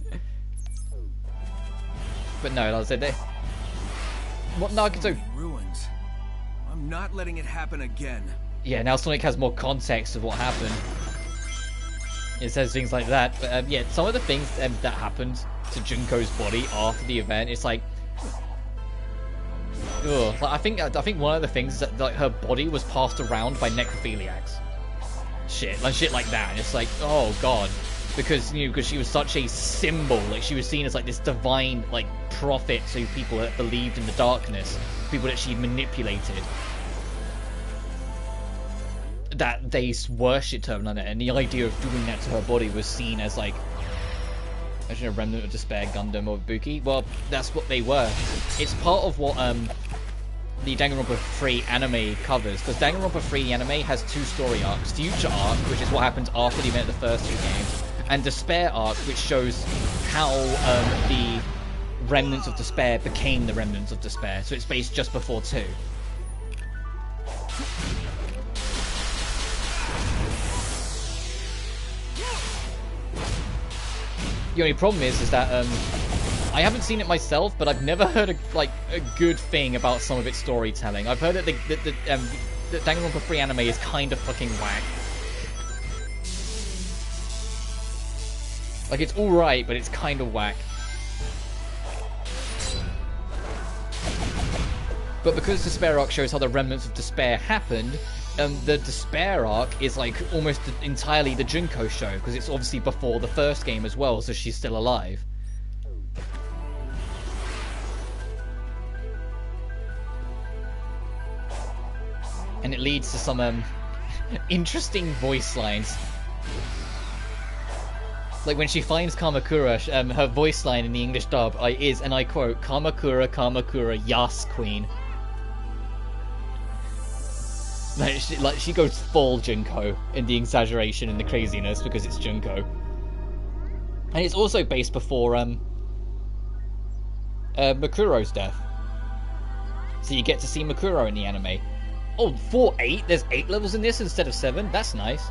no, like I said, what Nagato? Ruins. I'm not letting it happen again. Yeah, now Sonic has more context of what happened. It says things like that, but yeah, some of the things that happened to Junko's body after the event, it's like, ugh. Like, I think one of the things is that like her body was passed around by necrophiliacs. Shit like that. And it's like, oh god, because because she was such a symbol, like she was seen as like this divine like prophet to people that believed in the darkness, people that she manipulated, that they worshipped her, and the idea of doing that to her body was seen as like, imagine a remnant of Despair Gundam or Buki. Well, that's what they were. It's part of what the Danganronpa 3 anime covers, because Danganronpa 3 anime has two story arcs: Future Arc, which is what happens after the event of the first two games, and Despair Arc, which shows how the remnants of Despair became the remnants of Despair. So it's based just before 2. The only problem is that I haven't seen it myself, but I've never heard a good thing about some of its storytelling. I've heard that the Danganronpa 3 anime is kind of fucking whack. Like, it's alright, but it's kind of whack. But because Despair Arc shows how the remnants of Despair happened, the Despair Arc is like almost entirely the Junko show, because it's obviously before the first game as well, so she's still alive. And it leads to some interesting voice lines. Like when she finds Kamakura, her voice line in the English dub is, and I quote, "Kamakura, Kamakura, yas, queen." Like she goes full Junko in the exaggeration and the craziness, because it's Junko. And it's also based before Makuro's death. So you get to see Makuro in the anime. Oh, 8? There's 8 levels in this instead of 7? That's nice.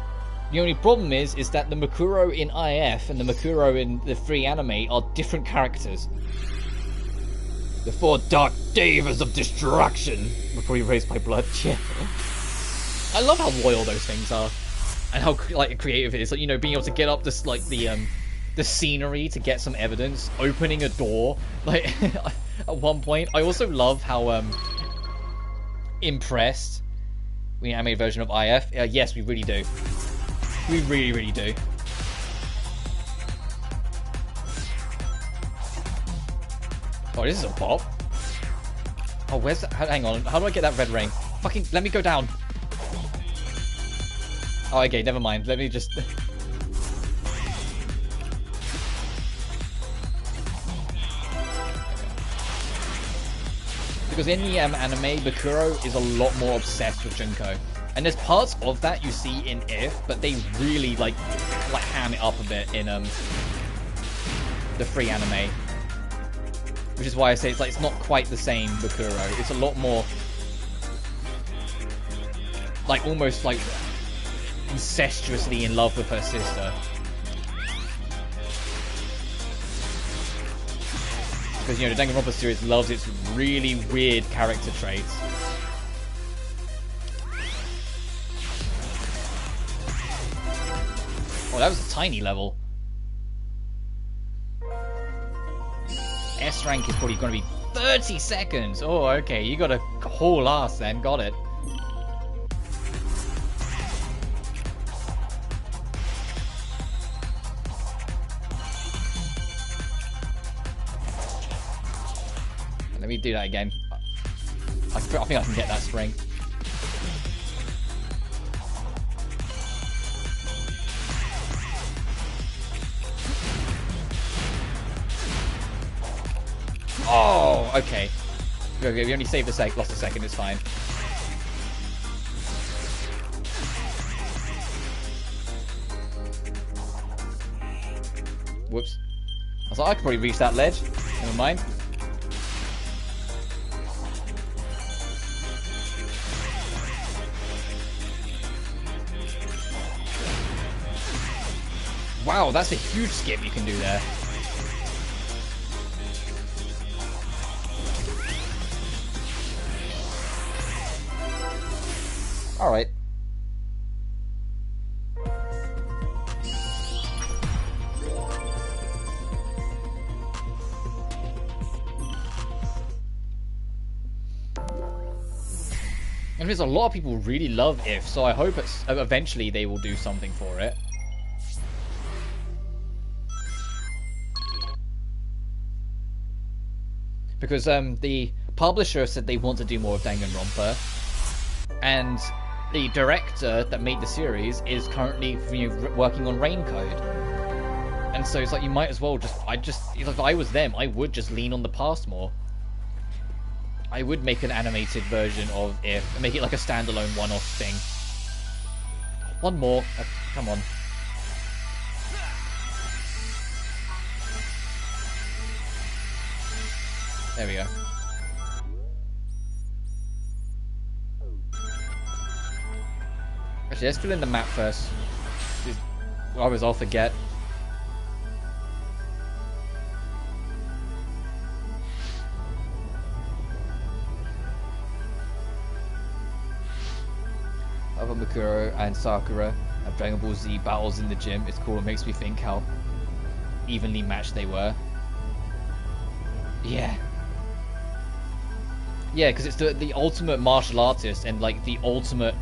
The only problem is that the Makuro in IF and the Makuro in the 3 anime are different characters. The 4 dark devas of destruction were probably raised by blood. Yeah. I love how loyal those things are, and how like creative it is. Like, being able to get up this like the scenery to get some evidence, opening a door. Like at one point, I also love how impressed we animated version of IF. Yes, we really do. We really, really do. Oh, this is a pop. Oh, where's that? Hang on. How do I get that red ring? Fucking, let me go down. Oh, okay, never mind. Let me just... Because in the anime, Bakuro is a lot more obsessed with Junko. And there's parts of that you see in IF, but they really, like ham it up a bit in the 3 anime. Which is why I say it's not quite the same Bakuro. It's a lot more... like, almost, like... incestuously in love with her sister. Because, the Danganronpa series loves its really weird character traits. Oh, that was a tiny level. S rank is probably going to be 30 seconds. Oh, okay, you got a whole ass then. Got it. Let me do that again. I think I can get that spring. Oh, okay. Okay, we only saved lost a second, it's fine. Whoops. I was like, I could probably reach that ledge. Never mind. Wow, that's a huge skip you can do there. Alright. And there's a lot of people really love If, so I hope eventually they will do something for it. Because the publisher said they want to do more of Danganronpa, and the director that made the series is currently working on Raincode. And so it's like you might as well if I was them, I would just lean on the past more. I would make an animated version of If and make it like a standalone one-off thing. One more. Come on. There we go. Actually, let's fill in the map first. Otherwise I'll forget. Makuro and Sakura have Dragon Ball Z battles in the gym. It's cool. It makes me think how evenly matched they were. Yeah. Yeah, because it's the ultimate martial artist and like the ultimate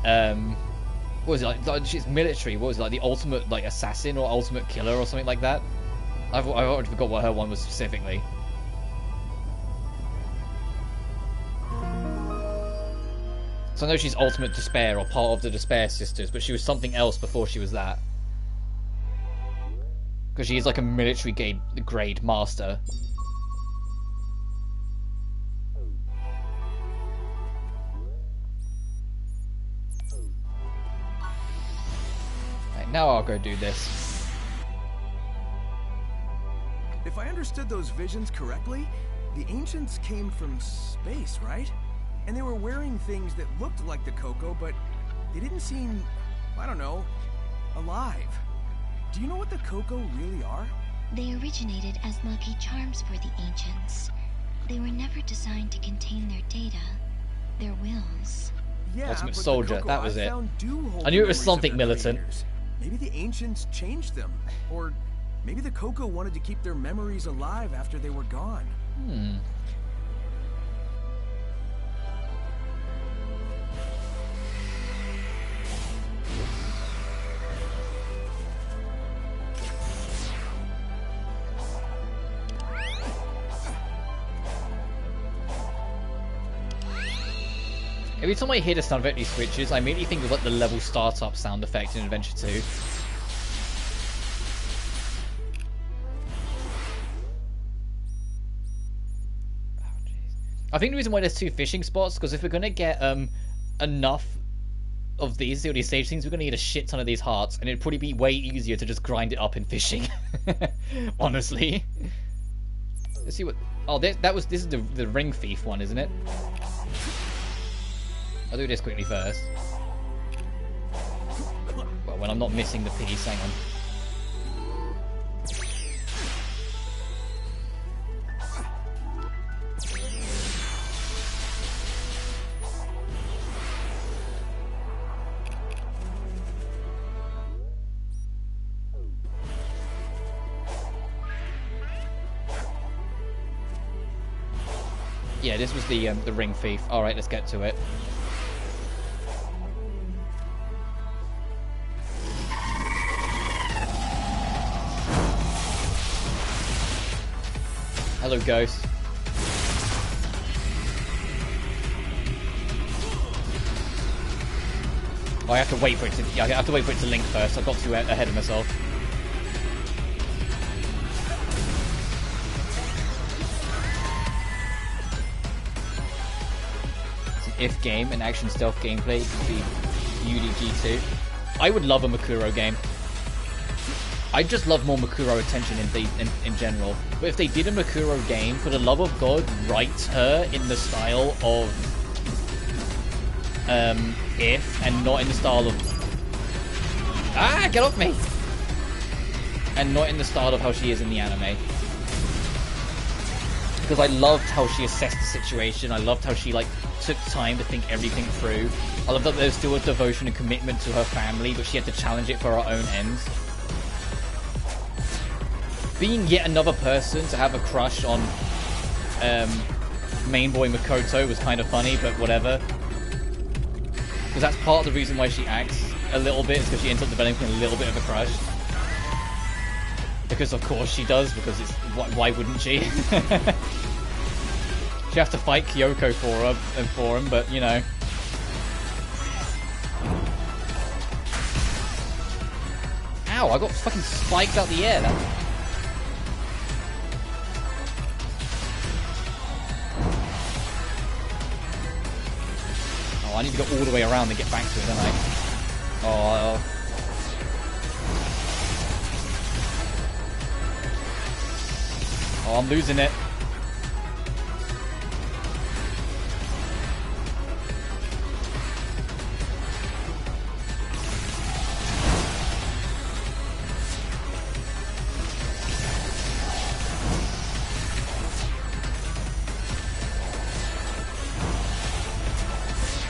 what was it like? She's military. What was it like? The ultimate like assassin or ultimate killer or something like that. I've already forgot what her one was specifically. So I know she's Ultimate Despair or part of the Despair Sisters, but she was something else before she was that. Because she is like a military grade master. Right, now I'll go do this. If I understood those visions correctly, the ancients came from space, right? And they were wearing things that looked like the Coco, but they didn't seem, I don't know, alive. Do you know what the Coco really are? They originated as lucky charms for the ancients. They were never designed to contain their data, their wills. Yeah, Ultimate but Soldier, the Coco that was I it. found do hold I knew it memories was of something their militant. creators. Maybe the ancients changed them, or maybe the Coco wanted to keep their memories alive after they were gone. Every time I hear the sound effect these switches, I immediately think of like the level startup sound effect in Adventure 2. I think the reason why there's 2 fishing spots, because if we're gonna get enough of these stage things, we're gonna need a shit ton of these hearts, and it'd probably be way easier to just grind it up in fishing. Honestly. Let's see what. Oh, this is the ring thief one, isn't it? I'll do this quickly first. Well, when I'm not missing the piece, hang on. Yeah, this was the ring thief. All right, let's get to it. Hello, Ghost. Oh, I have to wait for it to. Yeah, I have to wait for it to link first. I got too ahead of myself. It's an If game, an action stealth gameplay. It could be UDG2. I would love a Makuro game. I just love more Makuro attention in general. But if they did a Makuro game, for the love of God, write her in the style of If, and not in the style of... Ah, get off me! and not in the style of how she is in the anime. Because I loved how she assessed the situation. I loved how she, like, took time to think everything through. I love that there's still a devotion and commitment to her family, but she had to challenge it for her own ends. Being yet another person to have a crush on main boy Makoto was kind of funny, but whatever. Because that's part of the reason why she acts a little bit, is because she ends up developing a little bit of a crush. Because of course she does, because it's why wouldn't she? She has to fight Kyoko for him, but you know. Ow, I got fucking spiked out the air. Oh, I need to go all the way around and get back to it, don't I? Oh. Oh, I'm losing it.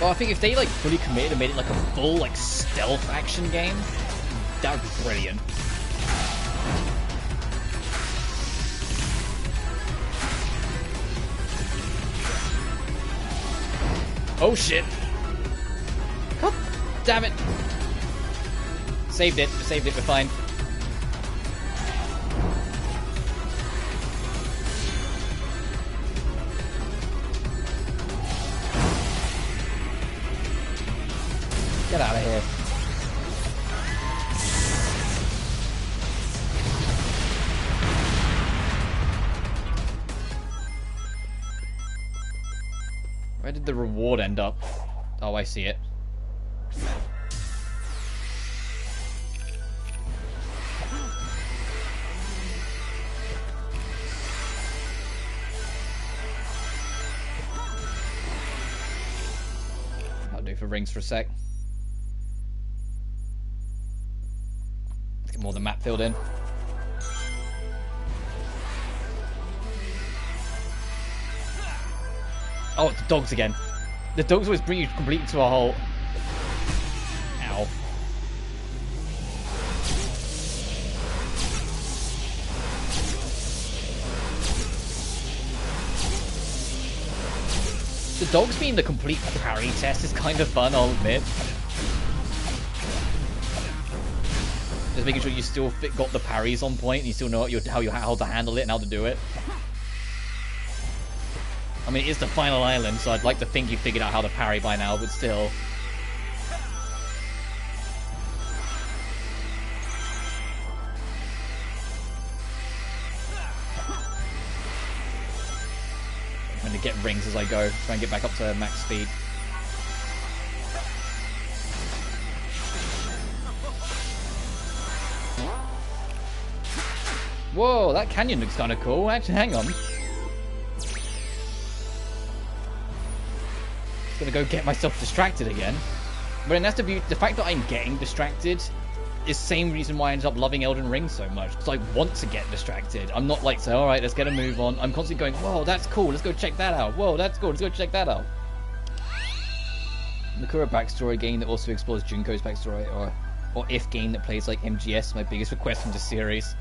Well, I think if they like fully committed and made it like a full like stealth action game, that would be brilliant. Oh shit! God damn it! Saved it. Saved it. We're fine. Get out of here. Where did the reward end up? Oh, I see it. I'll do for rings for a sec. Let's get more of the map filled in. Oh, it's the dogs again. The dogs always bring you completely to a halt. Ow. The dogs being the complete parry test is kind of fun, I'll admit. Just making sure you still got the parries on point and you still know how to handle it and how to do it. I mean, it is the final island, so I'd like to think you figured out how to parry by now, but still. I'm trying to get rings as I go, try and get back up to max speed. Whoa, that canyon looks kind of cool. Actually, hang on. Gonna go get myself distracted again. But then that's the fact that I'm getting distracted is the same reason why I ended up loving Elden Ring so much, because I want to get distracted. I'm not like, say, alright, let's get a move on. I'm constantly going, whoa, that's cool, let's go check that out. Whoa, that's cool, let's go check that out. Makura backstory game that also explores Junko's backstory, or if game that plays like MGS, my biggest request from this series.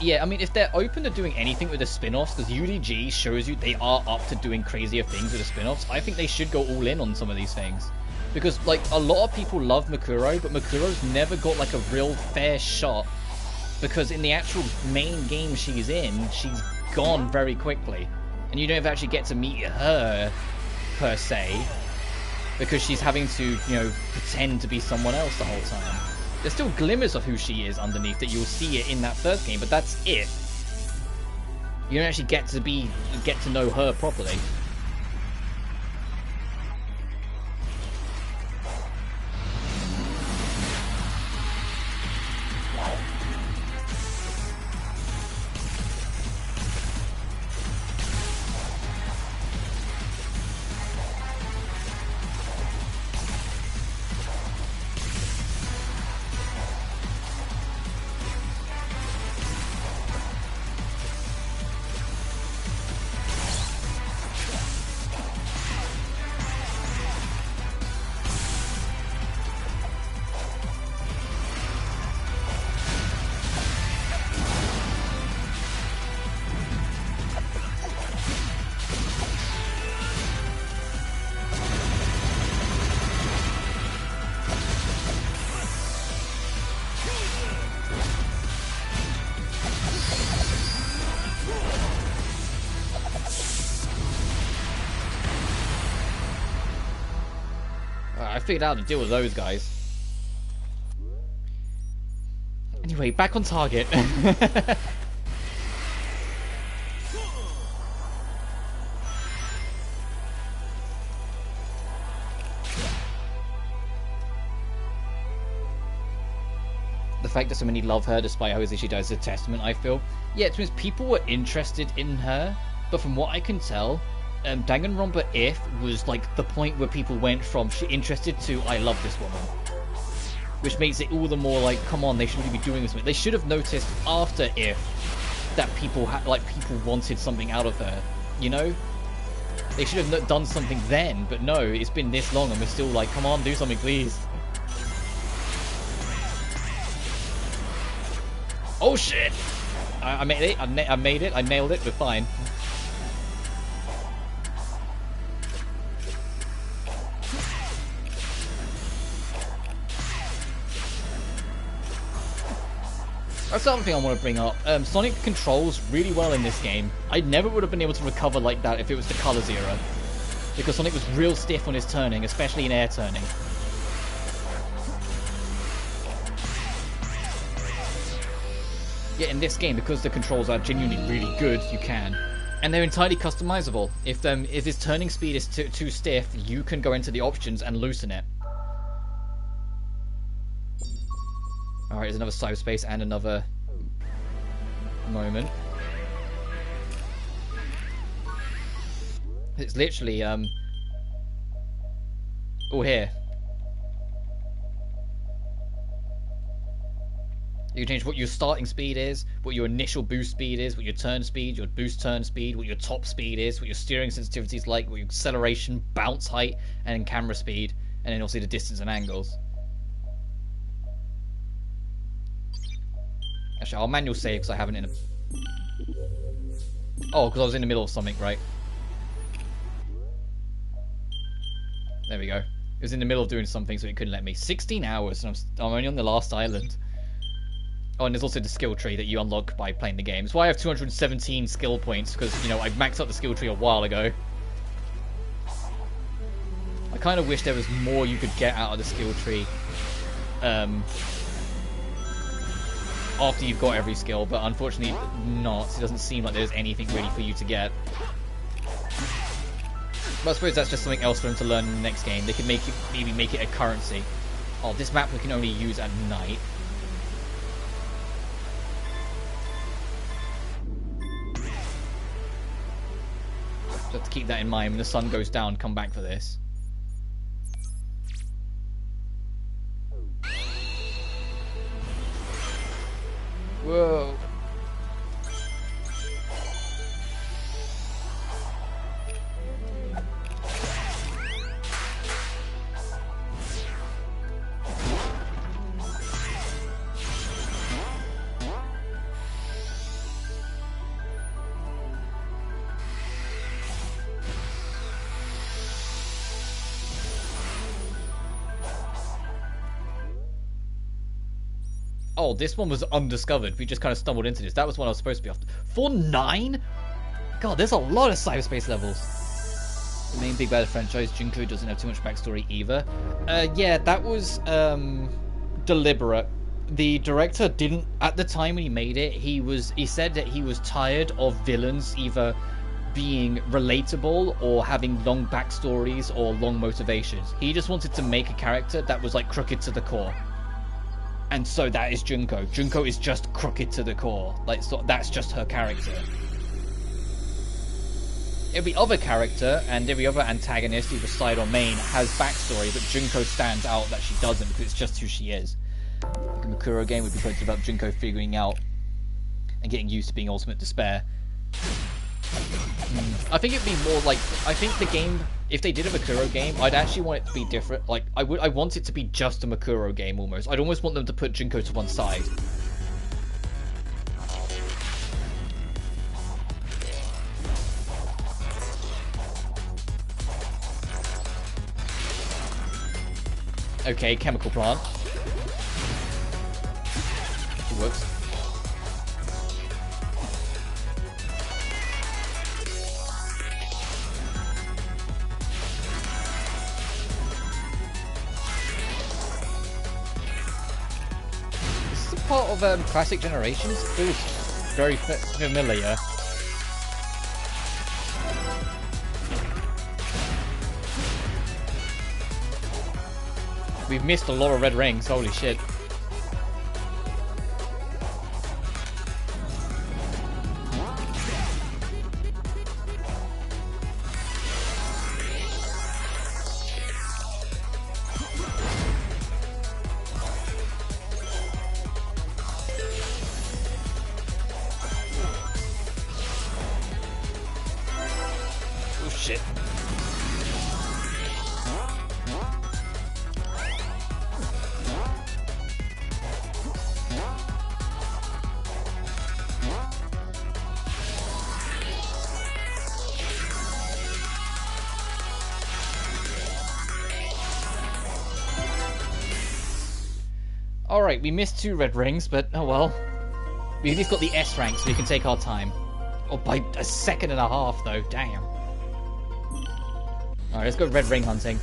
Yeah, I mean, if they're open to doing anything with the spin-offs, because UDG shows you they are up to doing crazier things with the spin-offs, I think they should go all in on some of these things. Because, like, a lot of people love Makuro, but Makuro's never got, like, a real fair shot. Because in the actual main game she's in, she's gone very quickly. And you don't actually get to meet her, per se, because she's having to, you know, pretend to be someone else the whole time. There's still glimmers of who she is underneath that you'll see it in that first game, but that's it. You don't actually get to know her properly. figured out how to deal with those guys. Anyway, back on target. The fact that so many love her despite how easy she dies is a testament, I feel. Yeah, it means people were interested in her, but from what I can tell, Danganronpa If was like the point where people went from interested to I love this woman. Which makes it all the more like, come on, they should really be doing this. They should have noticed after If that people people wanted something out of her, you know? They should have done something then, but no, it's been this long and we're still like, come on, do something, please. Oh shit! I made it. I made it. I nailed it. We're fine. That's another thing I want to bring up. Sonic controls really well in this game. I never would have been able to recover like that if it was the Colors era, because Sonic was real stiff on his turning, especially in air turning. Yeah, in this game, because the controls are genuinely really good, you can. And they're entirely customizable. If his turning speed is too stiff, you can go into the options and loosen it. Alright, there's another cyberspace and another moment. It's literally, oh, here. You can change what your starting speed is, what your initial boost speed is, what your turn speed, your boost turn speed, what your top speed is, what your steering sensitivity is like, what your acceleration, bounce height, and then camera speed, and then obviously the distance and angles. Actually, I'll manual save because I haven't in a... Oh, because I was in the middle of something, right? There we go. It was in the middle of doing something, so it couldn't let me. 16 hours, and I'm only on the last island. Oh, and there's also the skill tree that you unlock by playing the game. That's why I have 217 skill points, because, you know, I maxed out the skill tree a while ago. I kind of wish there was more you could get out of the skill tree after you've got every skill, but unfortunately not. It doesn't seem like there's anything really for you to get. But I suppose that's just something else for them to learn in the next game. They could maybe make it a currency. Oh, this map we can only use at night. So have to keep that in mind. When the sun goes down, come back for this. Whoa. Oh, this one was undiscovered. We just kind of stumbled into this. That was what I was supposed to be after. For 9? God, there's a lot of cyberspace levels. The main big bad franchise, Junko, doesn't have too much backstory either. Yeah, that was deliberate. The director didn't, at the time when he made it, he said that he was tired of villains either being relatable or having long backstories or long motivations. He just wanted to make a character that was like crooked to the core. And so that is Junko. Junko is just crooked to the core. Like, so that's just her character. Every other character and every other antagonist, either side or main, has backstory, but Junko stands out that she doesn't because it's just who she is. Like a Makuro game would be focused about Junko figuring out and getting used to being ultimate despair. I think it'd be more like, I think the game, if they did a Makuro game, I'd actually want it to be different. Like, I want it to be just a Makuro game almost. I'd almost want them to put Junko to one side. Okay, chemical plant. Whoops. part of Classic Generations? Feels very familiar. We've missed a lot of red rings, holy shit. Oh shit. Alright, we missed 2 red rings, but oh well. We at least got the S rank, so we can take our time. Oh, by a second and a half, though. Damn. Alright, let's go red ring hunting.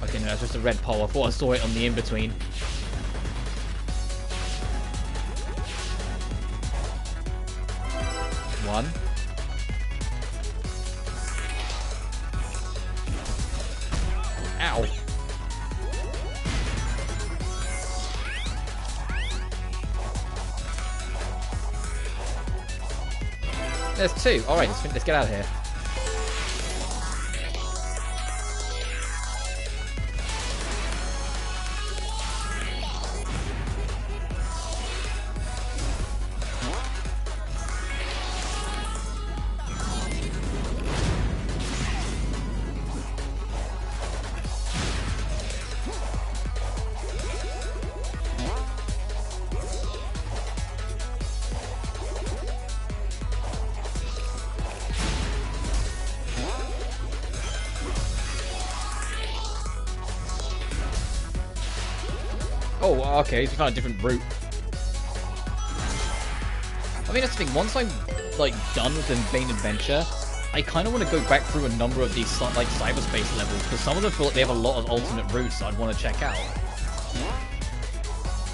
Okay, no, it's just a red pole. I thought I saw it on the in-between. One. Ow. There's 2. Alright, let's get out of here. Oh, okay, so we found a different route. I mean, that's the thing, once I'm, like, done with the main adventure, I kind of want to go back through a number of these, like, cyberspace levels, because some of them feel like they have a lot of alternate routes I'd want to check out.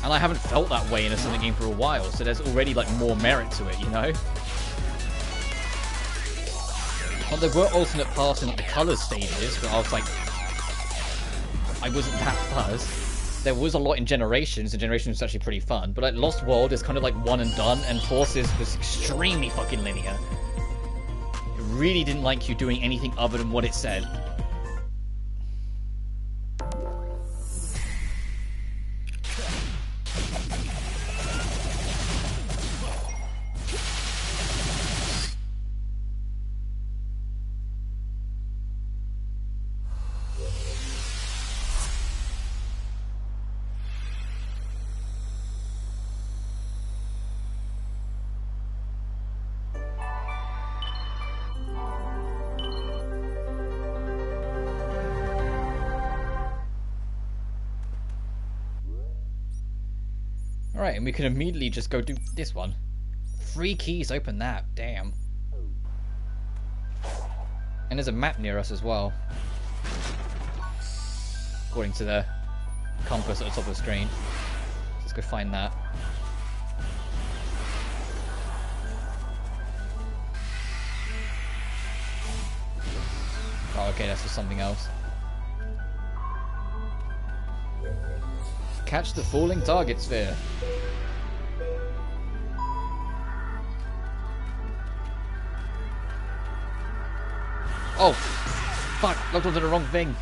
And I haven't felt that way in a Sonic game for a while, so there's already, like, more merit to it, you know? But there were alternate paths in, like, the Colors stages, but I was like, I wasn't that fuzzed. There was a lot in Generations, and Generations was actually pretty fun, but like Lost World is kind of like one and done, and Forces was extremely fucking linear. It really didn't like you doing anything other than what it said. Alright, and we can immediately just go do this one. 3 keys, open that, damn. And there's a map near us as well. According to the compass at the top of the screen. Let's go find that. Oh, okay, that's just something else. Catch the falling target sphere. Oh, fuck, looked onto the wrong thing.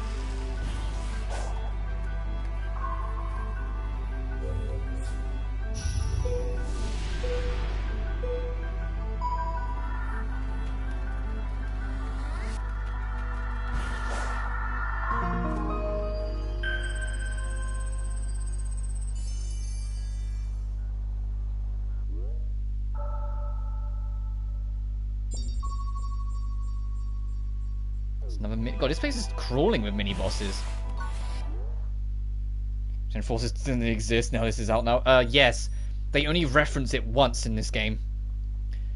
God, this place is crawling with mini-bosses. And Forces didn't exist, now this is out now. Yes. They only reference it once in this game.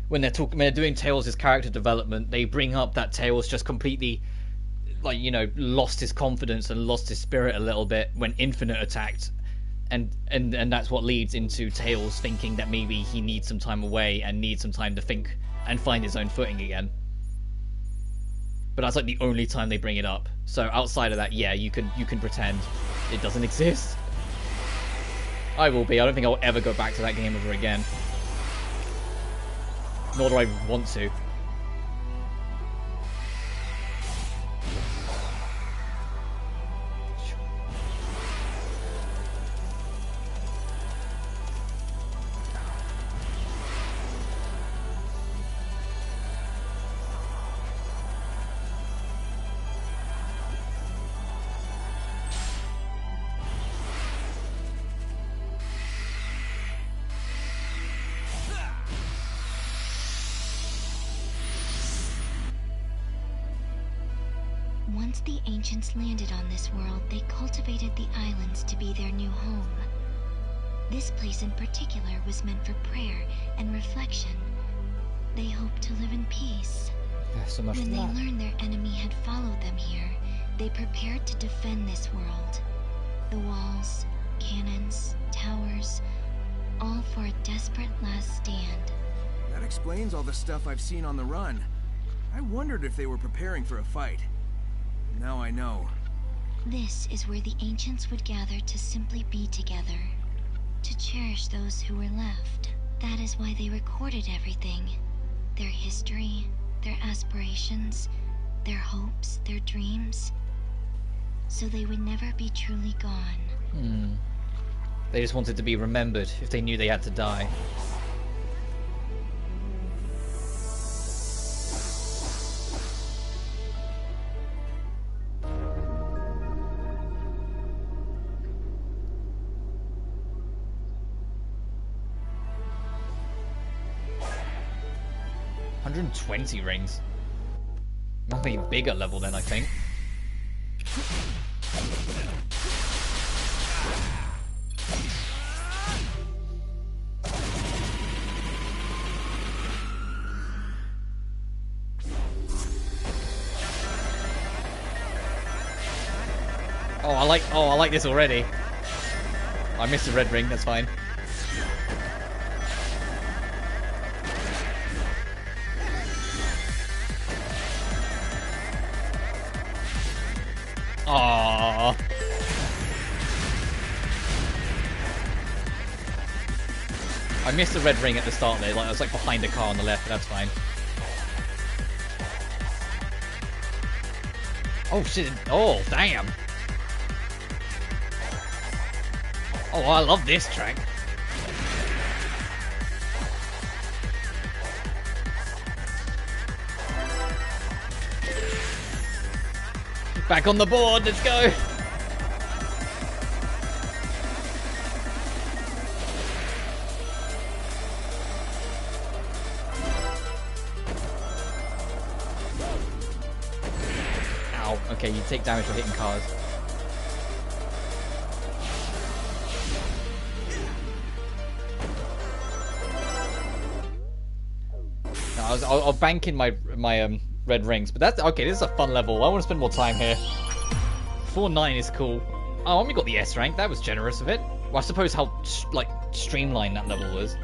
when they're doing Tails' character development, they bring up that Tails just completely, like, you know, lost his confidence and lost his spirit a little bit when Infinite attacked, and that's what leads into Tails thinking that maybe he needs some time away and needs some time to think and find his own footing again. But that's like the only time they bring it up. So outside of that, yeah, you can pretend it doesn't exist. I will be. I don't think I'll ever go back to that game ever again. Nor do I want to. Once the ancients landed on this world, they cultivated the islands to be their new home. This place in particular was meant for prayer and reflection. They hoped to live in peace. So much when they learned their enemy had followed them here, they prepared to defend this world. The walls, cannons, towers, all for a desperate last stand. That explains all the stuff I've seen on the run. I wondered if they were preparing for a fight. Now I know. This is where the ancients would gather to simply be together, to cherish those who were left. That is why they recorded everything. Their history, their aspirations, their hopes, their dreams. So they would never be truly gone. They just wanted to be remembered if they knew they had to die. $120 rings. Might be a bigger level then, I think. I like this already. I missed the red ring, that's fine. Aww. I missed the red ring at the start there. Like, I was like behind a car on the left, but that's fine. Oh shit! Oh damn! Oh, I love this track. Back on the board, let's go! Ow, okay, you take damage for hitting cars. No, I'll bank in my red rings, but that's okay. This is a fun level. I want to spend more time here. 4-9 is cool. Oh, I only got the S rank. That was generous of it. Well, I suppose how like streamlined that level was.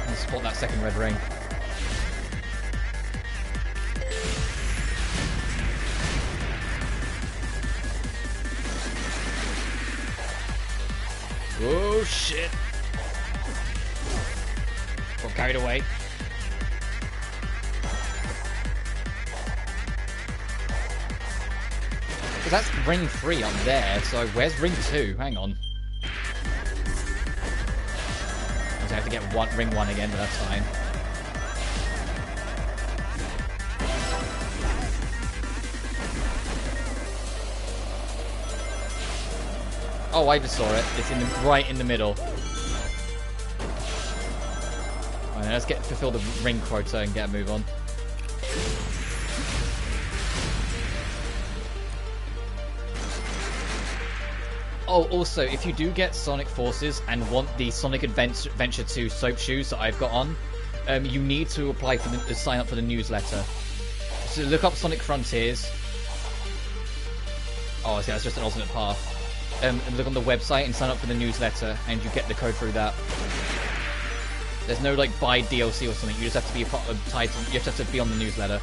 Let's spot that second red ring. Oh shit! Got carried away. Because that's ring 3 up there, so where's ring 2? Hang on. I have to get ring 1 again, but that's fine. Oh, I just saw it. It's right in the middle. man. Let's fulfill the ring quota and get a move on. Oh, also, if you do get Sonic Forces and want the Sonic Adventure 2 soap shoes that I've got on, you need to apply for sign up for the newsletter. So look up Sonic Frontiers. Oh, see, that's just an alternate path. And look on the website and sign up for the newsletter, and you get the code through that. There's no like buy DLC or something. You just have to be tied to, you just have to be on the newsletter.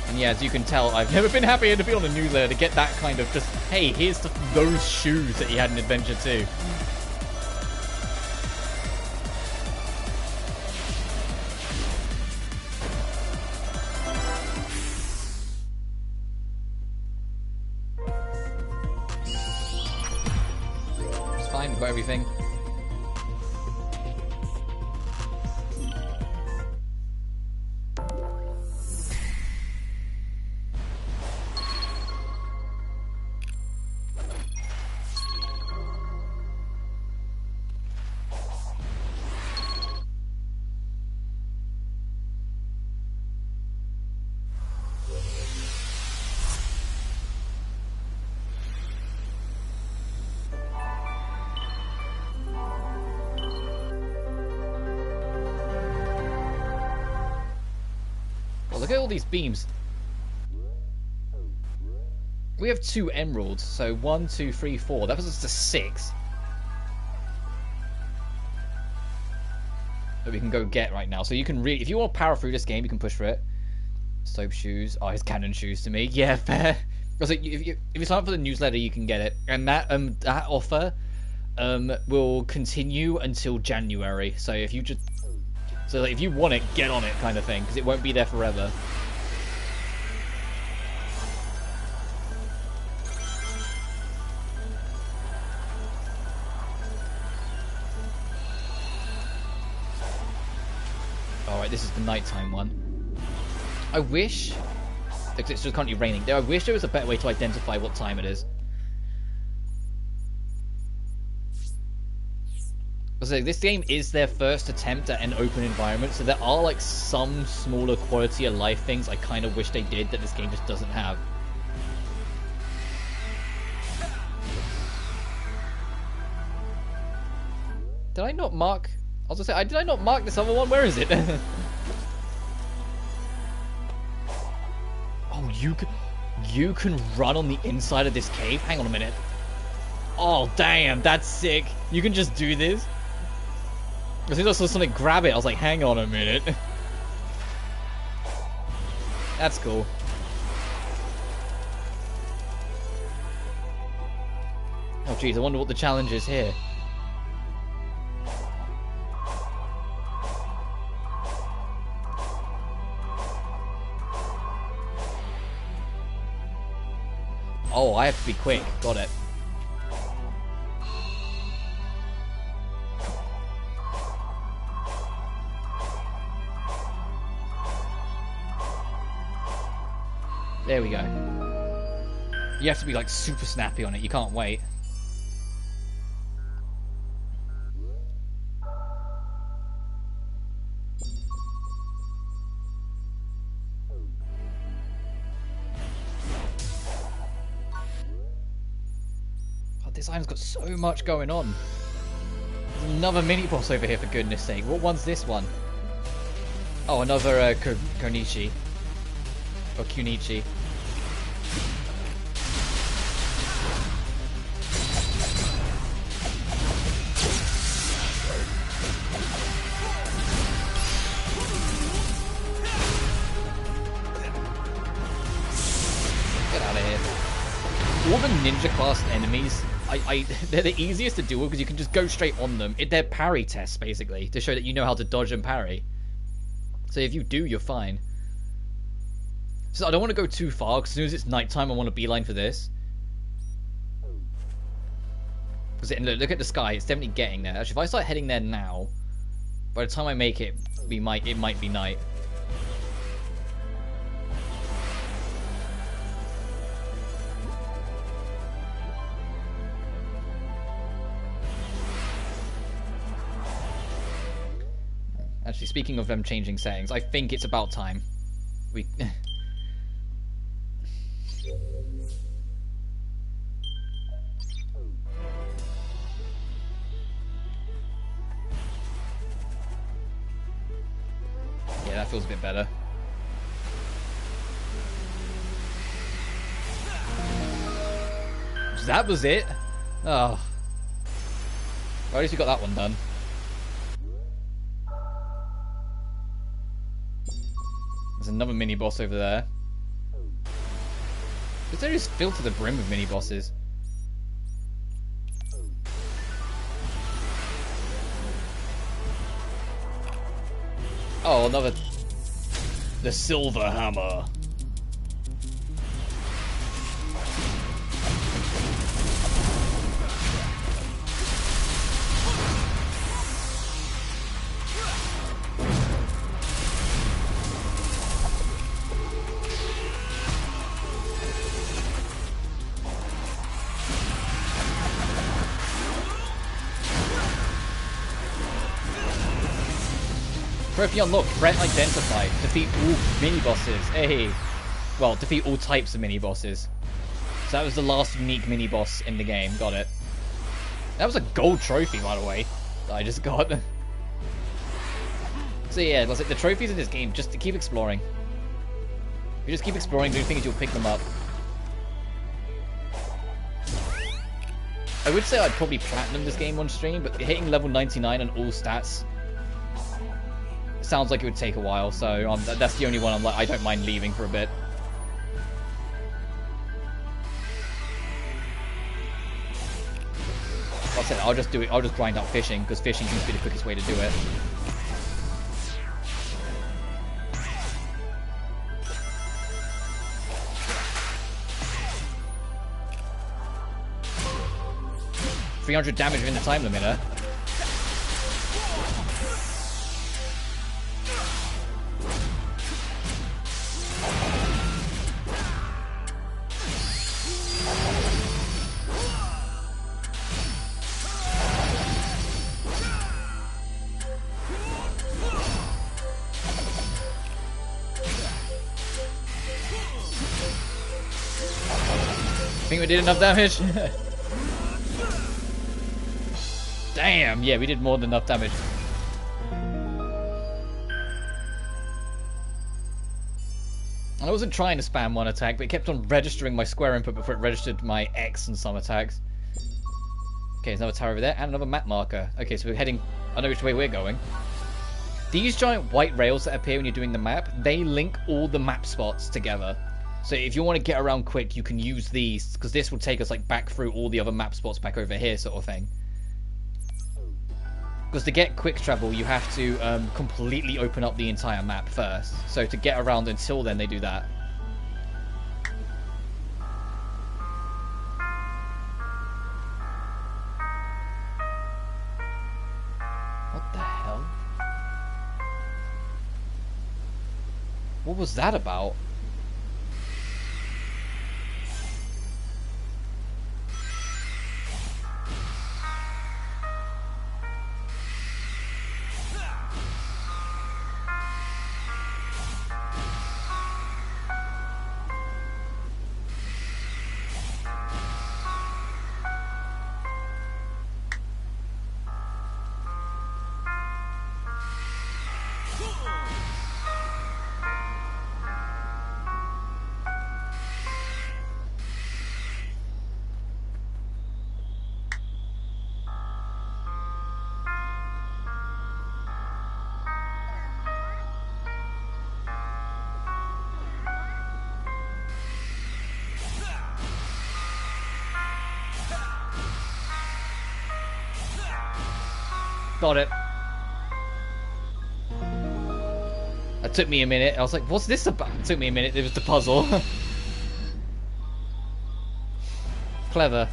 And yeah, as you can tell, I've never been happier to be on a newsletter to get that kind of just, hey, here's those shoes that you had in Adventure 2. It's fine, we've got everything. Look at all these beams. We have 2 emeralds, so 1, 2, 3, 4. That was just a 6 that we can go get right now. So you can really, if you want to power through this game, you can push for it. Soap shoes. Oh, it's cannon shoes to me. Yeah, fair. Because if you sign up for the newsletter, you can get it, and that offer will continue until January. So if you just like, if you want it, get on it, kind of thing, because it won't be there forever. Alright, this is the nighttime one. I wish, because it's just currently raining, I wish there was a better way to identify what time it is. So this game is their first attempt at an open environment, so there are like some smaller quality of life things I kind of wish they did that this game just doesn't have. Did I not mark? I was gonna say, did I not mark this other one? Where is it? Oh, you can run on the inside of this cave? Hang on a minute. Oh, damn, that's sick. You can just do this? As soon as I saw something grab it, I was like, hang on a minute. That's cool. Oh, jeez, I wonder what the challenge is here. Oh, I have to be quick. Got it. There we go. You have to be like super snappy on it. You can't wait. God, this island's got so much going on. There's another mini boss over here, for goodness sake. What one's this one? Oh, another Konichi. Or Kunichi. Get out of here. All the ninja class enemies, they're the easiest to deal with because you can just go straight on them. They're parry tests, basically, to show that you know how to dodge and parry. So if you do, you're fine. So I don't want to go too far, because as soon as it's nighttime, I want to beeline for this. Because look at the sky, it's definitely getting there. Actually, if I start heading there now, by the time I make it, it might be night. Actually, speaking of them changing settings, I think it's about time. We... Yeah, that feels a bit better. That was it? Oh. Well, at least we got that one done. There's another mini-boss over there. This area is filled to the brim with mini-bosses. Oh, another... The Silver Hammer. Trophy unlocked, threat identified, defeat all mini-bosses, hey! Well, defeat all types of mini-bosses. So that was the last unique mini-boss in the game, got it. That was a gold trophy, by the way, that I just got. So yeah, the trophies in this game, just to keep exploring. If you just keep exploring, do things, you'll pick them up. I would say I'd probably platinum this game on stream, but hitting level 99 on all stats sounds like it would take a while, so that's the only one I'm like, I don't mind leaving for a bit. Like I said, I'll just do it, I'll just grind out fishing, because fishing seems to be the quickest way to do it. $300 damage within the time limiter. Think we did enough damage? Damn, yeah, we did more than enough damage. And I wasn't trying to spam one attack, but it kept on registering my square input before it registered my X and some attacks. Okay, there's another tower over there, and another map marker. Okay, so we're heading... I know which way we're going. These giant white rails that appear when you're doing the map, they link all the map spots together. So if you want to get around quick, you can use these, because this will take us like back through all the other map spots back over here, sort of thing. Because to get quick travel, you have to completely open up the entire map first. So to get around until then, they do that. What the hell? What was that about? Got it. It took me a minute. I was like, what's this about? It took me a minute. It was the puzzle. Clever.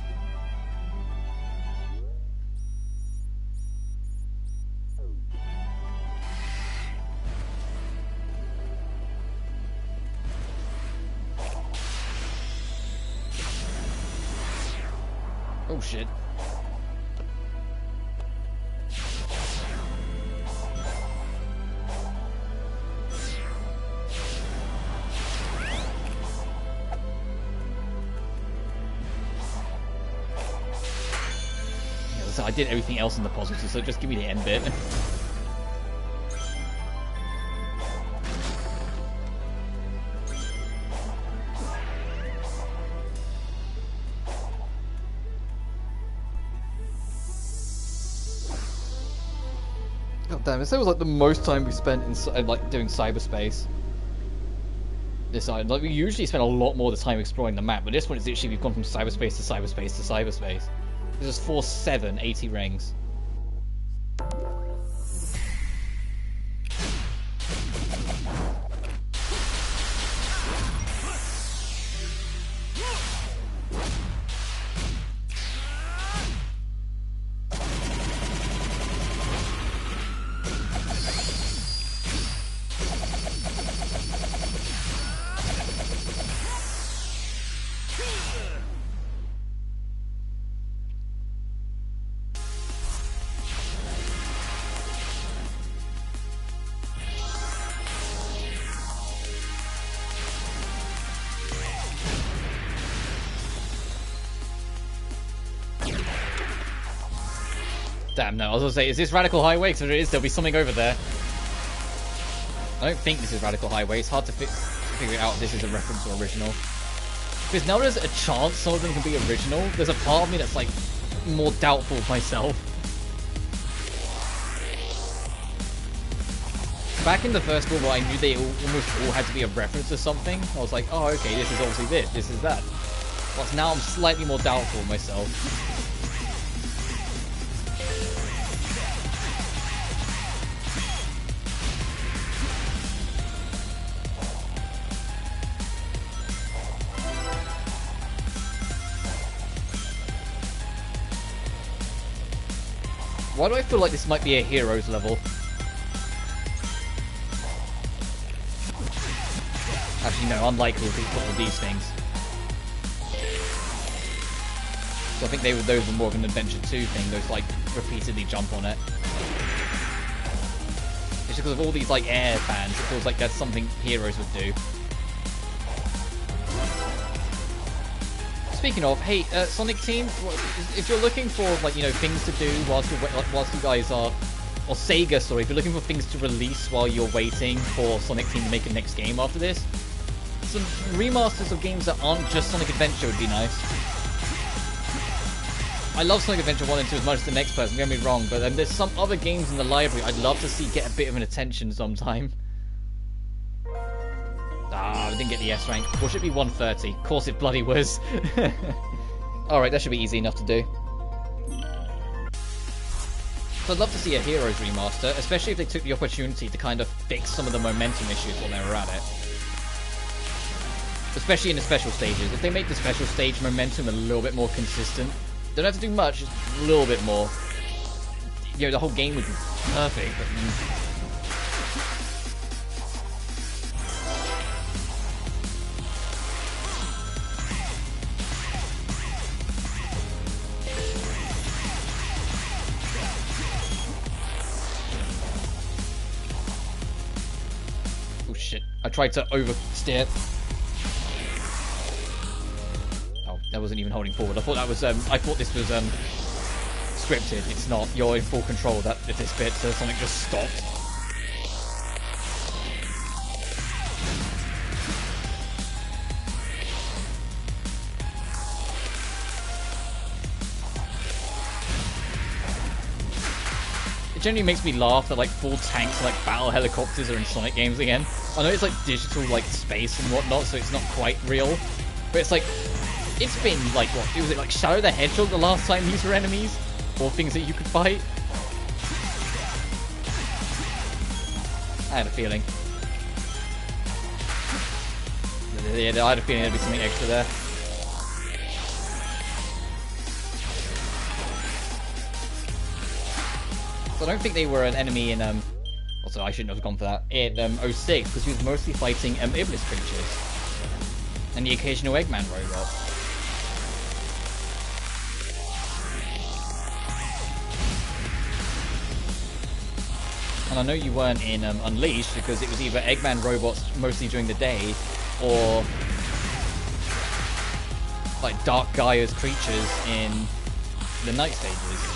Oh shit. So I did everything else in the puzzle, so just give me the end bit. God damn, this was like the most time we spent in like doing cyberspace. This island, like we usually spend a lot more of the time exploring the map, but this one is literally we've gone from cyberspace to cyberspace to cyberspace. This is 4, 7, 80 rings. Damn, no, I was gonna say, is this Radical Highway? Because if it is, there'll be something over there. I don't think this is Radical Highway. It's hard to figure out if this is a reference or original. Because now there's a chance some of them can be original. There's a part of me that's like more doubtful of myself. Back in the first level, I knew they almost all had to be a reference to something. I was like, oh, okay, this is obviously this is that. But now I'm slightly more doubtful of myself. Why do I feel like this might be a Heroes level? Actually, no, unlikely with all these things. So I think those were more of an Adventure 2 thing, those like repeatedly jump on it. It's just because of all these like air fans, it feels like that's something Heroes would do. Speaking of, hey, Sonic Team, if you're looking for like, you know, things to do whilst you guys are, or Sega, sorry, if you're looking for things to release while you're waiting for Sonic Team to make a next game after this, some remasters of games that aren't just Sonic Adventure would be nice. I love Sonic Adventure 1 and 2 as much as the next person, don't get me wrong, but there's some other games in the library I'd love to see get a bit of an attention sometime. Ah, I didn't get the S rank. Or should it be 130? Of course it bloody was. Alright, that should be easy enough to do. So I'd love to see a Heroes remaster, especially if they took the opportunity to kind of fix some of the momentum issues while they were at it. Especially in the special stages. If they make the special stage momentum a little bit more consistent, don't have to do much, just a little bit more. You know, the whole game would be perfect, but... I tried to oversteer. Oh, that wasn't even holding forward. I thought that was I thought this was scripted. It's not. You're in full control of this bit, so something just stopped. Generally makes me laugh that like full tanks and like battle helicopters are in Sonic games again. I know it's like digital like space and whatnot, so it's not quite real. But it's like, it's been like, what, was it like Shadow the Hedgehog the last time these were enemies? Or things that you could fight? I had a feeling. Yeah, I had a feeling there'd be something extra there. So I don't think they were an enemy in, also I shouldn't have gone for that, in 06, because he was mostly fighting Iblis creatures. And the occasional Eggman robot. And I know you weren't in Unleashed, because it was either Eggman robots mostly during the day, or like Dark Gaia's creatures in the night stages.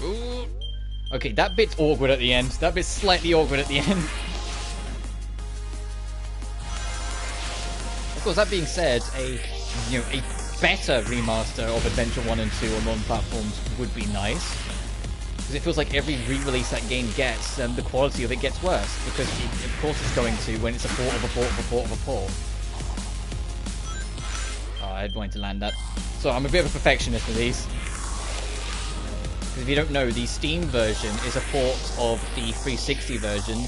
Ooh. Okay, that bit's awkward at the end. That bit's slightly awkward at the end. Of course, that being said, a better remaster of Adventure 1 and 2 on non-platforms would be nice. Because it feels like every re-release that game gets, the quality of it gets worse. Because of course it's going to when it's a port of a port of a port of a port. Oh, I wanted to land that. So I'm a bit of a perfectionist with these. Because if you don't know, the Steam version is a port of the 360 version.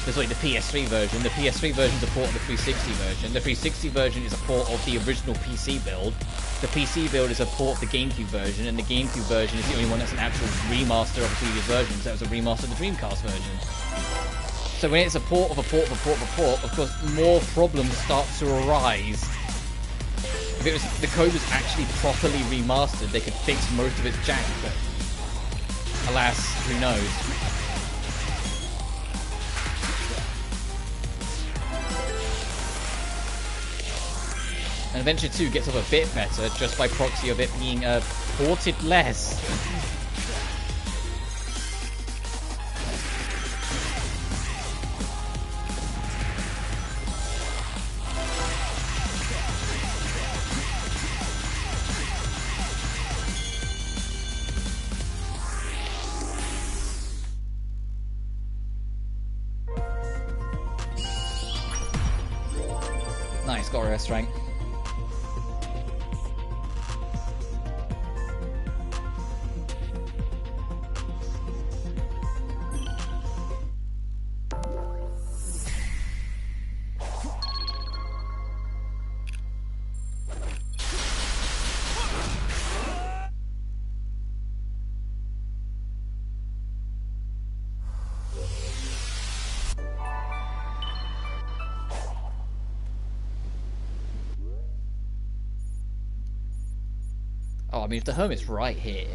Sorry, the PS3 version. The PS3 version is a port of the 360 version. The 360 version is a port of the original PC build. The PC build is a port of the GameCube version, and the GameCube version is the only one that's an actual remaster of the previous versions. That was a remaster of the Dreamcast version. So when it's a port of a port of a port of a port, of course, more problems start to arise. If the code was actually properly remastered, they could fix most of its jank, but alas, who knows? And Adventure 2 gets off a bit better just by proxy of it being ported less. Nice, got a rest rank. Oh, I mean, if the hermit's right here...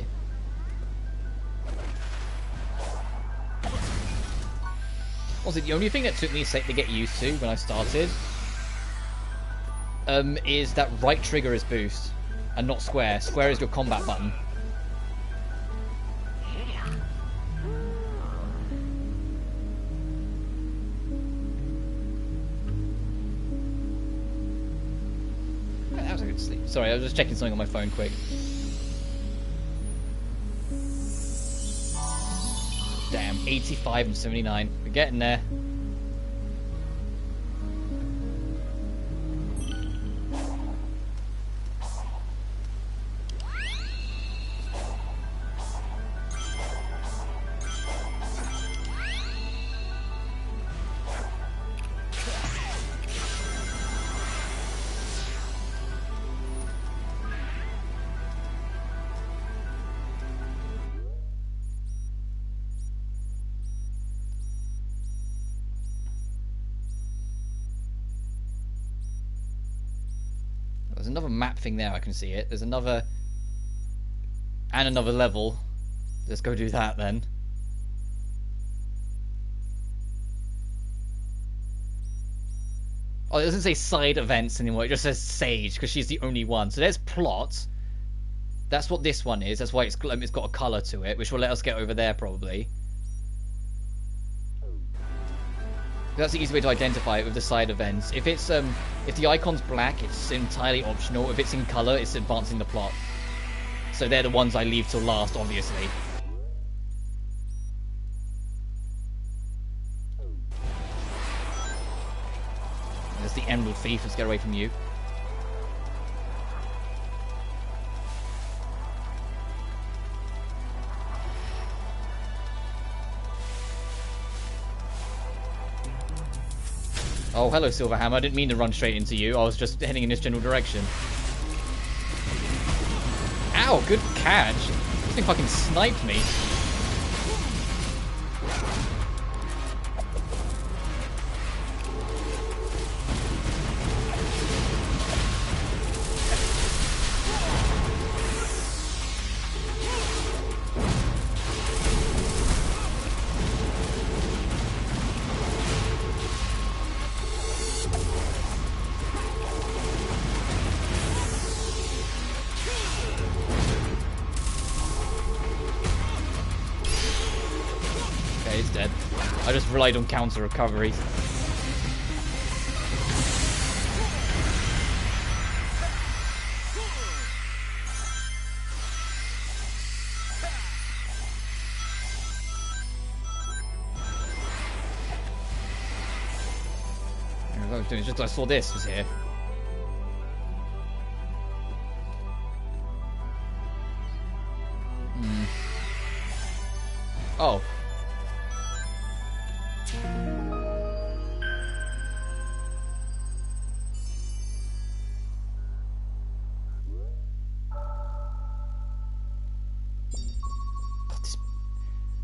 Also, the only thing that took me a sec to get used to when I started... is that right trigger is boost, and not square. Square is your combat button. That was a good sleep. Sorry, I was just checking something on my phone quick. Damn, 85 and 79. We're getting there. There's another map thing there, I can see it. There's another... and another level. Let's go do that then. Oh, it doesn't say side events anymore, it just says Sage, because she's the only one. So there's plot. That's what this one is, that's why it's got a colour to it, which will let us get over there probably. That's the easy way to identify it with the side events. If it's if the icon's black, it's entirely optional. If it's in color, it's advancing the plot. So they're the ones I leave till last, obviously. There's the Emerald Thief. Let's get away from you. Oh, hello, Silverhammer. I didn't mean to run straight into you. I was just heading in this general direction. Ow, good catch. This thing fucking sniped me. Okay, it's dead. I just relied on counter recoveries. I was doing just I saw this was here. Oh.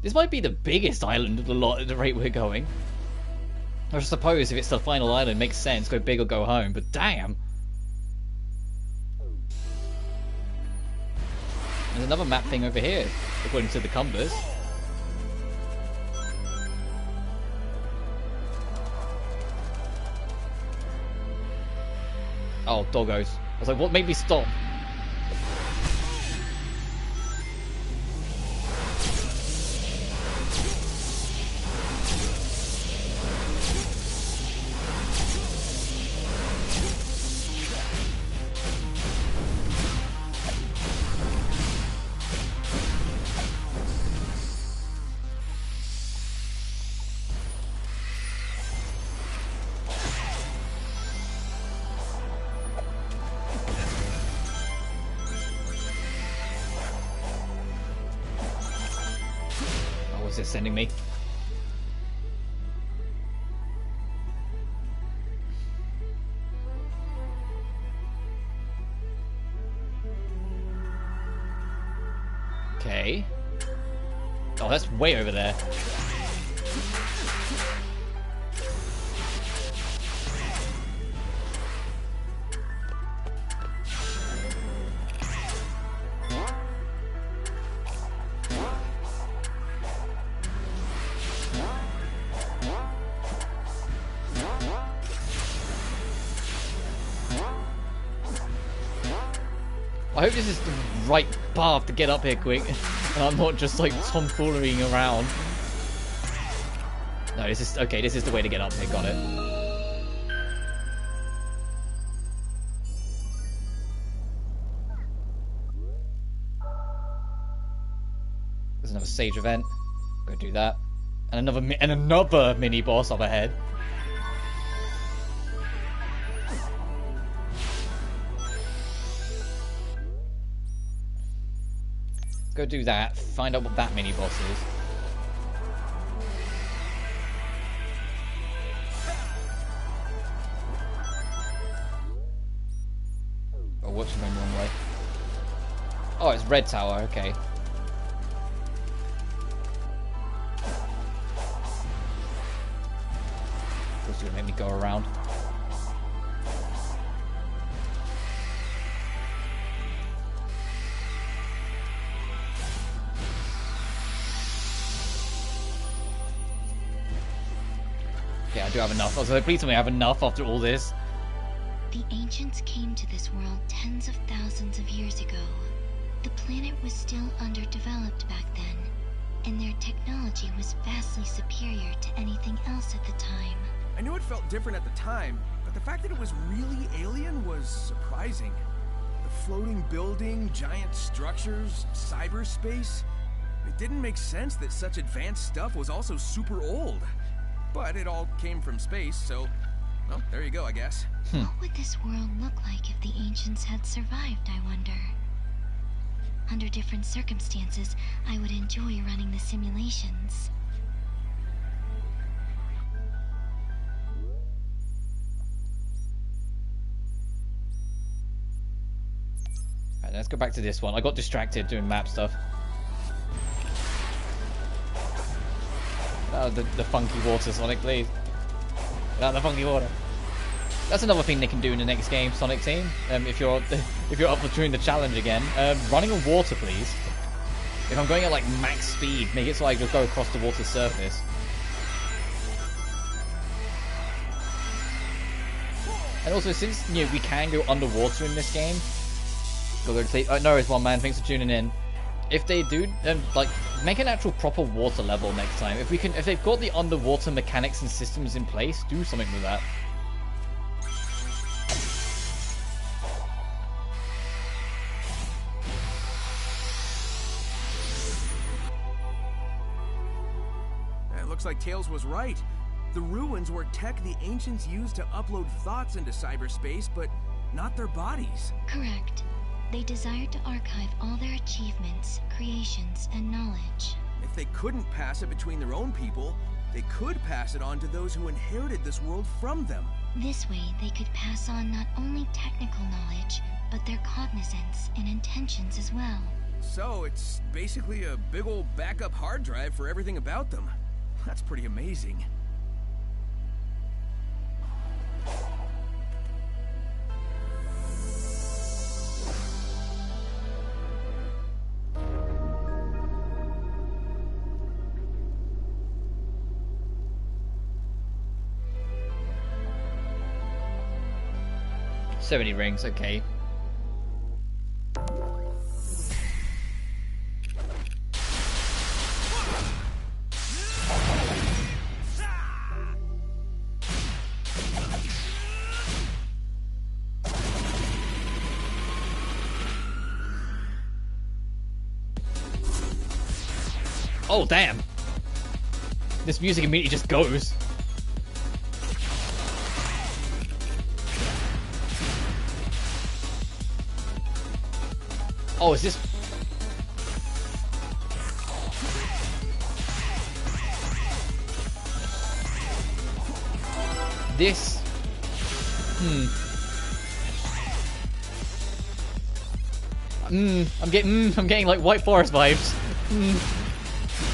This might be the biggest island of the lot at the rate we're going. I suppose if it's the final island, it makes sense. Go big or go home. But damn. There's another map thing over here, according to the compass. Oh, doggos. I was like, what made me stop? Sending me. Okay. Oh, that's way over there. I hope this is the right path to get up here quick, and I'm not just like tomfoolering around. No, this is okay. This is the way to get up here. Got it. There's another sage event. Go do that, and another mini boss up ahead. Go do that, find out what that mini boss is. Oh, what's going the wrong way? Oh, it's Red Tower, okay. Of course, you're gonna make me go around. Yeah, I do have enough. I was like, please tell me I have enough after all this. The ancients came to this world tens of thousands of years ago. The planet was still underdeveloped back then, and their technology was vastly superior to anything else at the time. I knew it felt different at the time, but the fact that it was really alien was surprising. The floating building, giant structures, cyberspace. It didn't make sense that such advanced stuff was also super old. But it all came from space, so, well, there you go, I guess. What would this world look like if the ancients had survived, I wonder? Under different circumstances, I would enjoy running the simulations. Alright, let's go back to this one. I got distracted doing map stuff. Oh, the funky water, Sonic, please. Without the funky water. That's another thing they can do in the next game, Sonic Team. If you're up for doing the challenge again, running on water, please. If I'm going at like max speed, make it so I just go across the water surface. And also, since we can go underwater in this game, go to sleep. Oh, no, it's one man. Thanks for tuning in. if they do, then like make an actual proper water level next time. If they've got the underwater mechanics and systems in place, do something with that. It looks like Tails was right. The ruins were tech the ancients used to upload thoughts into cyberspace, but not their bodies. Correct. They desired to archive all their achievements, creations, and knowledge. If they couldn't pass it between their own people, they could pass it on to those who inherited this world from them. This way, they could pass on not only technical knowledge, but their cognizance and intentions as well. So it's basically a big old backup hard drive for everything about them. That's pretty amazing. So many rings, okay. Oh, damn. This music immediately just goes. Oh, is this... This... I'm getting like White Forest vibes.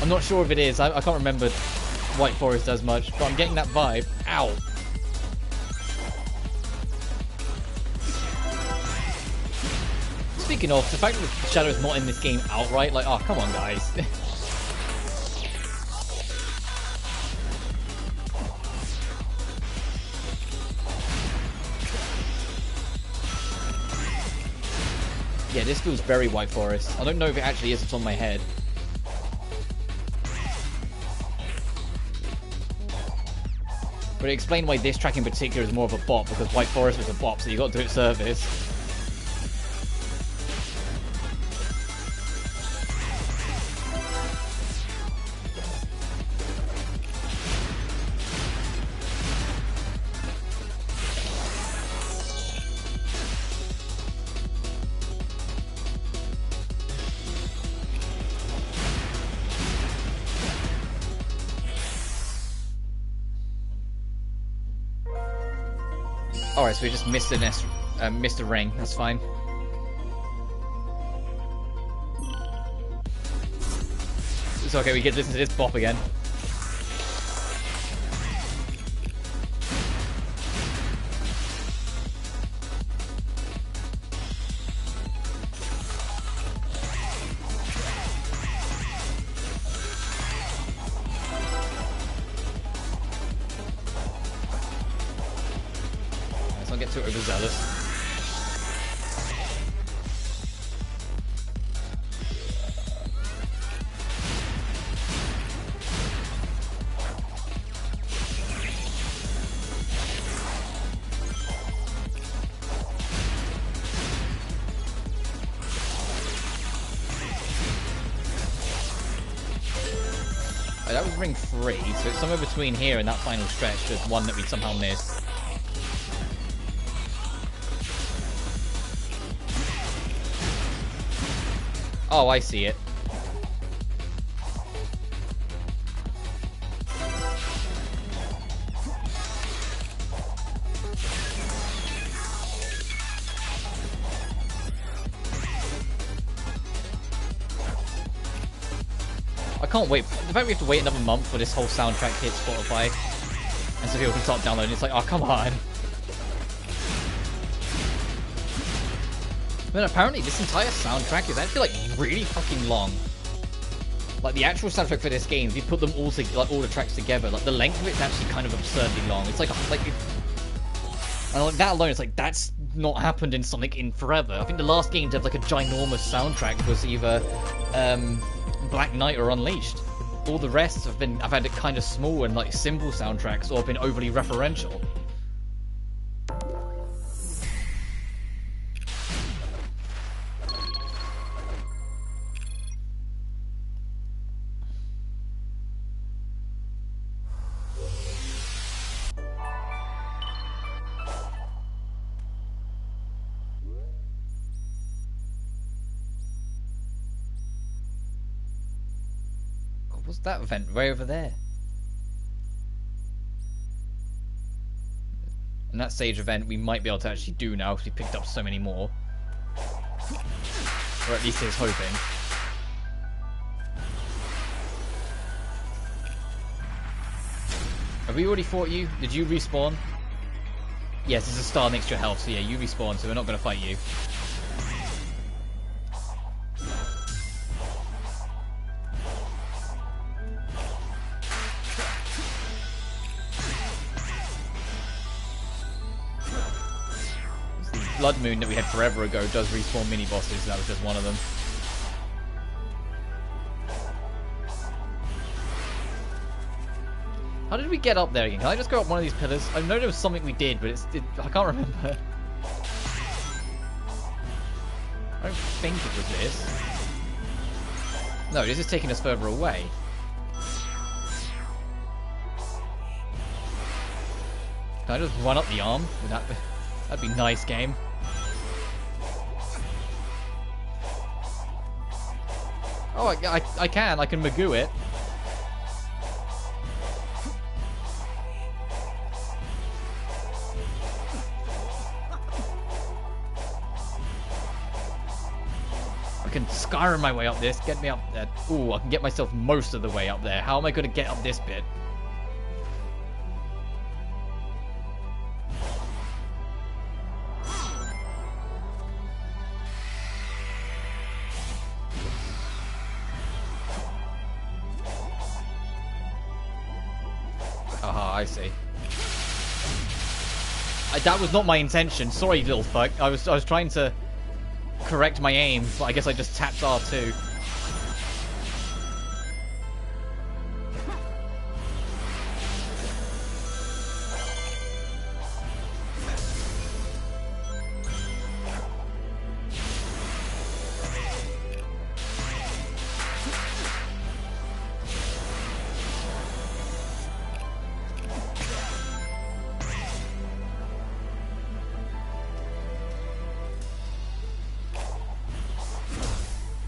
I'm not sure if it is. I can't remember White Forest as much, but I'm getting that vibe. Ow. Speaking of, the fact that the shadow is not in this game outright, like, oh, come on, guys. Yeah, this feels very White Forest. I don't know if it actually is, it's on my head. But it explained why this track in particular is more of a bop, because White Forest was a bop, so you got to do it service. Alright, so we just missed a ring. That's fine. It's okay, we get to listen to this bop again. Get too overzealous. Oh, that was ring 3, so it's somewhere between here and that final stretch, just one that we somehow missed. Oh, I see it. I can't wait. The fact we have to wait another month for this whole soundtrack to hit Spotify, and so people can start downloading, it's like, oh, come on. But apparently this entire soundtrack is actually like really fucking long. Like the actual soundtrack for this game, if you put them all together, like all the tracks together, like the length of it's actually kind of absurdly long. It's like and like that alone, it's like that's not happened in Sonic in forever. I think the last game to have like a ginormous soundtrack was either Black Knight or Unleashed. All the rest I've had it kind of small and like simple soundtracks, or been overly referential. What's that vent way over there? And that stage event we might be able to actually do now because we picked up so many more. Or at least he's hoping. Have we already fought you? Did you respawn? Yes, there's a star next to your health, so yeah, you respawn, so we're not going to fight you. Blood Moon that we had forever ago does respawn mini bosses. That was just one of them. How did we get up there again? Can I just go up one of these pillars? I know there was something we did, but I can't remember. I don't think it was this. No, this is taking us further away. Can I just run up the arm? That'd be nice, game. Oh, I can Magoo it. I can Skyrim my way up this, get me up there. Ooh, I can get myself most of the way up there. How am I going to get up this bit? I see. That was not my intention. Sorry, little fuck. I was trying to correct my aim, but I guess I just tapped R2.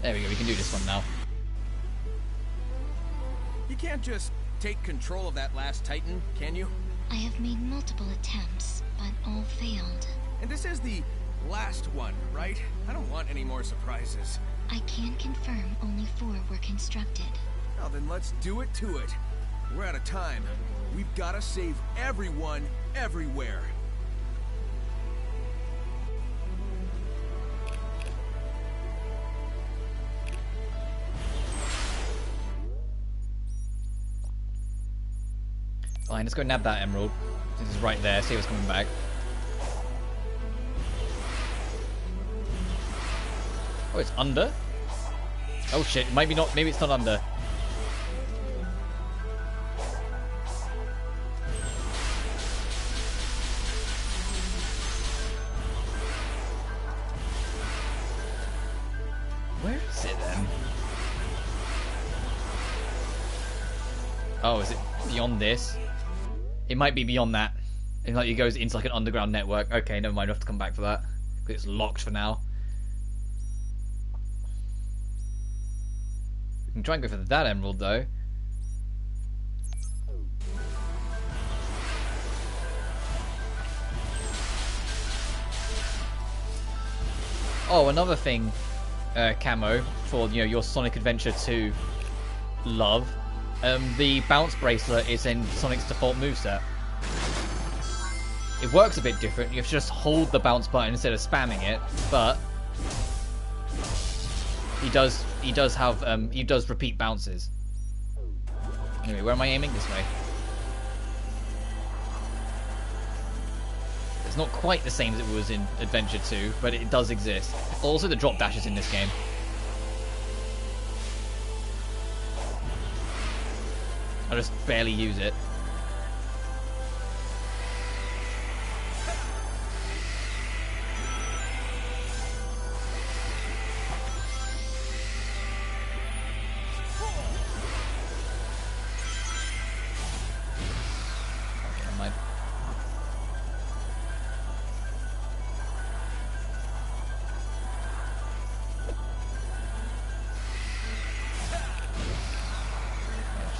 There we go, we can do this one now. You can't just take control of that last Titan, can you? I have made multiple attempts, but all failed. And this is the last one, right? I don't want any more surprises. I can confirm only 4 were constructed. Well, then let's do it to it. We're out of time. We've got to save everyone, everywhere. Fine, let's go nab that emerald. This is right there, see what's coming back. Oh, it's under? Oh shit, maybe not, maybe it's not under. Where is it then? Oh, is it beyond this? It might be beyond that. It goes into like an underground network. Okay, never mind. I have to come back for that. It's locked for now. We can try and go for that emerald though. Oh, another thing, Camo, for your Sonic Adventure 2 love. The bounce bracelet is in Sonic's default moveset. It works a bit different. You have to just hold the bounce button instead of spamming it, but he does repeat bounces. Anyway, where am I aiming? This way. It's not quite the same as it was in Adventure 2, but it does exist. Also, the drop dashes in this game. I just barely use it.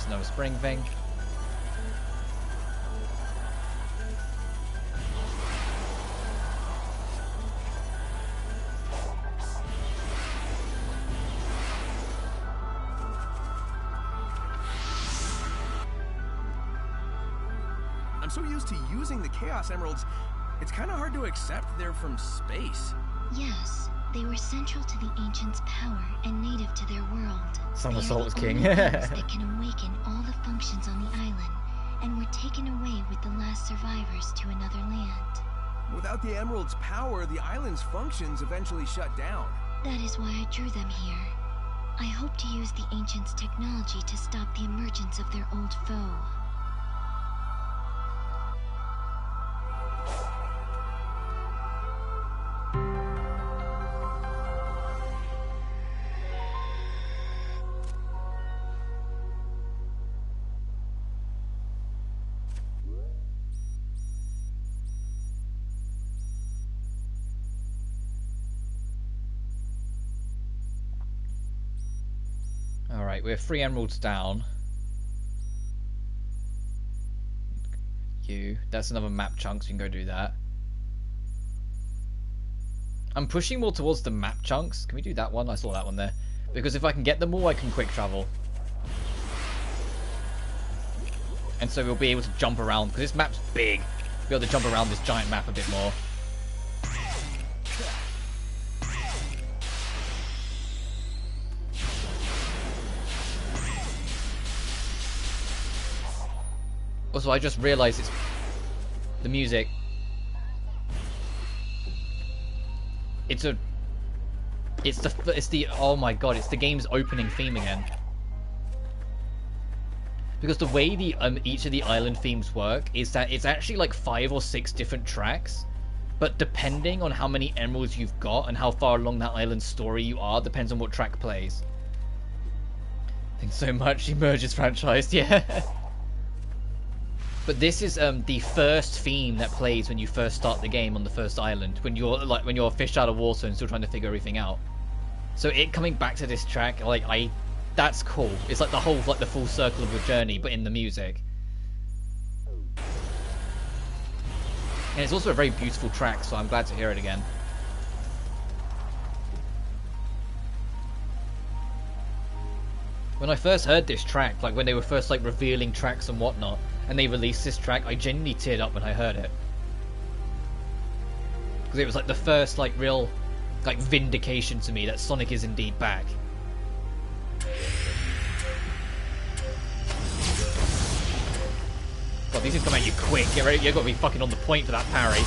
No spring thing. I'm so used to using the Chaos Emeralds, it's kind of hard to accept they're from space. Yes, they were central to the Ancients' power and native to their world. Somersault was king. They are the only beings that can awaken all the functions on the island, and were taken away with the last survivors to another land. Without the Emerald's power, the island's functions eventually shut down. That is why I drew them here. I hope to use the Ancients' technology to stop the emergence of their old foe. Alright, we're 3 emeralds down. That's another map chunk, so you can go do that. I'm pushing more towards the map chunks. Can we do that one? I saw that one there. Because if I can get them all, I can quick travel. And so we'll be able to jump around, because this map's big. We'll be able to jump around this giant map a bit more. Also, I just realized it's the music. It's the oh my god, it's the game's opening theme again. Because the way the each of the island themes work is that it's actually like 5 or 6 different tracks, but depending on how many emeralds you've got and how far along that island story you are, depends on what track plays. Thanks so much, Emerges franchise, yeah. But this is the first theme that plays when you first start the game on the first island, when you're a fish out of water and still trying to figure everything out. So it coming back to this track, that's cool. It's like the whole the full circle of the journey, but in the music. And it's also a very beautiful track, so I'm glad to hear it again. When I first heard this track, like when they were first revealing tracks and whatnot, and they released this track, I genuinely teared up when I heard it. Because it was like the first real vindication to me that Sonic is indeed back. God, these things come at you quick. Get ready, you've got to be fucking on the point for that parry.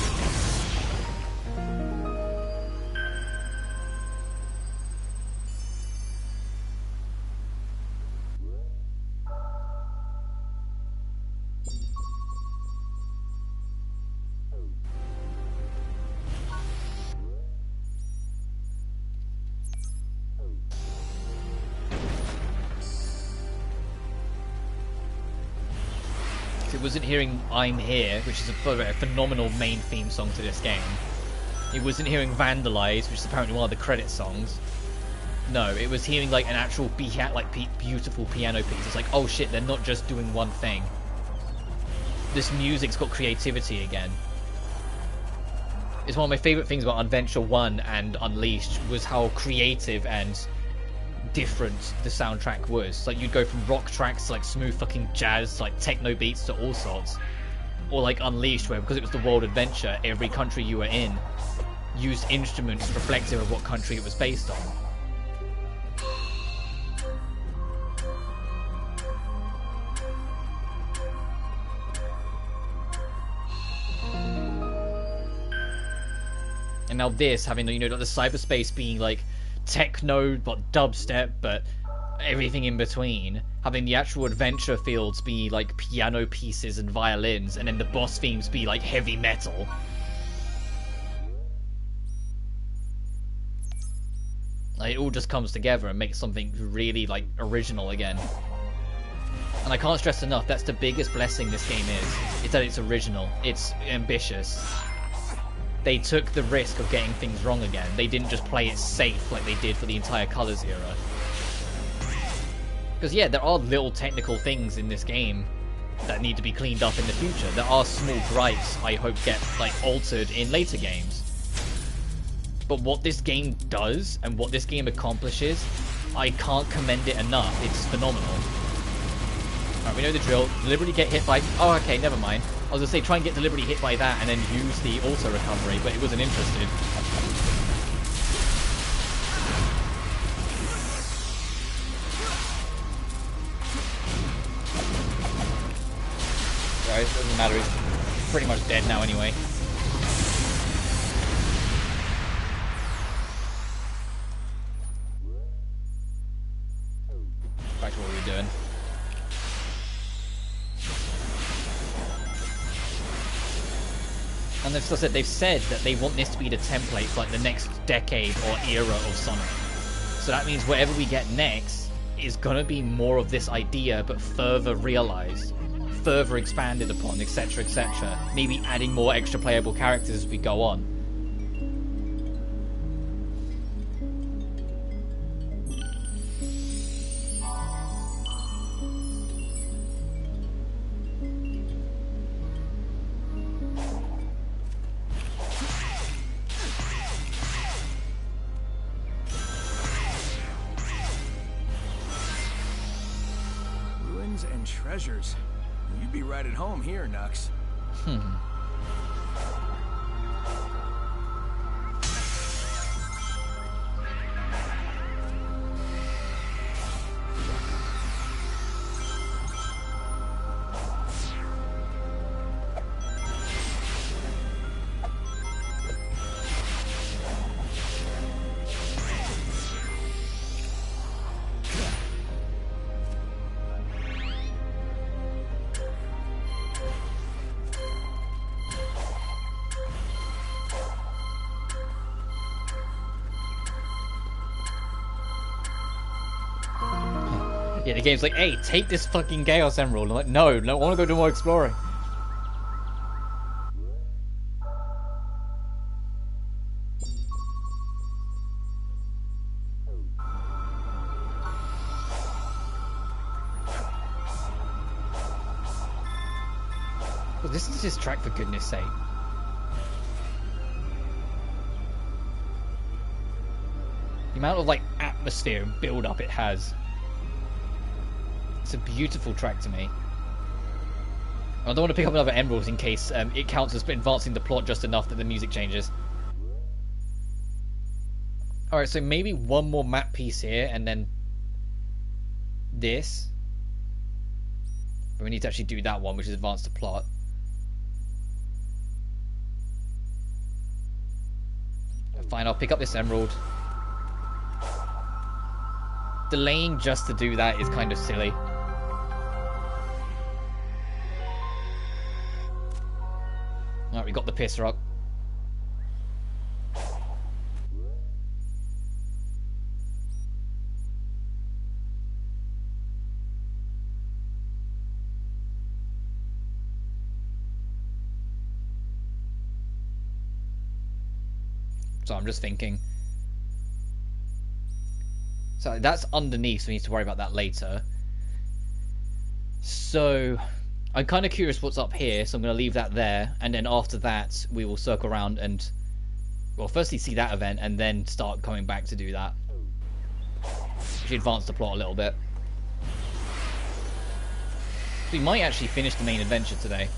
Wasn't hearing I'm Here, which is a phenomenal main theme song to this game. It wasn't hearing Vandalize, which is apparently one of the credit songs. No, it was hearing an actual beautiful piano piece. It's like, oh shit, they're not just doing one thing. This music's got creativity again. It's one of my favorite things about Adventure 1 and Unleashed was how creative and different the soundtrack was. You'd go from rock tracks to smooth fucking jazz, techno beats to all sorts. Or Unleashed, where because it was the world adventure, every country you were in used instruments reflective of what country it was based on. And now this, having, you know, like the cyberspace being like techno, but dubstep, but everything in between. Having the actual adventure fields be like piano pieces and violins, and then the boss themes be like heavy metal. Like, it all just comes together and makes something really like original again. And I can't stress enough, that's the biggest blessing this game is that it's original, it's ambitious. They took the risk of getting things wrong again. They didn't just play it safe like they did for the entire Colors era. Because yeah, there are little technical things in this game that need to be cleaned up in the future. There are small gripes I hope get like altered in later games. But what this game does and what this game accomplishes, I can't commend it enough. It's phenomenal. Alright, we know the drill. Deliberately get hit by... Oh, okay, never mind. I was going to say, try and get deliberately hit by that and then use the auto recovery, but it wasn't interested. Alright, it doesn't matter. He's pretty much dead now anyway. Back to what we were doing. And as I said, they've said that they want this to be the template for like the next decade or era of Sonic. So that means whatever we get next is gonna be more of this idea, but further realized, further expanded upon, etc., etc. Maybe adding more extra playable characters as we go on. And treasures. You'd be right at home here, Nux. Yeah, the game's like, hey, take this fucking Chaos Emerald. I'm like, no, I want to go do more exploring. Well, this is this track, for goodness sake. The amount of, like, atmosphere and build-up it has. It's a beautiful track to me. I don't want to pick up another emerald in case it counts as advancing the plot just enough that the music changes. Alright, so maybe one more map piece here, and then this. But we need to actually do that one, which is advance the plot. Fine, I'll pick up this emerald. Delaying just to do that is kind of silly. Alright, we got the piss rock. So I'm just thinking. So that's underneath, so we need to worry about that later. So I'm kind of curious what's up here, so I'm going to leave that there, and then after that we will circle around and, well, firstly see that event, and then start coming back to do that. We should advance the plot a little bit. We might actually finish the main adventure today.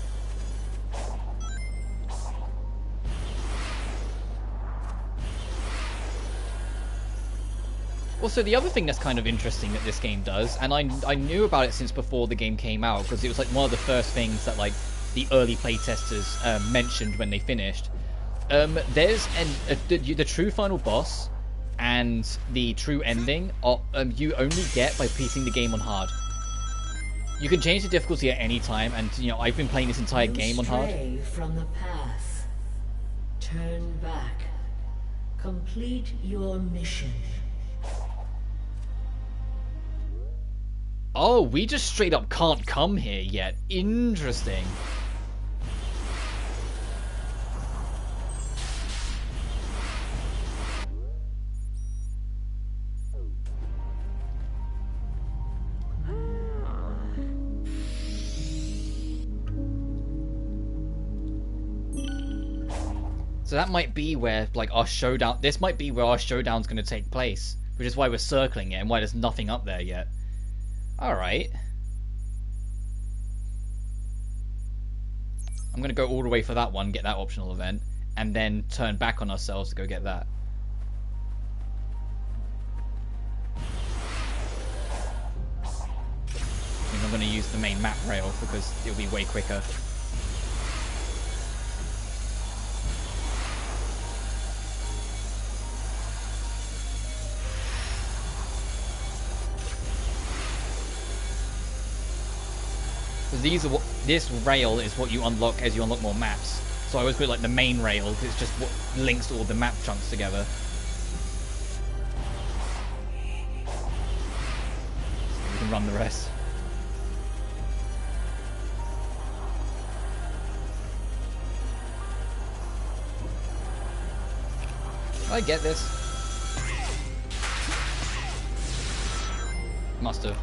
Also, the other thing that's kind of interesting that this game does, and I knew about it since before the game came out, because it was like one of the first things that like the early playtesters mentioned when they finished, There's the true final boss and the true ending are, you only get by placing the game on hard. You can change the difficulty at any time, and you know I've been playing this entire game on hard. Stray from the path. Turn back. Complete your mission. Oh, we just straight up can't come here yet. Interesting. So that might be where, like, our showdown... This might be where our showdown's going to take place. Which is why we're circling it and why there's nothing up there yet. Alright. I'm going to go all the way for that one, get that optional event. And then turn back on ourselves to go get that. I think I'm going to use the main map rail because it'll be way quicker. This rail is what you unlock as you unlock more maps. So I always put like the main rail because it's just what links all the map chunks together. So we can run the rest. I get this. Must have.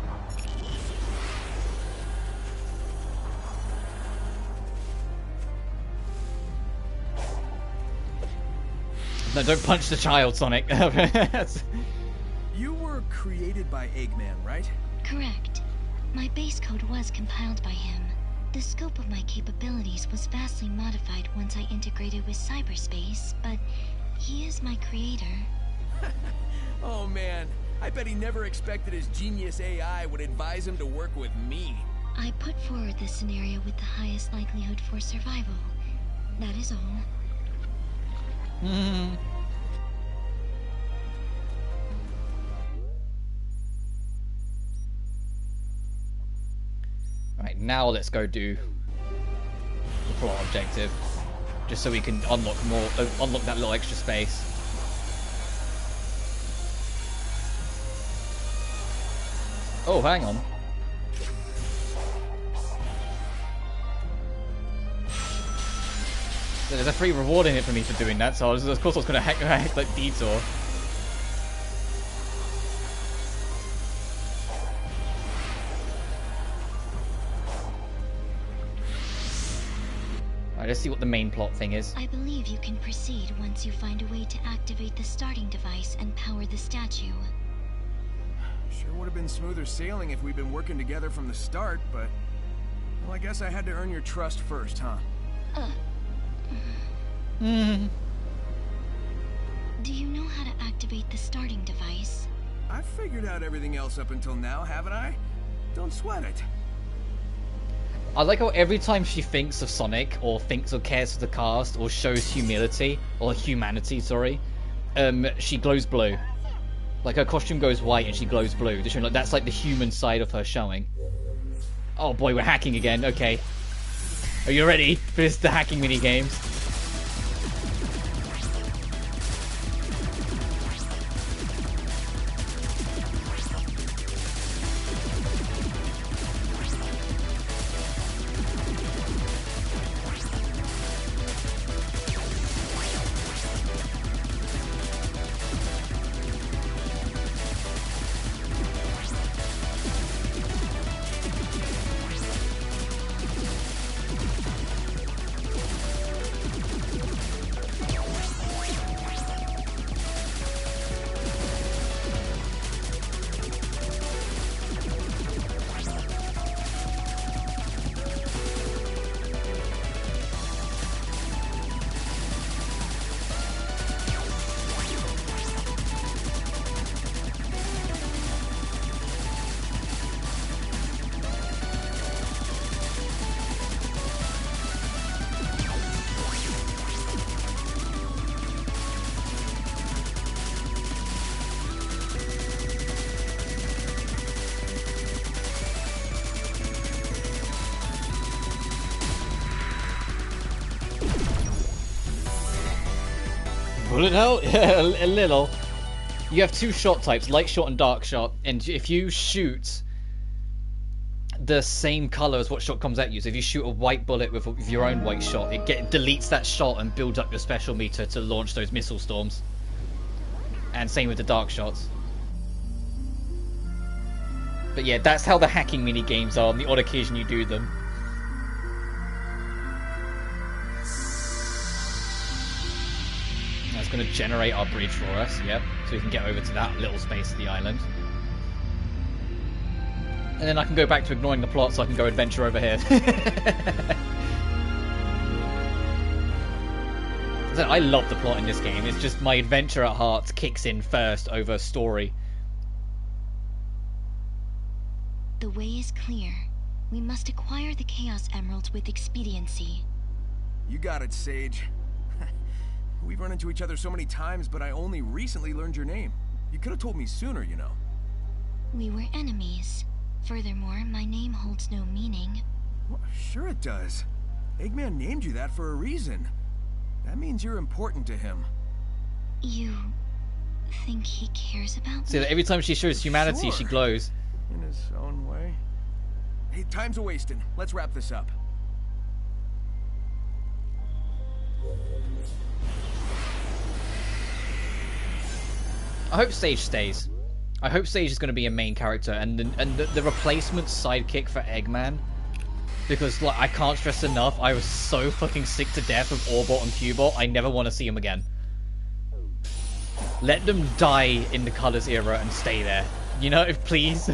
No, don't punch the child, Sonic. You were created by Eggman, right? Correct. My base code was compiled by him. The scope of my capabilities was vastly modified once I integrated with cyberspace, but he is my creator. Oh man, I bet he never expected his genius AI would advise him to work with me. I put forward this scenario with the highest likelihood for survival. That is all. Right, now let's go do the plot objective, just so we can unlock more, unlock that little extra space. Oh, hang on. There's a free reward in it for me for doing that, so of course I was going to hack like detour. Alright, let's see what the main plot thing is. I believe you can proceed once you find a way to activate the starting device and power the statue. Sure would have been smoother sailing if we'd been working together from the start, but... Well, I guess I had to earn your trust first, huh? Do you know how to activate the starting device? I've figured out everything else up until now, haven't I? Don't sweat it. I like how every time she thinks of Sonic, or thinks or cares for the cast, or shows humility, or humanity, sorry, she glows blue. Like her costume goes white and she glows blue. Like that's like the human side of her showing. Oh boy, we're hacking again. Okay. Are you ready for the hacking mini games? Bullet hell? Yeah, a little. You have two shot types, light shot and dark shot, and if you shoot the same color as what shot comes at you, so if you shoot a white bullet with your own white shot, it deletes that shot and builds up your special meter to launch those missile storms. And same with the dark shots. But yeah, that's how the hacking mini games are. On the odd occasion you do them. That's going to generate our bridge for us, yep. So we can get over to that little space of the island. And then I can go back to ignoring the plot so I can go adventure over here. So I love the plot in this game. It's just my adventure at heart kicks in first over story. The way is clear. We must acquire the Chaos Emeralds with expediency. You got it, Sage. We've run into each other so many times, but I only recently learned your name. You could have told me sooner, you know. We were enemies. Furthermore, my name holds no meaning. Well, sure it does. Eggman named you that for a reason. That means you're important to him. You think he cares about See, me? every time she shows humanity, Sure. she glows. In his own way. Hey, time's a-wasting. Let's wrap this up. I hope Sage stays. I hope Sage is going to be a main character and the replacement sidekick for Eggman. Because like I can't stress enough, I was so fucking sick to death of Orbot and Cubot. I never want to see him again. Let them die in the Colors era and stay there. You know, please.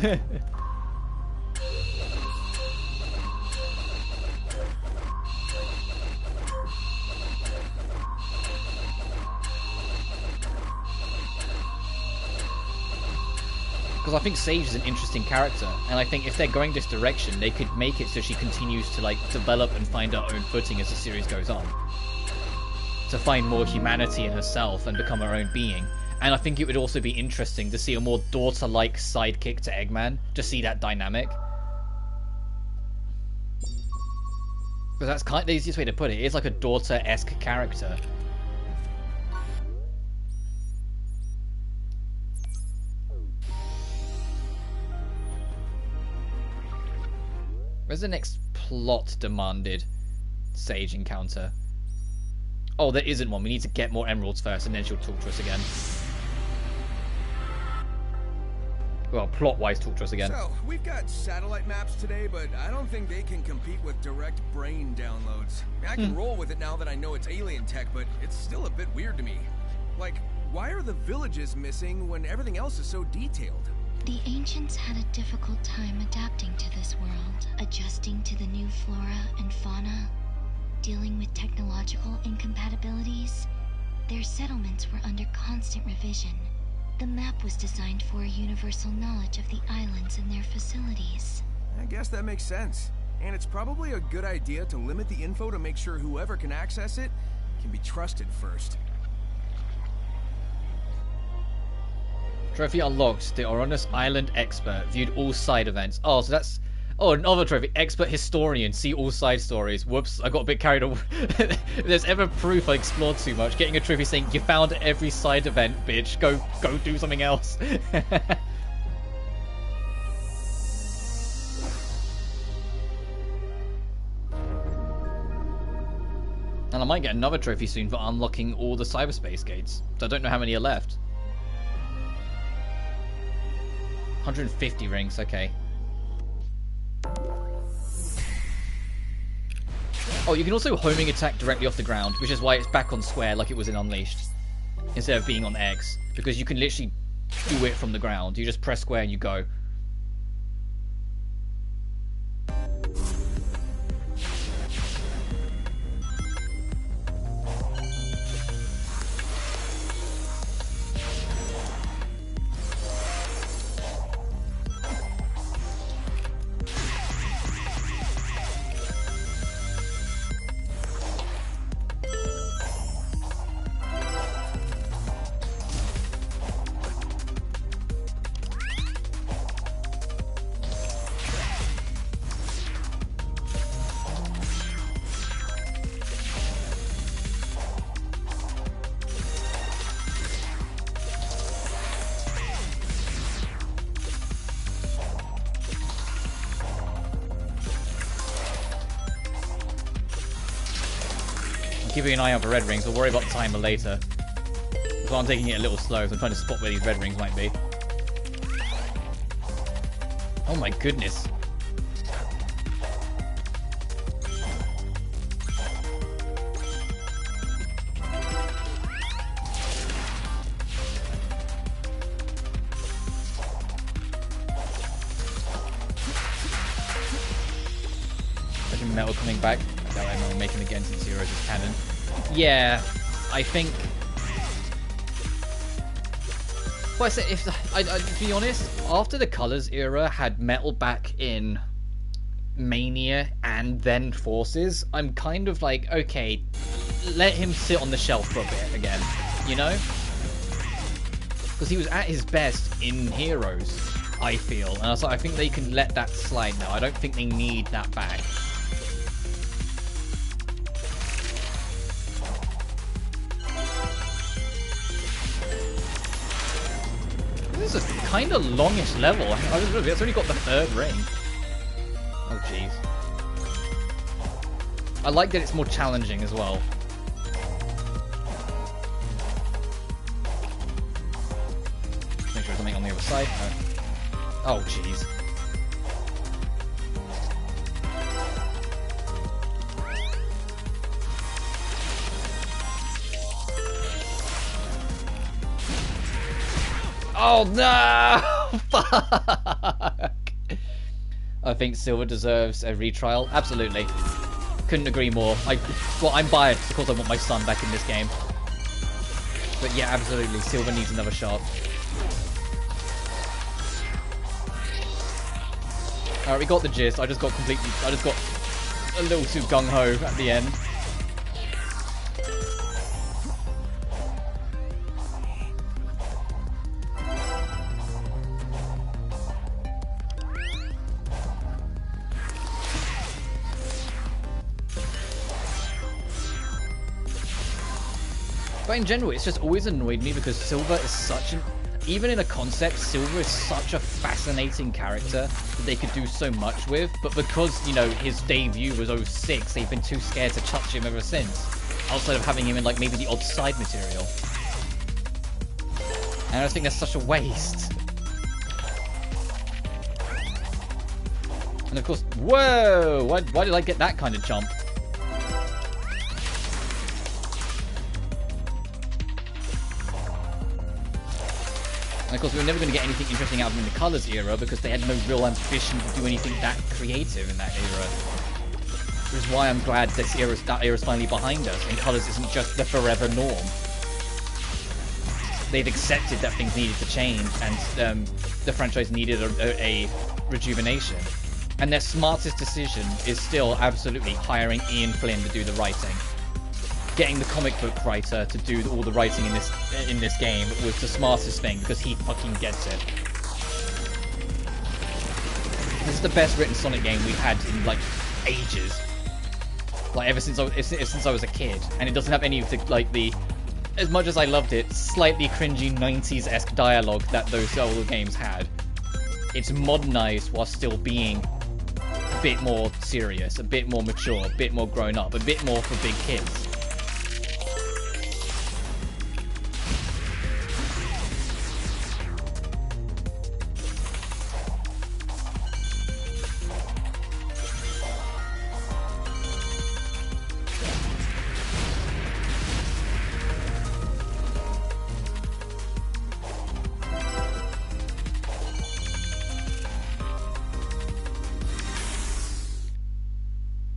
Because I think Sage is an interesting character, and I think if they're going this direction, they could make it so she continues to like develop and find her own footing as the series goes on. To find more humanity in herself and become her own being. And I think it would also be interesting to see a more daughter-like sidekick to Eggman, to see that dynamic. Because that's kind of the easiest way to put it. It's like a daughter-esque character. Where's the next plot demanded Sage encounter? Oh, there isn't one. We need to get more emeralds first, and then she'll talk to us again. Well, plot-wise, talk to us again. So, we've got satellite maps today, but I don't think they can compete with direct brain downloads. I can roll with it now that I know it's alien tech, but it's still a bit weird to me. Like, why are the villages missing when everything else is so detailed? The ancients had a difficult time adapting to this world, adjusting to the new flora and fauna, dealing with technological incompatibilities. Their settlements were under constant revision. The map was designed for a universal knowledge of the islands and their facilities. I guess that makes sense. And it's probably a good idea to limit the info to make sure whoever can access it can be trusted first. Trophy unlocked. The Oronus Island Expert. Viewed all side events. Oh, so that's... Oh, another trophy. Expert Historian. See all side stories. Whoops, I got a bit carried away. If there's ever proof I explored too much, getting a trophy saying, you found every side event, bitch. Go do something else. And I might get another trophy soon for unlocking all the cyberspace gates. So I don't know how many are left. 150 rings, okay. Oh, you can also homing attack directly off the ground, which is why it's back on square like it was in Unleashed, instead of being on X, because you can literally do it from the ground. You just press square and you go. keeping an eye out for red rings. We'll worry about the timer later. So I'm taking it a little slow, so I'm trying to spot where these red rings might be. Oh my goodness. Metal coming back. I doubt I'm making again since Zero's is canon. Yeah, I think. Well, I say if to be honest, after the Colors era had metal back in Mania and then Forces, I'm kind of like, okay, let him sit on the shelf for a bit again, you know? Because he was at his best in Heroes, I feel, and I think they can let that slide now. I don't think they need that back. This is a kind of longish level. It's only got the 3rd ring. Oh, jeez. I like that it's more challenging as well. Make sure there's something on the other side. No. Oh, jeez. Oh no! Fuck! I think Silver deserves a retrial. Absolutely. Couldn't agree more. Well, I'm biased because I want my son back in this game. But yeah, absolutely. Silver needs another shot. Alright, we got the gist. I just got a little too gung-ho at the end. But in general, it's just always annoyed me because Silver is such an... Even in a concept, Silver is such a fascinating character that they could do so much with. But because, you know, his debut was 06, they've been too scared to touch him ever since. Outside of having him in, like, maybe the odd side material. And I just think that's such a waste. And of course... Whoa! Why did I get that kind of jump? And of course, we were never going to get anything interesting out of them in the Colors era because they had no real ambition to do anything that creative in that era. Which is why I'm glad that era's finally behind us, and Colors isn't just the forever norm. They've accepted that things needed to change, and the franchise needed a rejuvenation. And their smartest decision is still absolutely hiring Ian Flynn to do the writing. Getting the comic book writer to do all the writing in this game was the smartest thing because he fucking gets it. This is the best written Sonic game we've had in like ages, like ever since I was a kid, and it doesn't have any of the as much as I loved it, slightly cringy 90s-esque dialogue that those older games had. It's modernized while still being a bit more serious, a bit more mature, a bit more grown up, a bit more for big kids.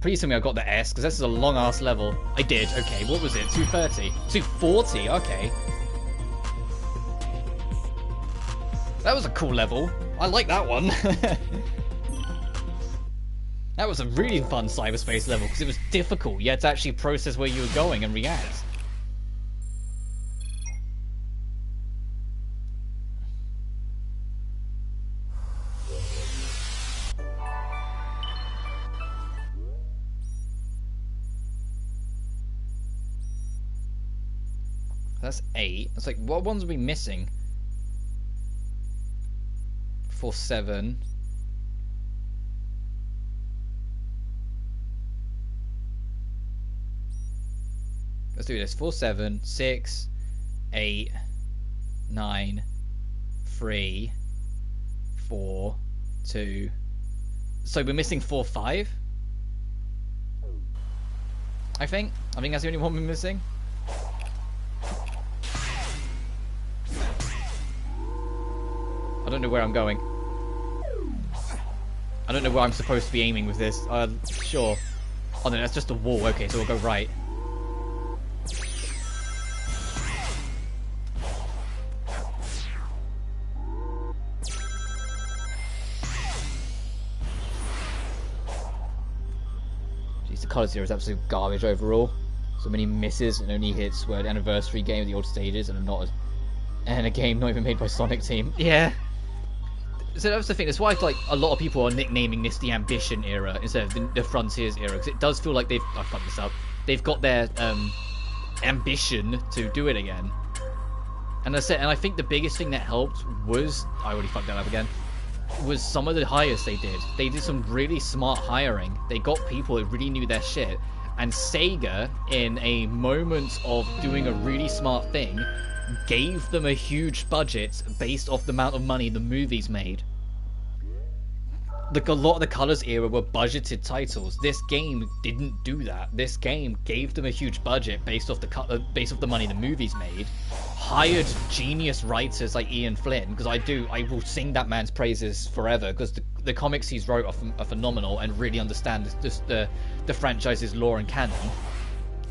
Please tell me I got the S, because this is a long-ass level. I did, okay. What was it? 230? 240? Okay. That was a cool level. I like that one. That was a really fun cyberspace level, because it was difficult. You had to actually process where you were going and react. That's 8. It's like, what ones are we missing? 4, 7. Let's do this. 4, 7, 6, 8, 9, 3, 4, 2. So we're missing 4, 5. I think that's the only one we're missing. I don't know where I'm going. I don't know where I'm supposed to be aiming with this. Sure. Oh no, that's just a wall. Okay, so we'll go right. Jeez, the colours here is absolute garbage overall. So many misses and only hits were an anniversary game of the old stages and a game not even made by Sonic Team. Yeah. So that's the thing. That's why like a lot of people are nicknaming this the Ambition era instead of the Frontiers era, because it does feel like I fucked this up. They've got their ambition to do it again. And I think the biggest thing that helped was I already fucked that up again. Was some of the hires they did. They did some really smart hiring. They got people who really knew their shit. And Sega, in a moment of doing a really smart thing, gave them a huge budget based off the amount of money the movies made. Like a lot of the Colors era were budgeted titles. This game didn't do that. This game gave them a huge budget based off the money the movies made. Hired genius writers like Ian Flynn, because I will sing that man's praises forever, because the comics he's wrote are phenomenal and really understand the franchise's lore and canon.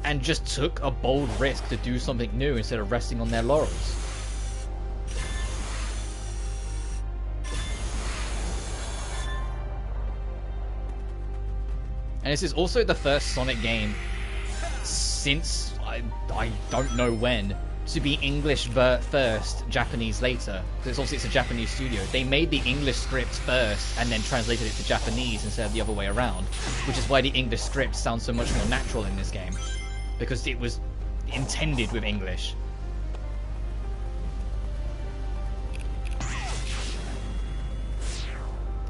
And just took a bold risk to do something new instead of resting on their laurels. And this is also the first Sonic game since I don't know when to be English first, Japanese later. Because obviously it's a Japanese studio. They made the English script first and then translated it to Japanese instead of the other way around, which is why the English script sounds so much more natural in this game. Because it was intended with English.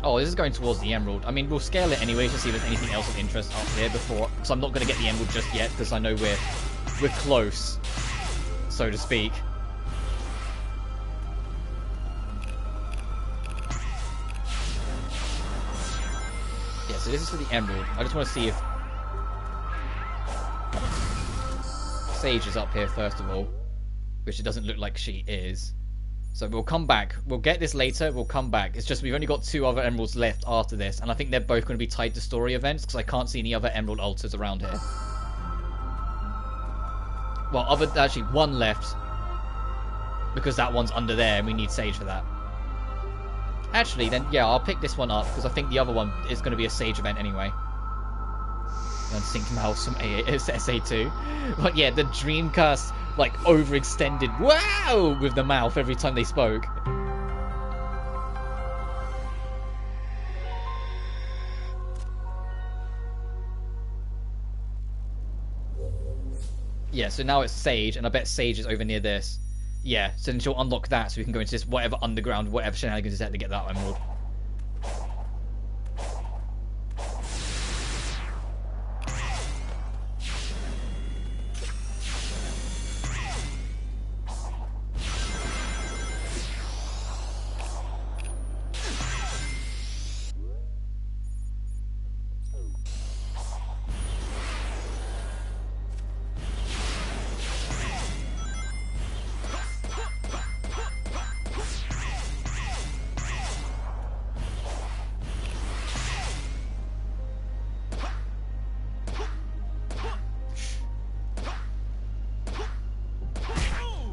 Oh, this is going towards the Emerald. I mean, we'll scale it anyway to see if there's anything else of interest up here before. So I'm not going to get the Emerald just yet, because I know we're close, so to speak. Yeah, so this is for the Emerald. I just want to see if Sage is up here first of all, which it doesn't look like she is. So we'll come back. We'll get this later. We'll come back. It's just we've only got 2 other emeralds left after this, and I think they're both going to be tied to story events because I can't see any other emerald altars around here. Well, actually one left because that one's under there, and we need Sage for that. Actually, then yeah, I'll pick this one up because I think the other one is going to be a Sage event anyway. And Sync Mouse from SA2. But yeah, the Dreamcast like overextended wow with the mouth every time they spoke. Yeah, so now it's Sage, and I bet Sage is over near this. Yeah, so then she'll unlock that so we can go into this whatever underground, whatever shenanigans is there to get that emerald.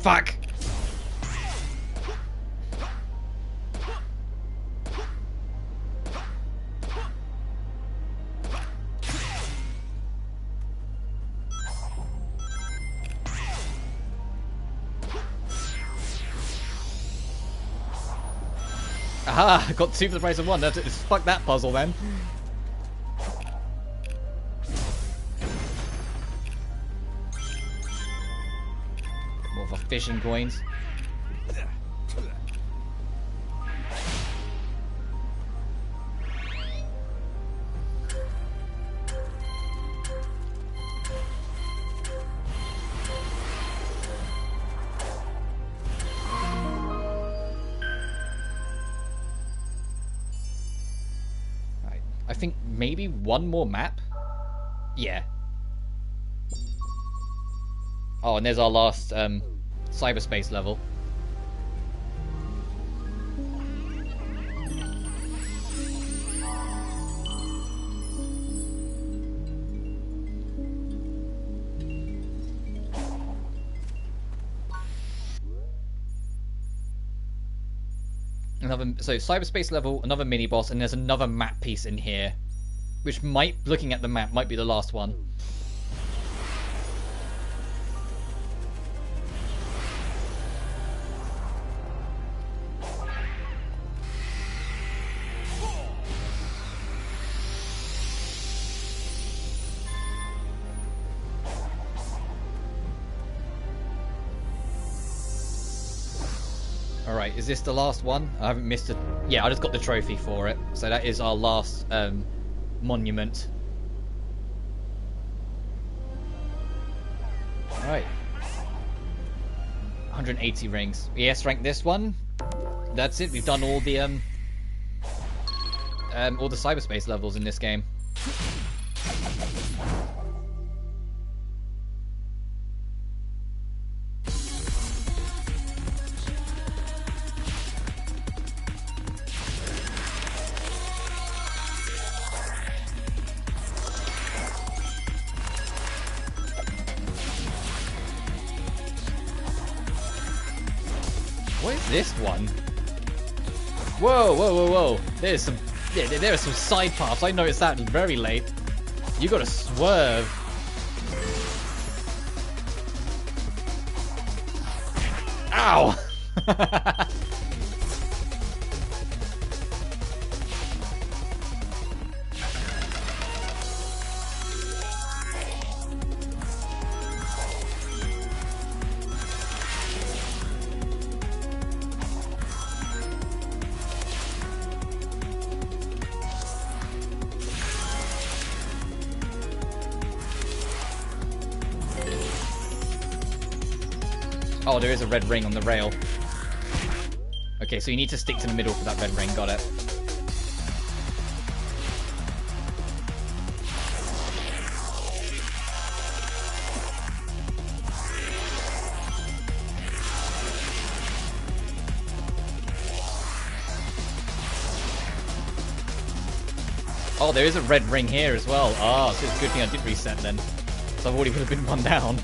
Fuck! Aha! Got 2 for the price of 1. Fuck that puzzle then. More for fishing coins. I think maybe one more map? Yeah. Oh, and there's our last cyberspace level. So cyberspace level, another mini boss, and there's another map piece in here, which might, looking at the map, might be the last one. Alright, is this the last one? I haven't missed it. Yeah, I just got the trophy for it. So that is our last monument. Alright. 180 rings. ES rank this one. That's it. We've done all the cyberspace levels in this game. What is this one? Whoa, whoa, whoa, whoa! There's some, there are some side paths. I noticed that very late. You gotta swerve. Ow! Oh, there is a red ring on the rail. Okay, so you need to stick to the middle for that red ring. Got it. Oh, there is a red ring here as well. Ah, so it's a good thing I did reset then. So I've already would have been one down.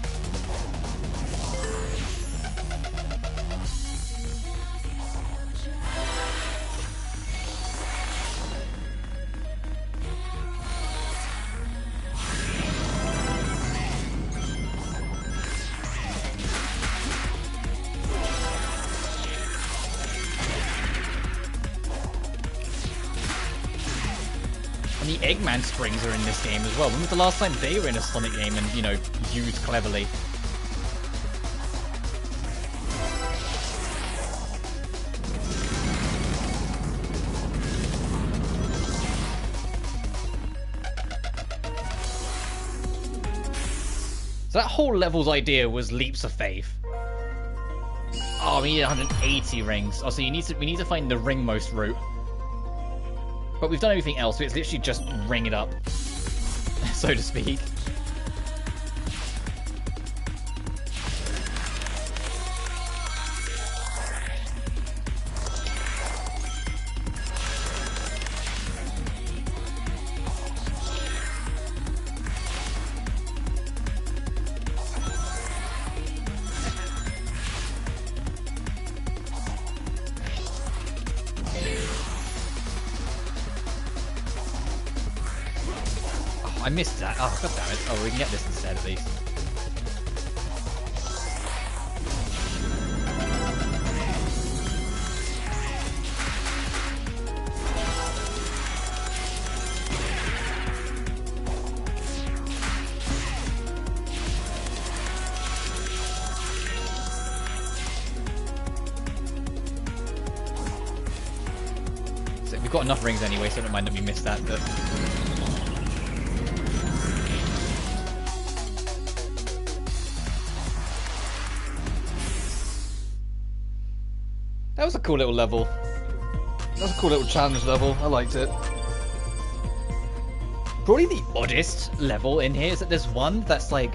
And the Eggman springs are in this game as well. When was the last time they were in a Sonic game and, you know, used cleverly? So that whole level's idea was leaps of faith. Oh, we need 180 rings. Oh, so we need to find the ringmost route. But we've done everything else, so it's literally just ring it up, so to speak. I missed that. Oh, god damn it. Oh, we can get this instead, at least. So we've got enough rings anyway, so I don't mind that we missed that, but... That was a cool little level. That was a cool little challenge level. I liked it. Probably the oddest level in here is that there's one that's like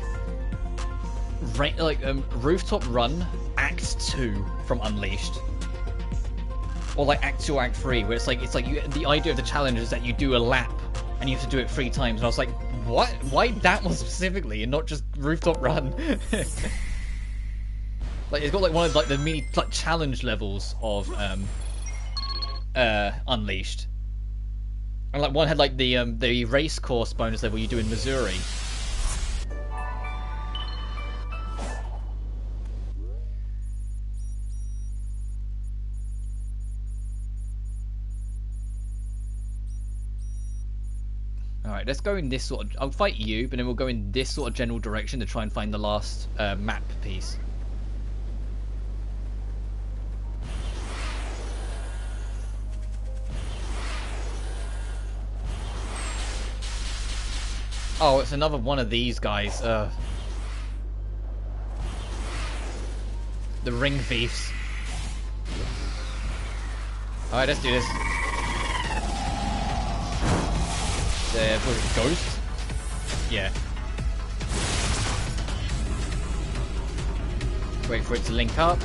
Rooftop Run Act 2 from Unleashed. Or like Act 2 or Act 3, where it's like the idea of the challenge is that you do a lap and you have to do it 3 times. And I was like, what? Why that one specifically and not just Rooftop Run? Like it's got like one of like the mini like challenge levels of Unleashed. And like one had like the race course bonus level you do in Missouri. Alright, let's go in this sort of... I'll fight you, but then we'll go in this sort of general direction to try and find the last map piece. Oh, it's another one of these guys. The ring thieves. Alright, let's do this. Was it Ghost? Yeah. Wait for it to link up.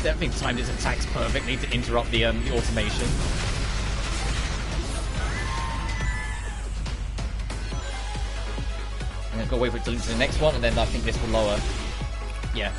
That thing timed its attacks perfectly to interrupt the automation. And I've got to wait for it to link to the next one, and then I think this will lower. Yeah.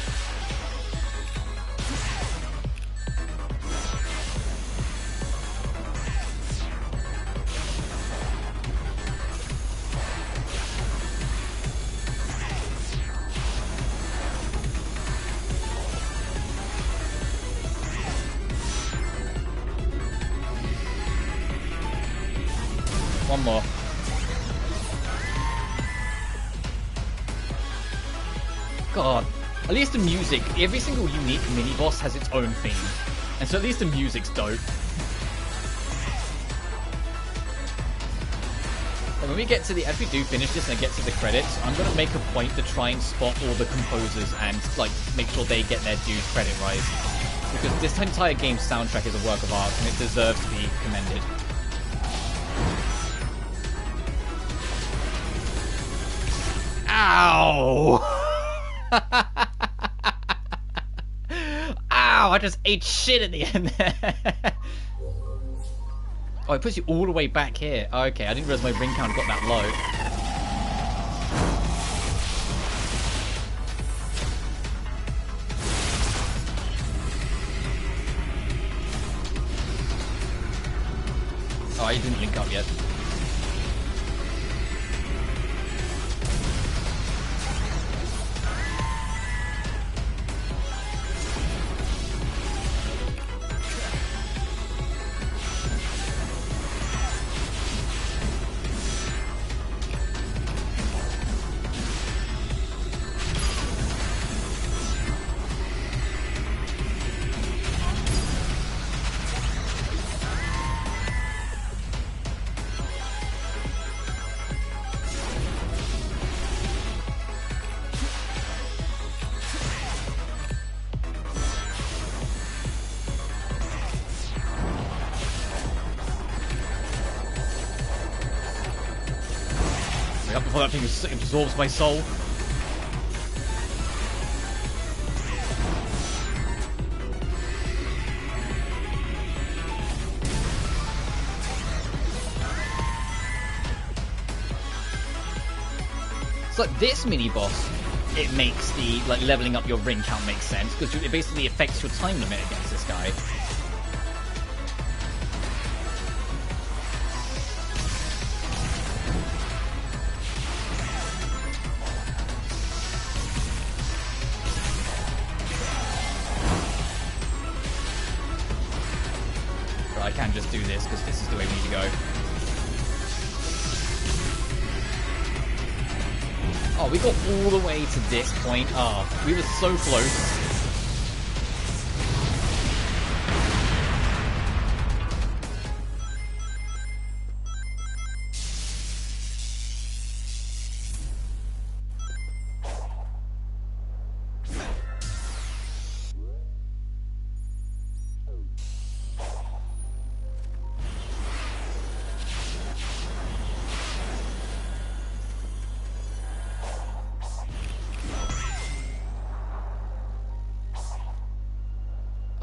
One more. God. At least the music, every single unique mini-boss has its own theme. And so at least the music's dope. And when we get to the, as we do finish this and get to the credits, I'm going to make a point to try and spot all the composers and like make sure they get their due credit, right? Because this entire game's soundtrack is a work of art and it deserves to be commended. Ow! Ow! I just ate shit at the end there. Oh, it puts you all the way back here. Okay, I didn't realize my ring count got that low. Oh, he didn't link up yet. Before that thing absorbs my soul. So like this mini boss, it makes the like leveling up your ring count make sense because it basically affects your time limit against this guy. I can just do this because this is the way we need to go. Oh, we got all the way to this point. Oh, we were so close.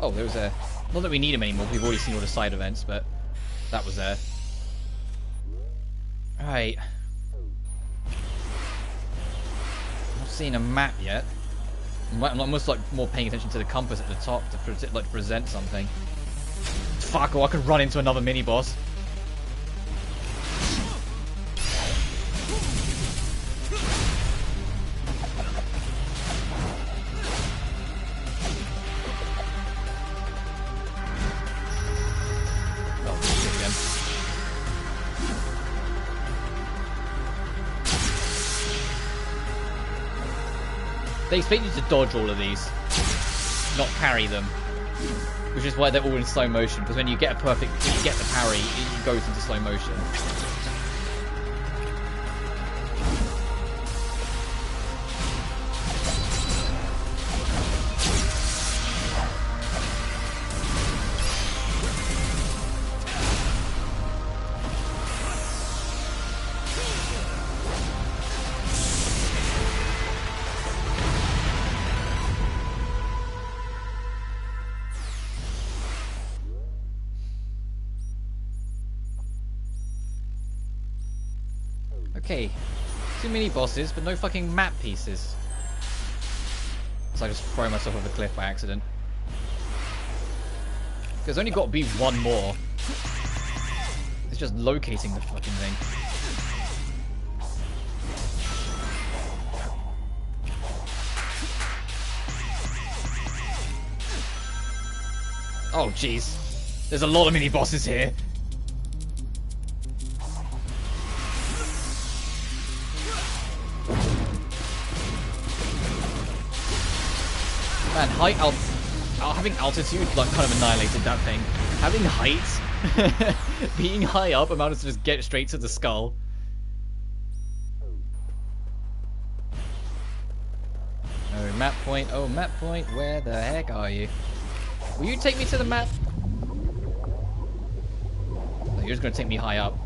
Oh, there was a... Not that we need him anymore, we've already seen all the side events, but that was there. Right. Not seeing a map yet. I'm almost like more paying attention to the compass at the top to like present something. Fuck, oh, I could run into another mini-boss. They expect you to dodge all of these, not parry them, which is why they're all in slow motion. Because when you get when you get the parry, it goes into slow motion. Okay, 2 mini bosses, but no fucking map pieces. So I just throw myself off a cliff by accident. There's only got to be one more. It's just locating the fucking thing. Oh jeez, there's a lot of mini bosses here. Man, having altitude like kind of annihilated that thing. Having height, being high up, I managed to just get straight to the skull. Oh, map point. Oh, map point. Where the heck are you? Will you take me to the map? No, you're just gonna take me high up.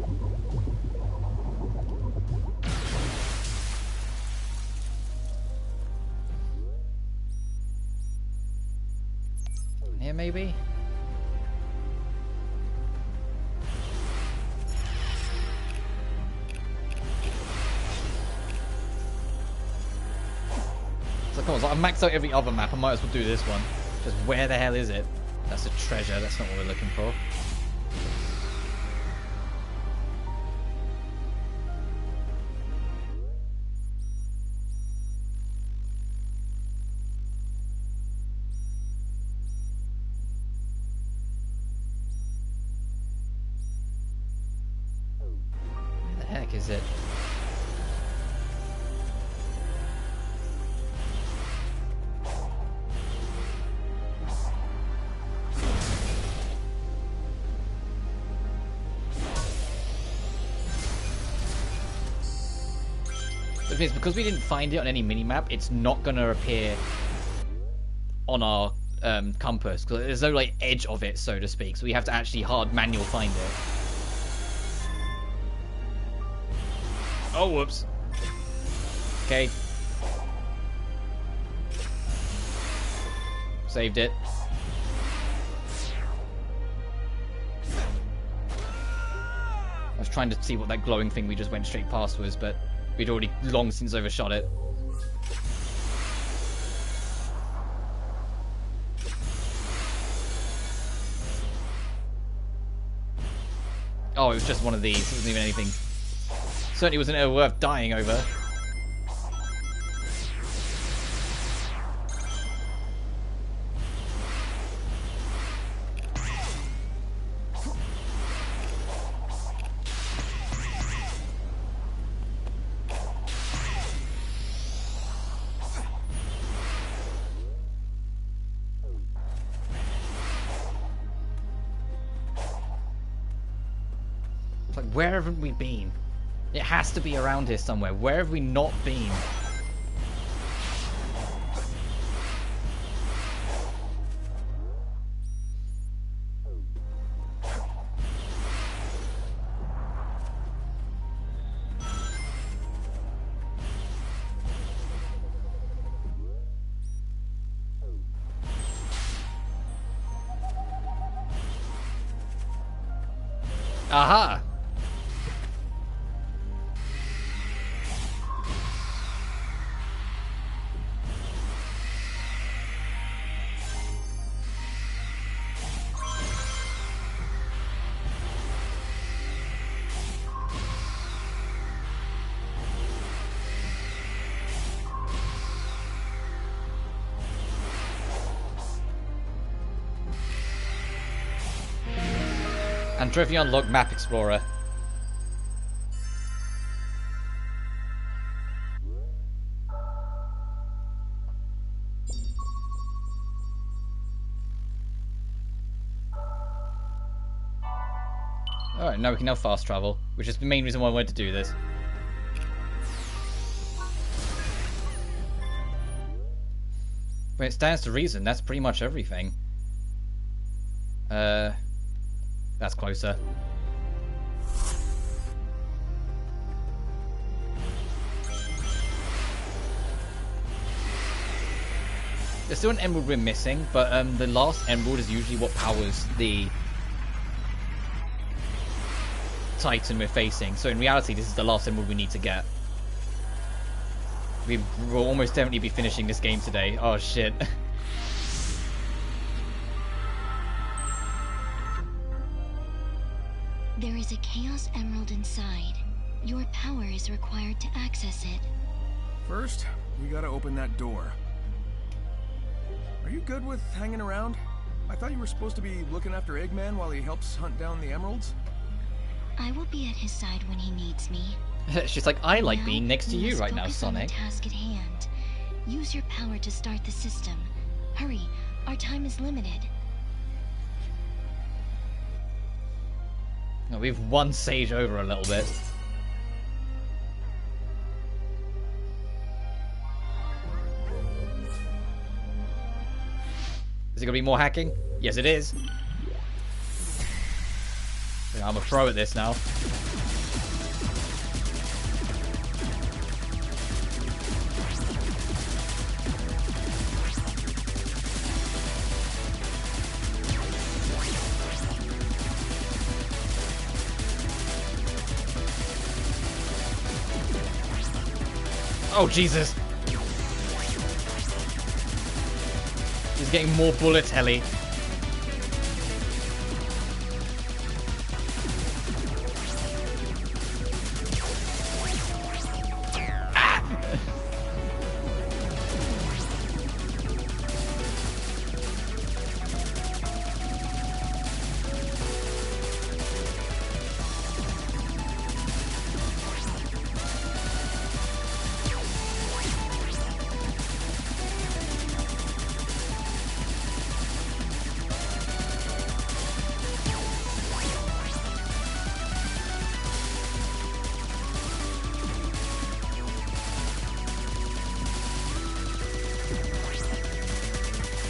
Here, maybe? So come on, so I've maxed out every other map, I might as well do this one. Just where the hell is it? That's a treasure, that's not what we're looking for. Is it? The thing is, because we didn't find it on any minimap, it's not going to appear on our compass because there's no like edge of it, so to speak. So we have to actually hard manual find it. Oh, whoops. Okay. Saved it. I was trying to see what that glowing thing we just went straight past was, but we'd already long since overshot it. Oh, it was just one of these. It wasn't even anything. Certainly wasn't ever worth dying over. It's like, where haven't we been? It has to be around here somewhere. Where have we not been? Aha! And trophy unlocked Map Explorer. Alright, now we can fast travel, which is the main reason why I wanted to do this. When it stands to reason, that's pretty much everything. That's closer. There's still an emerald we're missing, but the last emerald is usually what powers the Titan we're facing. So in reality, this is the last emerald we need to get. We will almost definitely be finishing this game today. Oh shit. There is a Chaos Emerald inside. Your power is required to access it. First, we gotta open that door. Are you good with hanging around? I thought you were supposed to be looking after Eggman while he helps hunt down the emeralds. I will be at his side when he needs me. She's like, I like Now, being next to we you must right now, focus on the Sonic. task at hand. Use your power to start the system. Hurry, our time is limited. Oh, we've won Sage over a little bit. Is it gonna be more hacking? Yes, it is. I'm a pro at this now. Oh, Jesus. He's getting more bullets, Helly.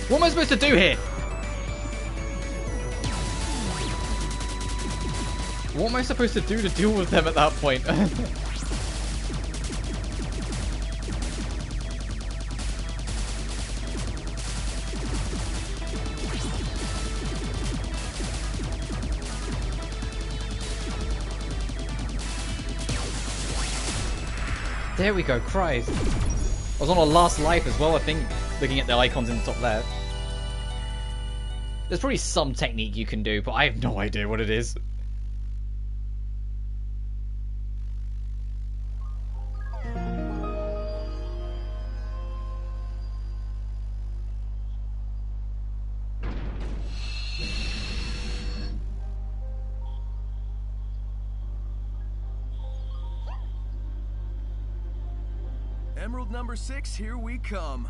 What am I supposed to do here? What am I supposed to do to deal with them at that point? There we go, Christ. I was on a last life as well, I think, looking at the icons in the top left. There's probably some technique you can do, but I have no idea what it is. Emerald number 6, here we come.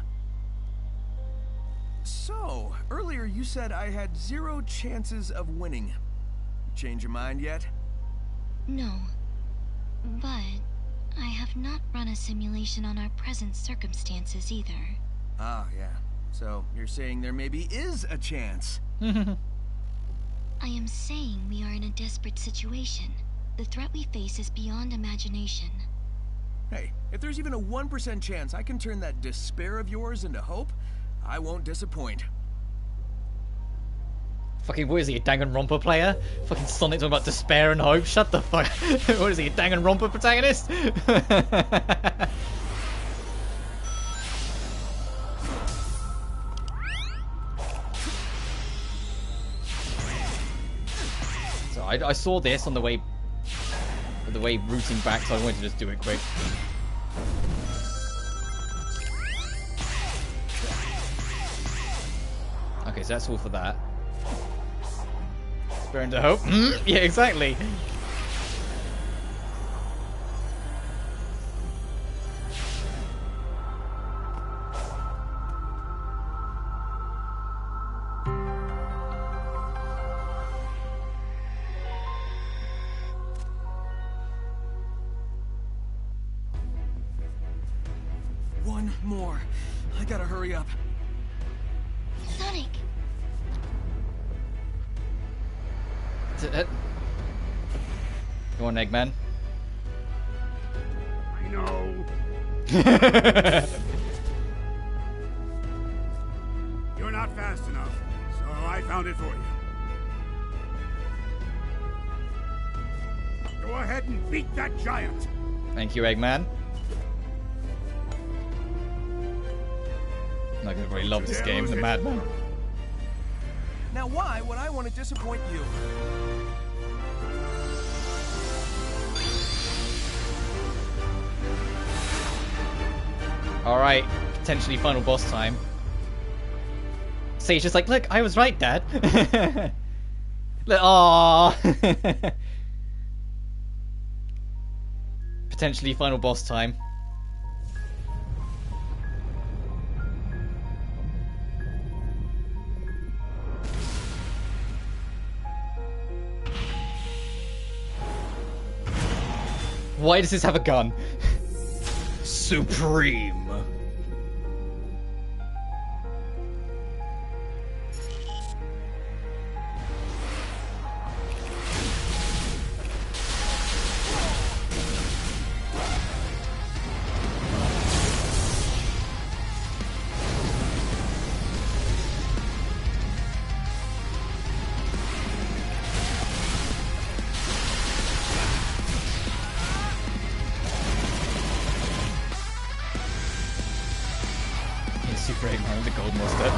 So, earlier you said I had 0 chances of winning. Change your mind yet? No. But I have not run a simulation on our present circumstances either. Ah, yeah. So, you're saying there maybe is a chance? I am saying we are in a desperate situation. The threat we face is beyond imagination. Hey, if there's even a 1% chance I can turn that despair of yours into hope, I won't disappoint. Fucking, what is he, a Danganronpa player? Fucking Sonic talking about despair and hope? Shut the fuck. What is he, a Danganronpa protagonist? So I saw this on the way routing back, so I wanted to just do it quick. Okay, so that's all for that. Burn to hope. Yeah, exactly. One more. I gotta hurry up. Sonic! Go on, Eggman. I know. You're not fast enough, so I found it for you. Go ahead and beat that giant. Thank you, Eggman. I'm not gonna really love this game, the Madman. Now why would I want to disappoint you? Alright, potentially final boss time. Sage's just like, look, I was right, Dad. Look, aww. Potentially final boss time. Why does this have a gun? Supreme. Super Eggman with the gold mustard.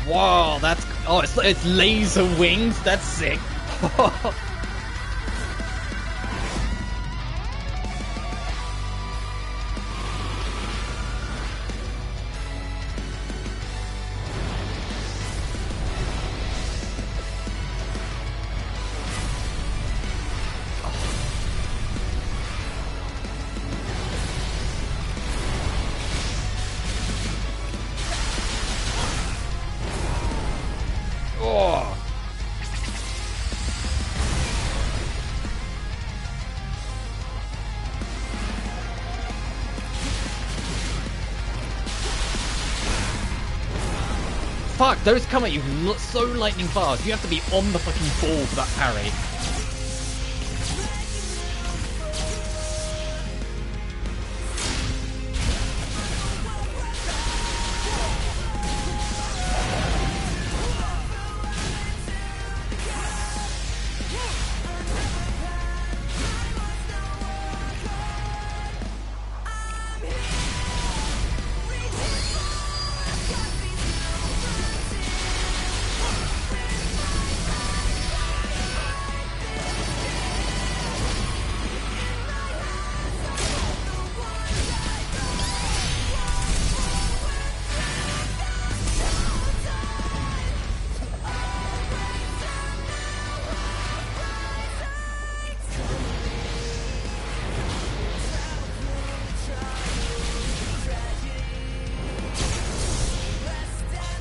Wow, that's... Oh, it's laser wings? That's sick. Fuck, those come at you so lightning fast. You have to be on the fucking ball for that parry.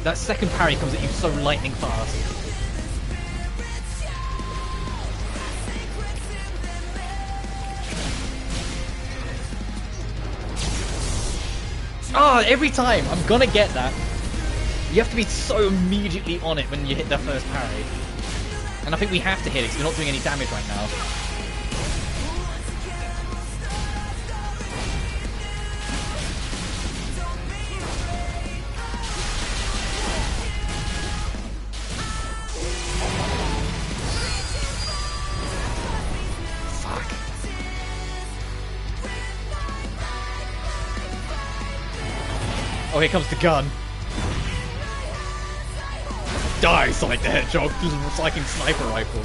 That second parry comes at you so lightning fast. Ah, every time! I'm gonna get that. You have to be so immediately on it when you hit that first parry. And I think we have to hit it because we're not doing any damage right now. Oh, here comes the gun. Die, Sonic the Hedgehog, recycling sniper rifle.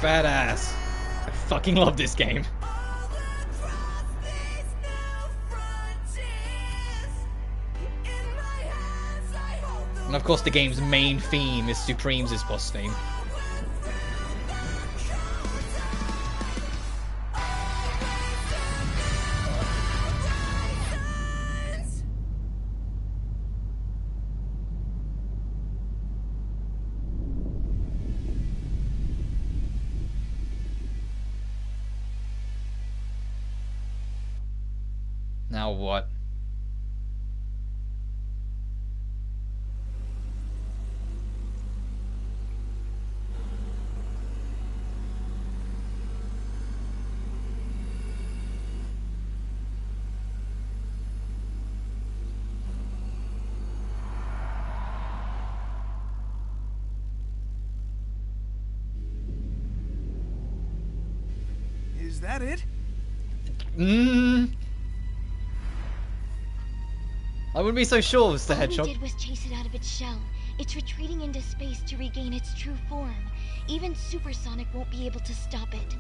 Badass. I fucking love this game. And of course the game's main theme is Supreme's boss theme. Now what? Is that it? I wouldn't be so sure, Mr. Hedgehog. All we did was chase it out of its shell. It's retreating into space to regain its true form. Even Supersonic won't be able to stop it.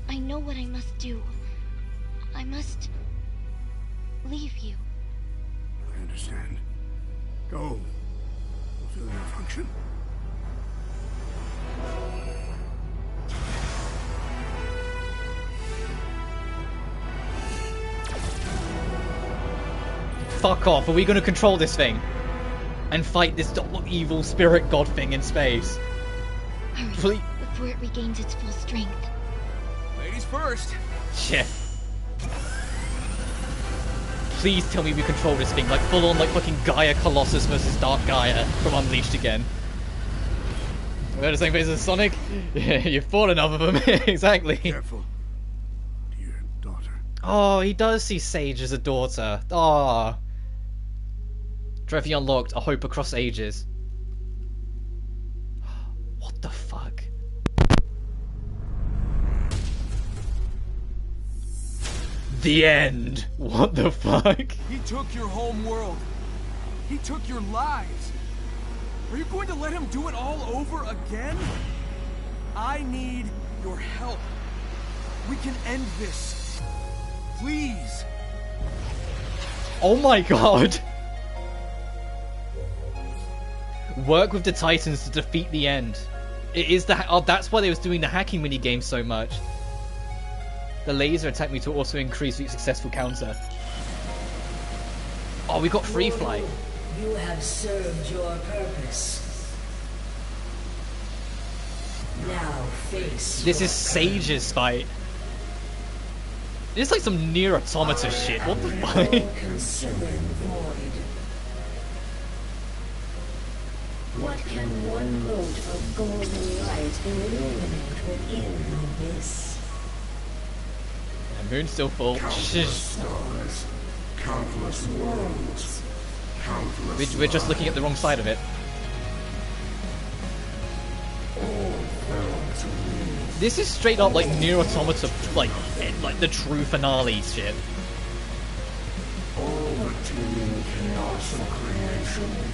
I know what I must do. I must leave you. I understand. Go. Fulfill your function. Fuck off, are we gonna control this thing? And fight this evil spirit god thing in space? Hurry, before it regains its full strength. Ladies first. Shit. Please tell me we control this thing, like full on like fucking Gaia Colossus versus Dark Gaia from Unleashed again. We're the same place as Sonic? Yeah, you fought enough of them. Exactly. Careful. Dear daughter. Oh, he does see Sage as a daughter. Oh. Trophy unlocked, a hope across ages. What the fuck? The end. What the fuck? He took your home world. He took your lives. Are you going to let him do it all over again? I need your help. We can end this. Please. Oh my god. Work with the Titans to defeat the end. It is the oh, that's why they was doing the hacking minigame so much. The laser attack me to also increase each successful counter. Oh, we got free flight. You have served your purpose. Now face. This is Sage's fight. It's like some Nier Automata shit. What the fuck? Consuming void. What can one mote of golden light illuminate within this? The moon's still full. Countless stars, countless worlds, countless We're just looking at the wrong side of it. all fell to me. This is straight up like Nier Automata, like the true finale shit. All the teeming chaos of creation.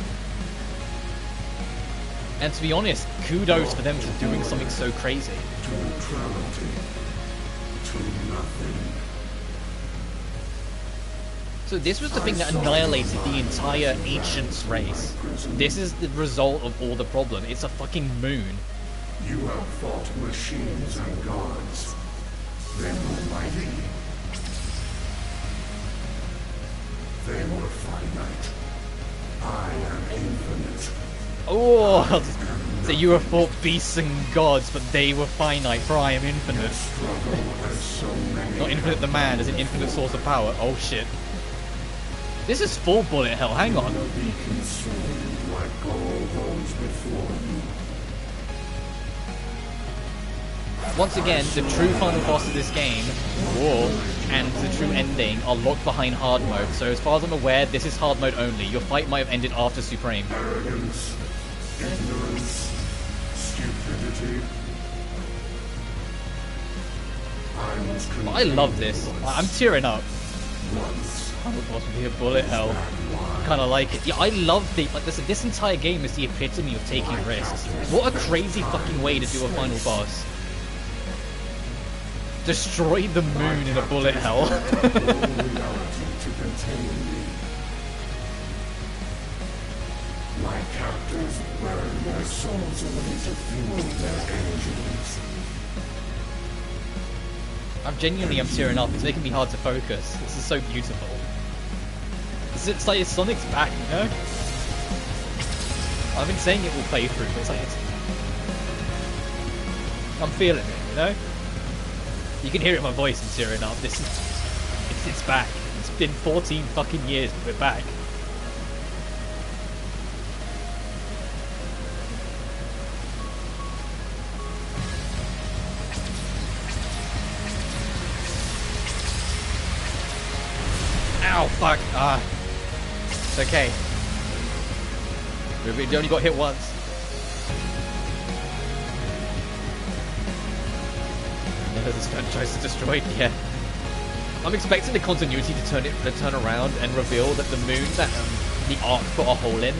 And to be honest, kudos for them for doing something so crazy. To neutrality, to nothing. So this was the thing that annihilated the entire Ancients race. This is the result of all the problem. It's a fucking moon. You have fought machines and gods. They were mighty. They were finite. I am infinite. Oh, so you have fought beasts and gods, but they were finite, for I am infinite. Not infinite the man, as an infinite source of power. Oh shit. This is full bullet hell, hang on. Be consumed like all those before you. Once again, the true final boss of this game, War, and the true ending are locked behind hard mode. So as far as I'm aware, this is hard mode only. Your fight might have ended after Supreme. Arrogance, ignorance, stupidity. I love this. I'm tearing up. Once. Final boss would be a bullet hell. Kind of like it. Yeah, I love the like this entire game is the epitome of taking risks. What a crazy fucking way to do a final boss. Destroy the moon in a bullet hell. My captors burn their souls away to fuel their engines. I'm tearing up. It's making me hard to focus. This is so beautiful. It's like Sonic's back, you know? I've been saying it all playthrough, but it's like I'm feeling it, you know? You can hear it in my voice. I'm tearing up. It's back. It's been 14 fucking years, but we're back. Ow, fuck. It's okay. We only got hit once. This franchise is destroyed, yeah. I'm expecting the continuity to turn around and reveal that the moon that the arc put a hole in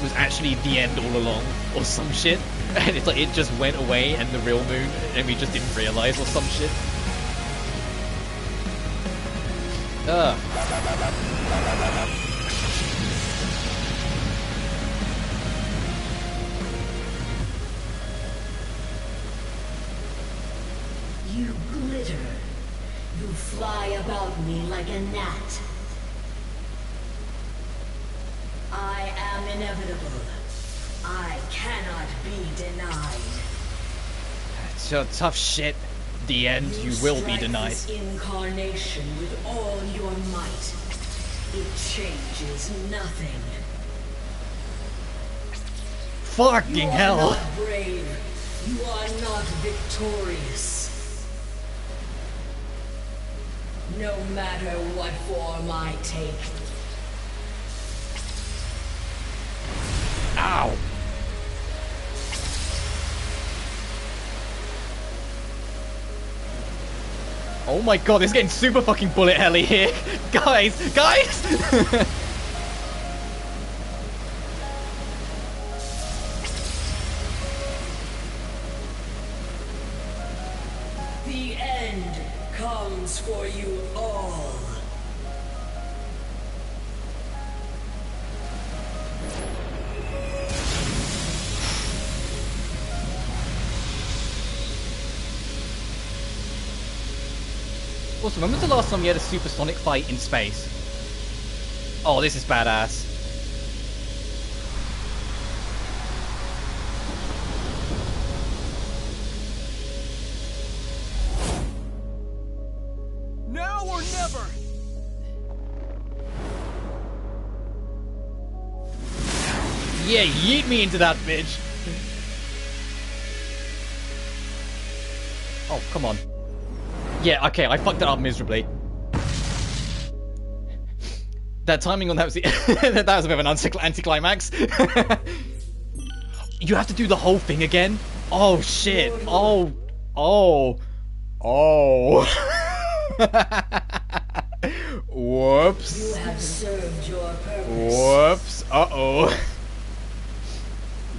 was actually the end all along, or some shit. And it's like it just went away and the real moon, and we just didn't realize, or some shit. You glitter. You fly about me like a gnat. I am inevitable. I cannot be denied. It's your tough shit. The end, you will be denied. This incarnation with all your might. It changes nothing. Fucking hell! You are not brave. You are not victorious. No matter what form I take. Ow! Oh my god, it's getting super fucking bullet helly here. Guys! The end comes for you all. Also, when was the last time we had a supersonic fight in space? Oh, this is badass. Now or never! Yeah, yeet me into that bitch. Oh, come on. Yeah, okay, I fucked it up miserably. That timing on that was that was a bit of an anticlimax. You have to do the whole thing again? Oh shit. Oh. Whoops. You have served your purpose. Whoops. Uh-oh.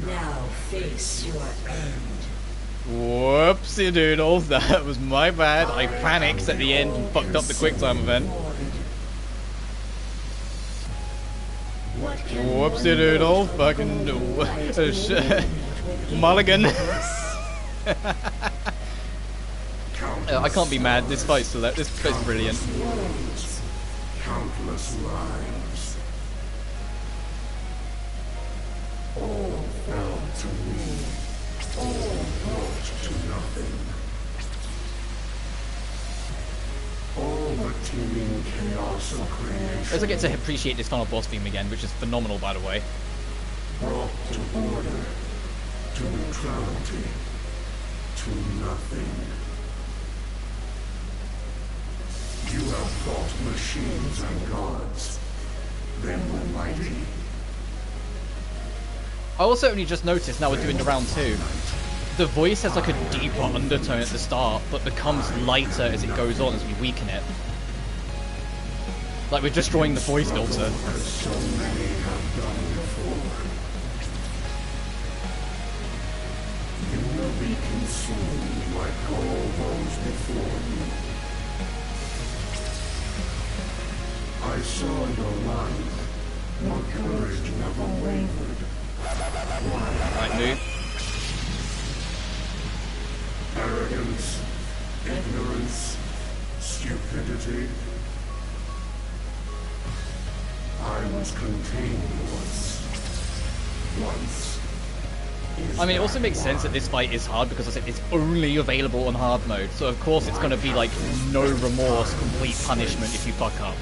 Now face your end. Whoopsie doodles, that was my bad. I panicked at the end and fucked up the quick time event. Whoopsie doodle, fucking mulligan. I can't be mad. This fight's brilliant. Countless lives. All fell to me. All brought to nothing. All the teeming chaos of creation. As I get to appreciate this final boss theme again, which is phenomenal, by the way. Brought to order, to neutrality, to nothing. You have fought machines and gods. Then were mighty. I also only just noticed now we're doing the round 2. The voice has like a deeper undertone at the start, but becomes lighter as it goes on as we weaken it. Like we're destroying the voice filter. As so many have done before. You will be consumed like all those before you. I saw your life. Your courage never wavered. Right, move. Arrogance, ignorance, stupidity. I was contained once. I mean, it also makes sense that this fight is hard because I said it's only available on hard mode. So of course it's going to be like no remorse, complete punishment if you fuck up.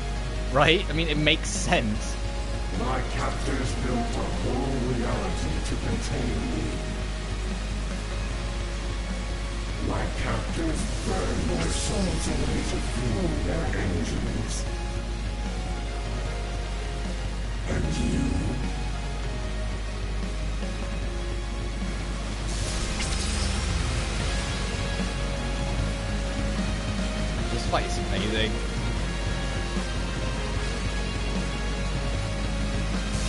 Right? I mean, it makes sense. My captors built a whole reality to contain me. My captors burned their souls away to fuel their engines. And you... This fight is amazing.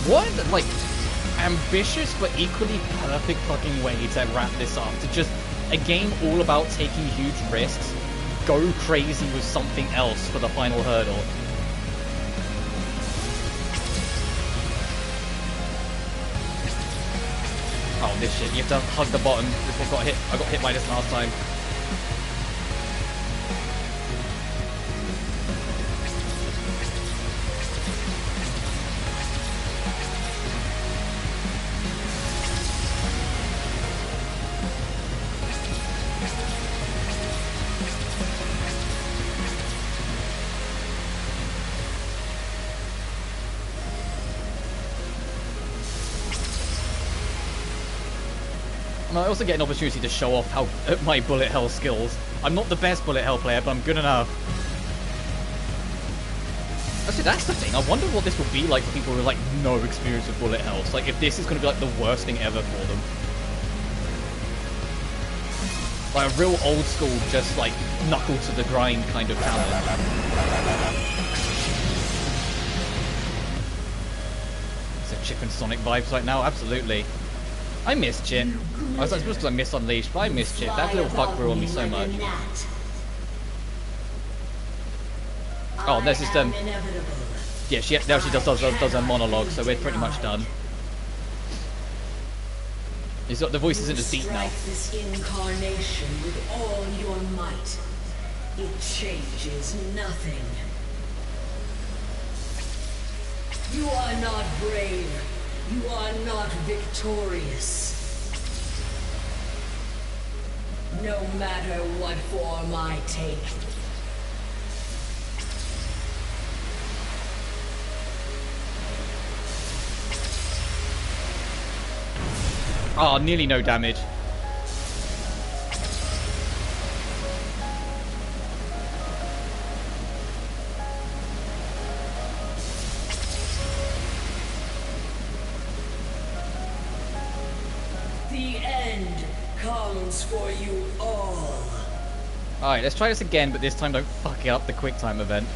What, like, ambitious but equally perfect fucking way to wrap this up. To just, a game all about taking huge risks, go crazy with something else for the final hurdle. Oh, this shit, you have to hug the bottom. I got hit by this last time. I also get an opportunity to show off how my bullet hell skills. I'm not the best bullet hell player, but I'm good enough. Actually, that's the thing. I wonder what this will be like for people with like no experience with bullet hells. Like if this is going to be like the worst thing ever for them. Like a real old school, just like knuckle to the grind kind of challenge. Is it Chip and Sonic vibes right now? Absolutely. I miss Chip. I was supposed to miss Unleashed, but I miss Chip. That little fuck grew on me so much. Oh, there's just yeah, now she does a monologue, so we're pretty much done. The voice isn't as deep now. This incarnation with all your might. It changes nothing. You are not brave. You are not victorious. No matter what form I take. Oh, nearly no damage. The end comes for you all. Alright, let's try this again, but this time don't fuck it up the quick time event.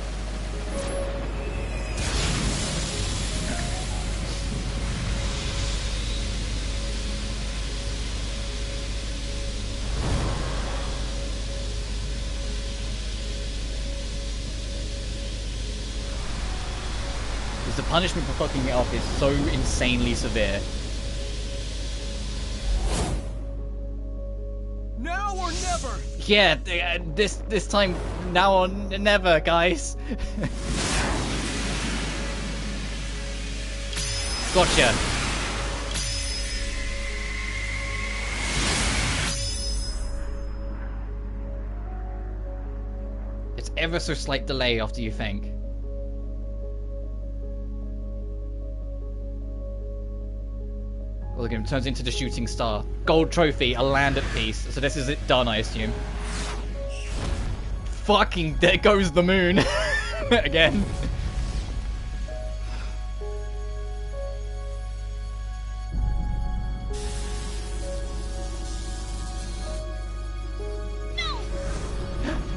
Because the punishment for fucking it up is so insanely severe. Now or never! Yeah, this time, now or never, guys. Gotcha. It's ever so slight delay after you think. Well, look at him, turns into the shooting star. Gold trophy, a land at peace. So this is it done, I assume. Fucking, there goes the moon. Again.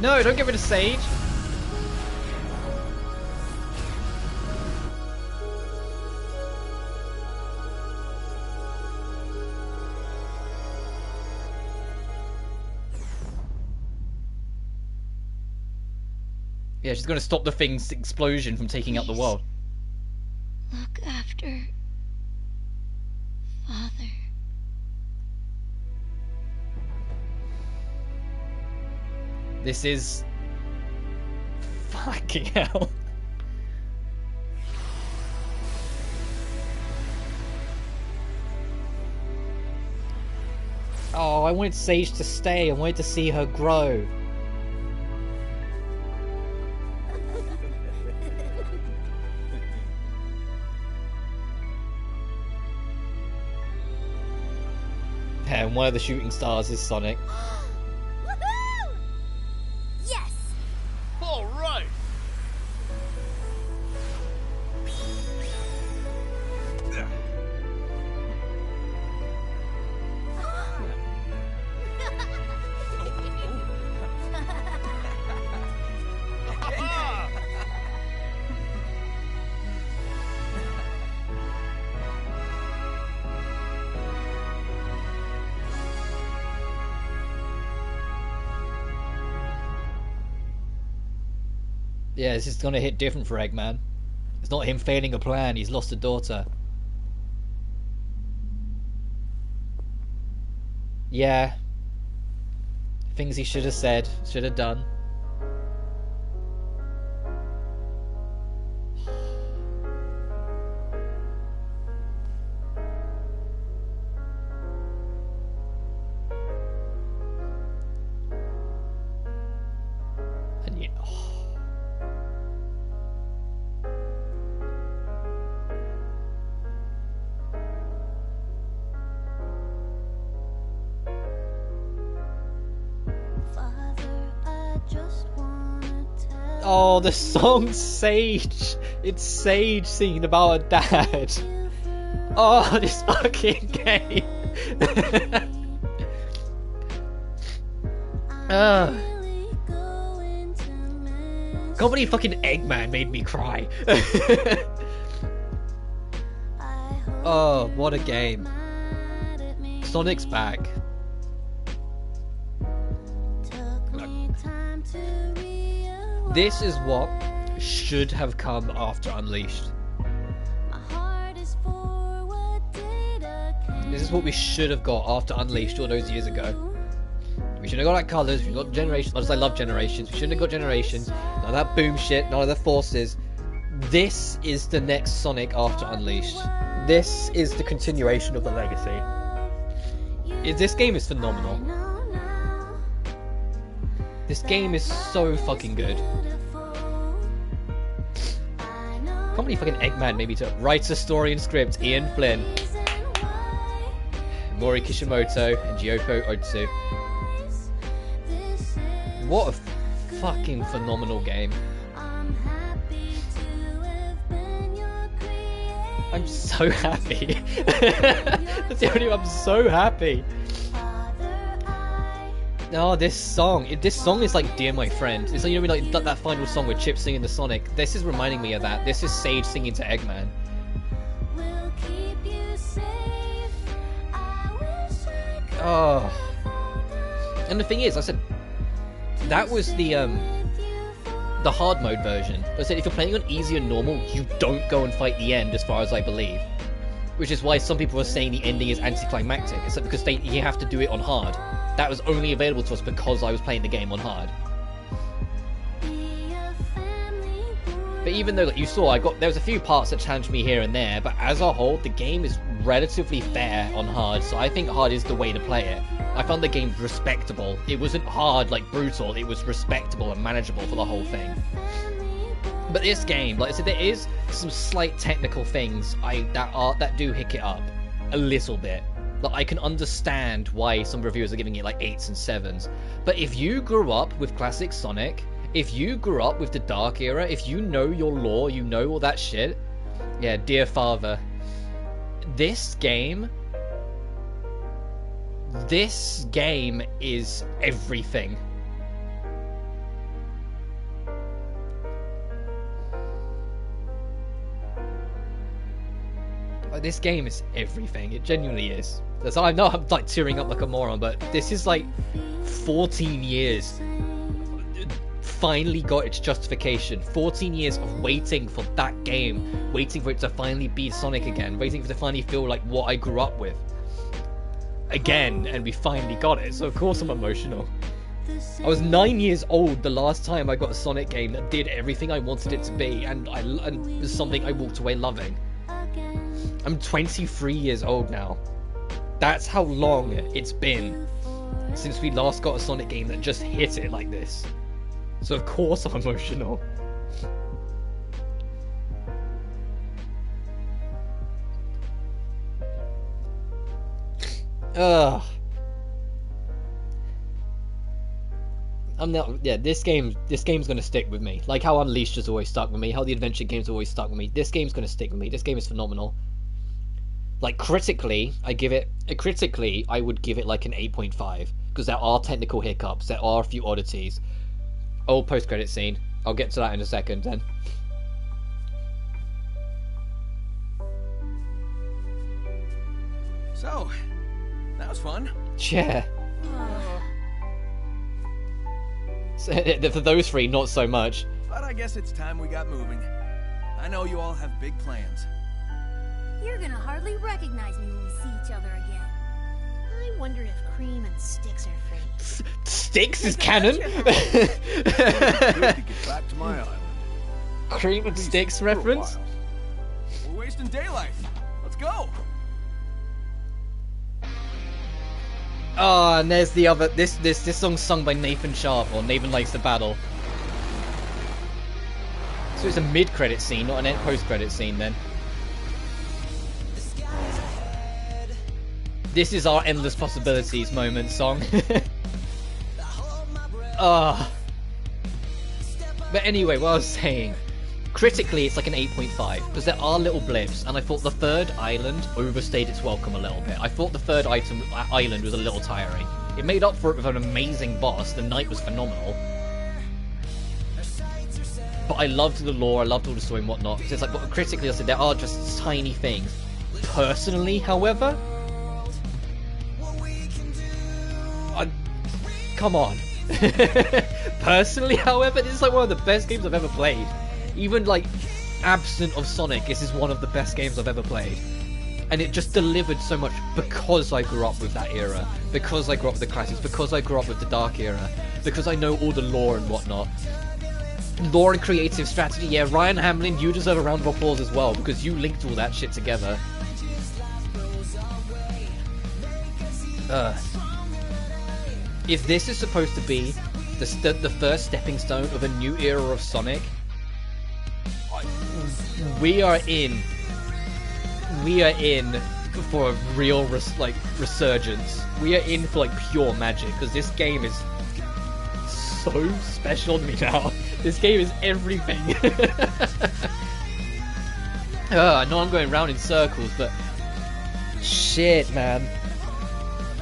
No, don't get rid of Sage. Yeah, she's going to stop the thing's explosion from taking out the world. Look after Father. This is... fucking hell. Oh, I wanted Sage to stay. I wanted to see her grow. And one of the shooting stars is Sonic. Woohoo! Yes! All right! Yeah, this is gonna hit different for Eggman. It's not him failing a plan, he's lost a daughter. Yeah. Things he should have said, should have done. And yeah. Oh, the song Sage! It's Sage singing about her dad. Oh, this fucking game. Can't believe fucking Eggman made me cry. Oh, what a game. Sonic's back. This is what should have come after Unleashed. This is what we should have got after Unleashed all those years ago. We should have got like colours, we should have got Generations. Honestly, I love Generations. We shouldn't have got Generations. None of that boom shit, none of the forces. This is the next Sonic after Unleashed. This is the continuation of the legacy. This game is phenomenal. This game is so fucking good. Can't believe fucking Eggman maybe writes a story and script. Ian Flynn, Mori Kishimoto, and Gyoko Otsu. What a fucking phenomenal game. I'm so happy. That's the only one. I'm so happy. Oh, this song is like Dear My Friend. It's like, you know, like that final song with Chip singing to Sonic. This is reminding me of that. This is Sage singing to Eggman. Oh. And the thing is, I said, that was the the hard mode version. Like I said, if you're playing on easy and normal, you don't go and fight the end, as far as I believe. Which is why some people are saying the ending is anticlimactic. It's like because you have to do it on hard. That was only available to us because I was playing the game on hard. But even though, like you saw, there was a few parts that challenged me here and there, but as a whole, the game is relatively fair on hard, so I think hard is the way to play it. I found the game respectable. It wasn't hard, like brutal, it was respectable and manageable for the whole thing. But this game, like I said, there is some slight technical things that do hick it up a little bit. Like, I can understand why some reviewers are giving it like 8s and 7s. But if you grew up with classic Sonic, if you grew up with the Dark Era, if you know your lore, you know all that shit, yeah, dear father, this game is everything. This game is everything. It genuinely is. So I know I'm like tearing up like a moron, but this is like 14 years. Finally got its justification. 14 years of waiting for that game, waiting for it to finally be Sonic again, waiting for it to finally feel like what I grew up with again, and we finally got it. So of course I'm emotional. I was 9 years old the last time I got a Sonic game that did everything I wanted it to be, and it was something I walked away loving. I'm 23 years old now. That's how long it's been since we last got a Sonic game that just hit it like this. So of course I'm emotional. Ugh. Yeah, this game's gonna stick with me. Like how Unleashed has always stuck with me, how the adventure games always stuck with me. This game's gonna stick with me. This game is phenomenal. Like critically, I would give it like an 8.5 because there are technical hiccups, there are a few oddities. Oh, post-credit scene. I'll get to that in a second then. So, that was fun. Yeah. So, for those three, not so much. But I guess it's time we got moving. I know you all have big plans. You're gonna hardly recognize me when we see each other again. I wonder if Cream and Sticks are friends. Sticks is canon? Good to get back to my island. Cream and Sticks reference? We're wasting daylight. Let's go. Oh, and there's the other. This song's sung by Nathan Sharp, or Nathan Likes the Battle. So it's a mid-credit scene, not an post-credit scene then. This is our Endless Possibilities moment song. But anyway, what I was saying, critically it's like an 8.5 because there are little blips, and I thought the third island overstayed its welcome a little bit. I thought the third island was a little tiring. It made up for it with an amazing boss. The night was phenomenal, but I loved the lore, I loved all the story and whatnot. So it's like, but critically I said there are just tiny things. Personally, however, come on. Personally, however, this is like one of the best games I've ever played. Even like absent of Sonic, this is one of the best games I've ever played. And it just delivered so much because I grew up with that era, because I grew up with the classics, because I grew up with the Dark Era, because I know all the lore and whatnot. Lore and creative strategy, yeah, Ryan Hamlin, you deserve a round of applause as well, because you linked all that shit together. If this is supposed to be the first stepping stone of a new era of Sonic, we are in for a real resurgence. We are in for like pure magic, because this game is so special to me now. This game is everything. I know I'm going round in circles, but shit, man.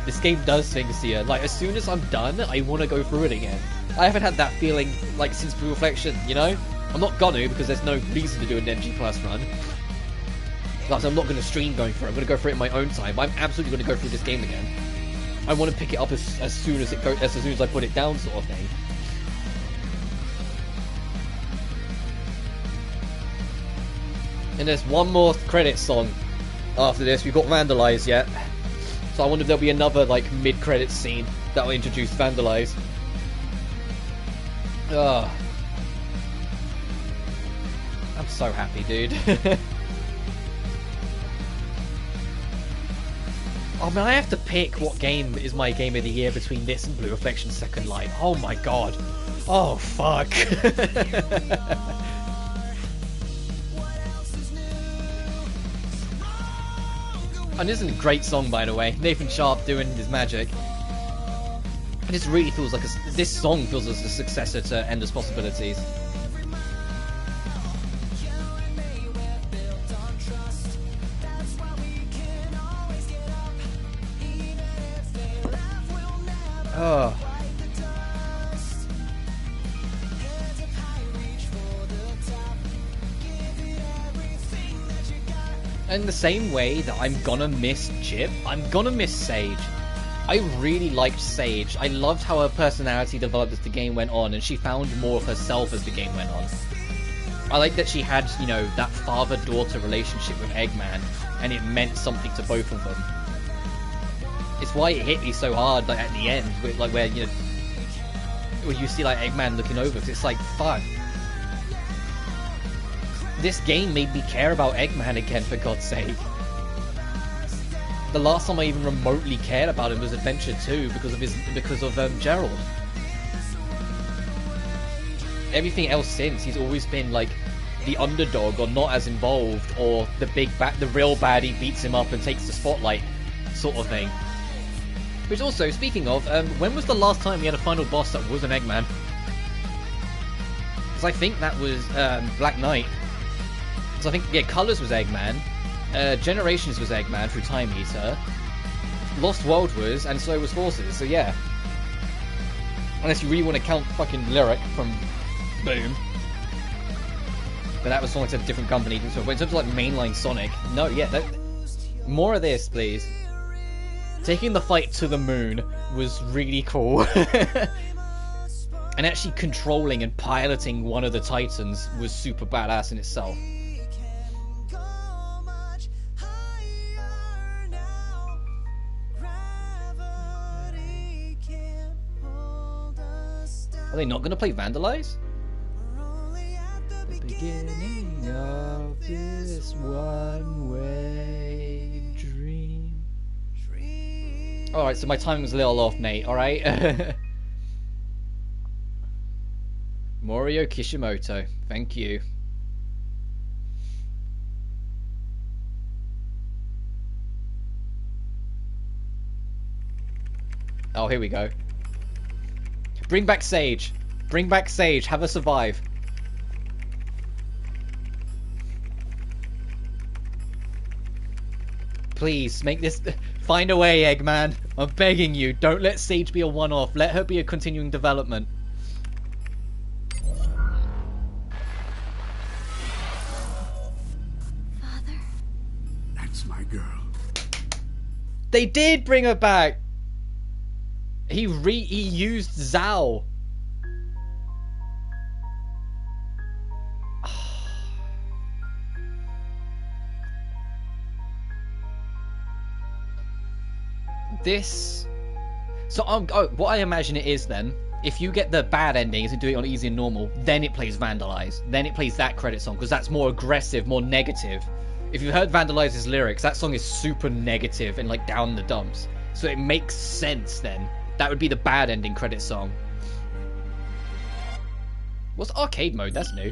This game does things to you. Like, as soon as I'm done, I want to go through it again. I haven't had that feeling, like, since Reflection, you know? I'm not gonna, because there's no reason to do an NG Plus run. Like, I'm not going to stream going through it. I'm going to go through it in my own time. But I'm absolutely going to go through this game again. I want to pick it up as soon as I put it down, sort of thing. And there's one more credit song after this. We've got Vandalize yet. So I wonder if there'll be another, like, mid-credits scene that will introduce Vandalize. Ugh. I'm so happy, dude. Oh man, I have to pick what game is my game of the year between this and Blue Reflection Second Light. Oh my god. Oh fuck. And this is a great song, by the way. Nathan Sharp doing his magic. And this really feels like this song feels as a successor to Endless Possibilities. Oh. In the same way that I'm gonna miss Chip, I'm gonna miss Sage. I really liked Sage. I loved how her personality developed as the game went on, and she found more of herself as the game went on. I like that she had, you know, that father-daughter relationship with Eggman, and it meant something to both of them. It's why it hit me so hard, like, at the end, like, where, you know, where you see, like, Eggman looking over, because it's like, fuck. This game made me care about Eggman again, for God's sake. The last time I even remotely cared about him was Adventure 2 because of Gerald. Everything else since, he's always been like the underdog or not as involved, or the real baddie beats him up and takes the spotlight, sort of thing. Which also, speaking of, when was the last time we had a final boss that was an Eggman? Because I think that was Black Knight. So I think, yeah, Colors was Eggman, Generations was Eggman through Time Eater, Lost World was, and so was Forces, so yeah. Unless you really want to count fucking Lyric from Boom. But that was Sonic's a different company, so in terms of like mainline Sonic, no, yeah, more of this, please. Taking the fight to the moon was really cool. And actually controlling and piloting one of the Titans was super badass in itself. Are they not going to play Vandalize? The beginning of this one-way dream. Alright, so my timing's a little off, Nate, alright? Morio Kishimoto, thank you. Oh, here we go. Bring back Sage. Bring back Sage. Have her survive. Please, make this... Find a way, Eggman. I'm begging you. Don't let Sage be a one-off. Let her be a continuing development. Father? That's my girl. They did bring her back. He used Zao. This. So what I imagine it is then, if you get the bad endings and do it on easy and normal, then it plays Vandalize. Then it plays that credit song because that's more aggressive, more negative. If you've heard Vandalize's lyrics, that song is super negative and like down in the dumps. So it makes sense then. That would be the bad ending credit song. What's arcade mode? That's new.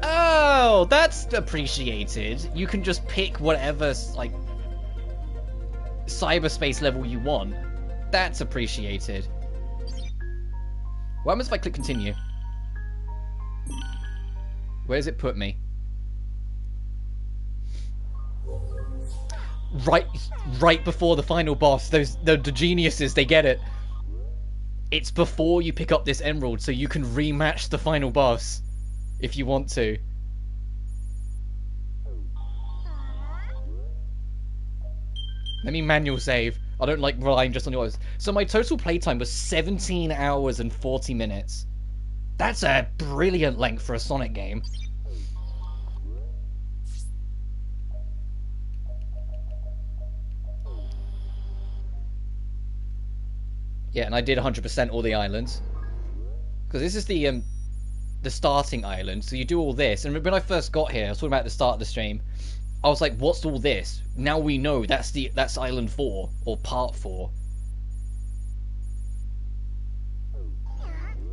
Oh, that's appreciated. You can just pick whatever, like, cyberspace level you want. That's appreciated. What happens if I click continue? Where does it put me? Right before the final boss. The geniuses, they get it. It's before you pick up this emerald, so you can rematch the final boss if you want to. Let me manual save. I don't like relying just on yours. So my total playtime was 17 hours and 40 minutes. That's a brilliant length for a Sonic game. Yeah, and I did 100% all the islands. Because this is the starting island, so you do all this. And when I first got here, I was talking about at the start of the stream, I was like, what's all this? Now we know that's island 4, or part 4.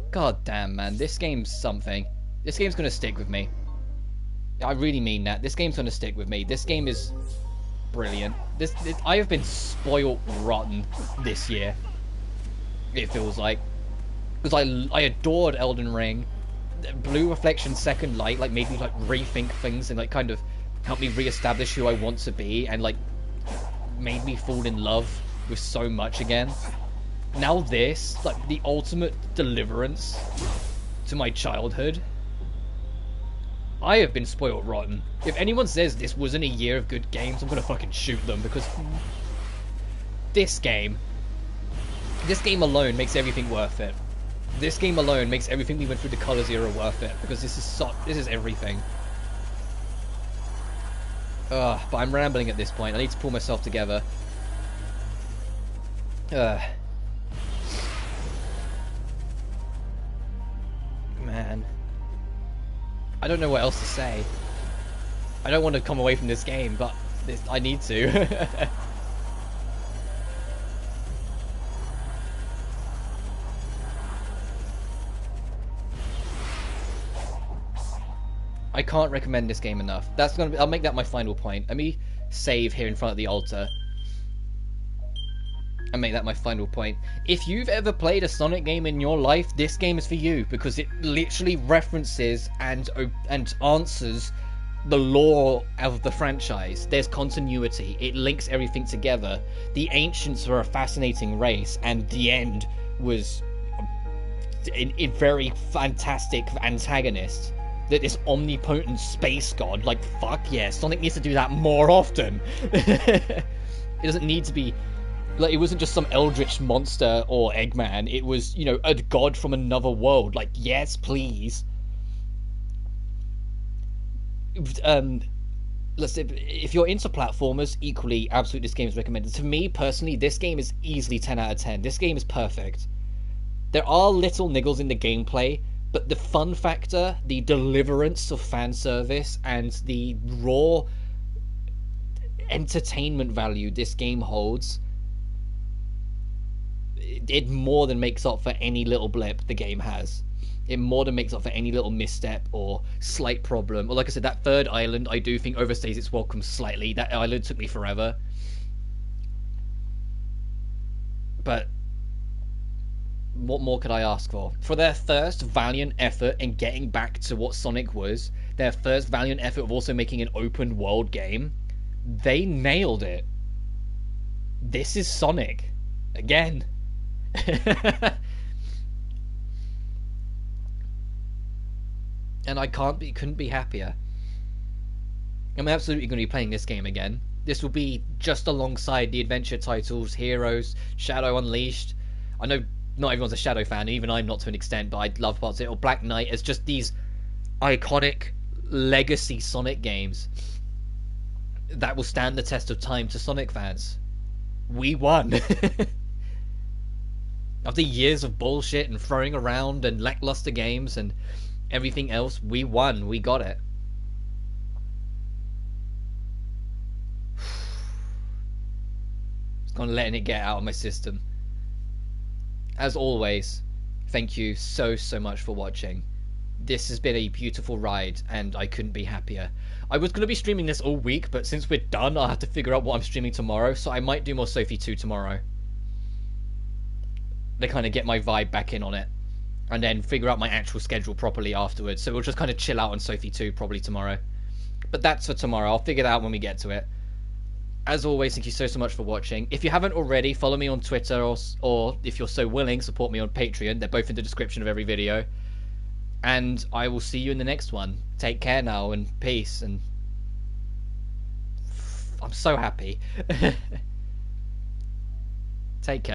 God damn, man, this game's something. This game's gonna stick with me. I really mean that. This game's gonna stick with me. This game is brilliant. I have been spoiled rotten this year. It feels like. Because I adored Elden Ring. Blue Reflection Second Light like made me like rethink things and like kind of helped me re-establish who I want to be and like made me fall in love with so much again. Now this, like the ultimate deliverance to my childhood. I have been spoiled rotten. If anyone says this wasn't a year of good games, I'm gonna fucking shoot them, because this game alone makes everything worth it. This game alone makes everything we went through the Colors era worth it, because this is everything. But I'm rambling at this point. I need to pull myself together. Man. I don't know what else to say. I don't want to come away from this game, but I need to. I can't recommend this game enough. I'll make that my final point. Let me save here in front of the altar and make that my final point. If you've ever played a Sonic game in your life, this game is for you, because it literally references and answers the lore of the franchise. There's continuity. It links everything together. The Ancients were a fascinating race, and the end was a very fantastic antagonist. That this omnipotent space god, like, fuck yeah, Sonic needs to do that more often. It doesn't need to be, like, it wasn't just some eldritch monster or Eggman, it was, you know, a god from another world. Like, yes, please. Let's say, if you're into platformers, equally, absolutely, this game is recommended. To me, personally, this game is easily 10 out of 10. This game is perfect. There are little niggles in the gameplay, but the fun factor, the deliverance of fan service, and the raw entertainment value this game holds, it more than makes up for any little blip the game has. It more than makes up for any little misstep or slight problem. Or like I said, that third island I do think overstays its welcome slightly. That island took me forever. But what more could I ask for? For their first valiant effort in getting back to what Sonic was, their first valiant effort of also making an open world game, they nailed it. This is Sonic. Again. And I couldn't be happier. I'm absolutely going to be playing this game again. This will be just alongside the adventure titles, Heroes, Shadow Unleashed. I know not everyone's a Shadow fan, even I'm not to an extent, but I love parts of it. Or Black Knight. It's just these iconic legacy Sonic games that will stand the test of time to Sonic fans. We won. After years of bullshit and throwing around and lackluster games and everything else, we won. We got it. Just gonna letting it get out of my system. As always, thank you so much for watching. This has been a beautiful ride, and I couldn't be happier. I was going to be streaming this all week, but since we're done, I'll have to figure out what I'm streaming tomorrow, so I might do more Sophie 2 tomorrow. To kind of get my vibe back in on it, and then figure out my actual schedule properly afterwards. So we'll just kind of chill out on Sophie 2 probably tomorrow. But that's for tomorrow. I'll figure that out when we get to it. As always, thank you so much for watching. If you haven't already, follow me on Twitter, or if you're so willing, support me on Patreon. They're both in the description of every video. And I will see you in the next one. Take care now, and peace, and I'm so happy. Take care.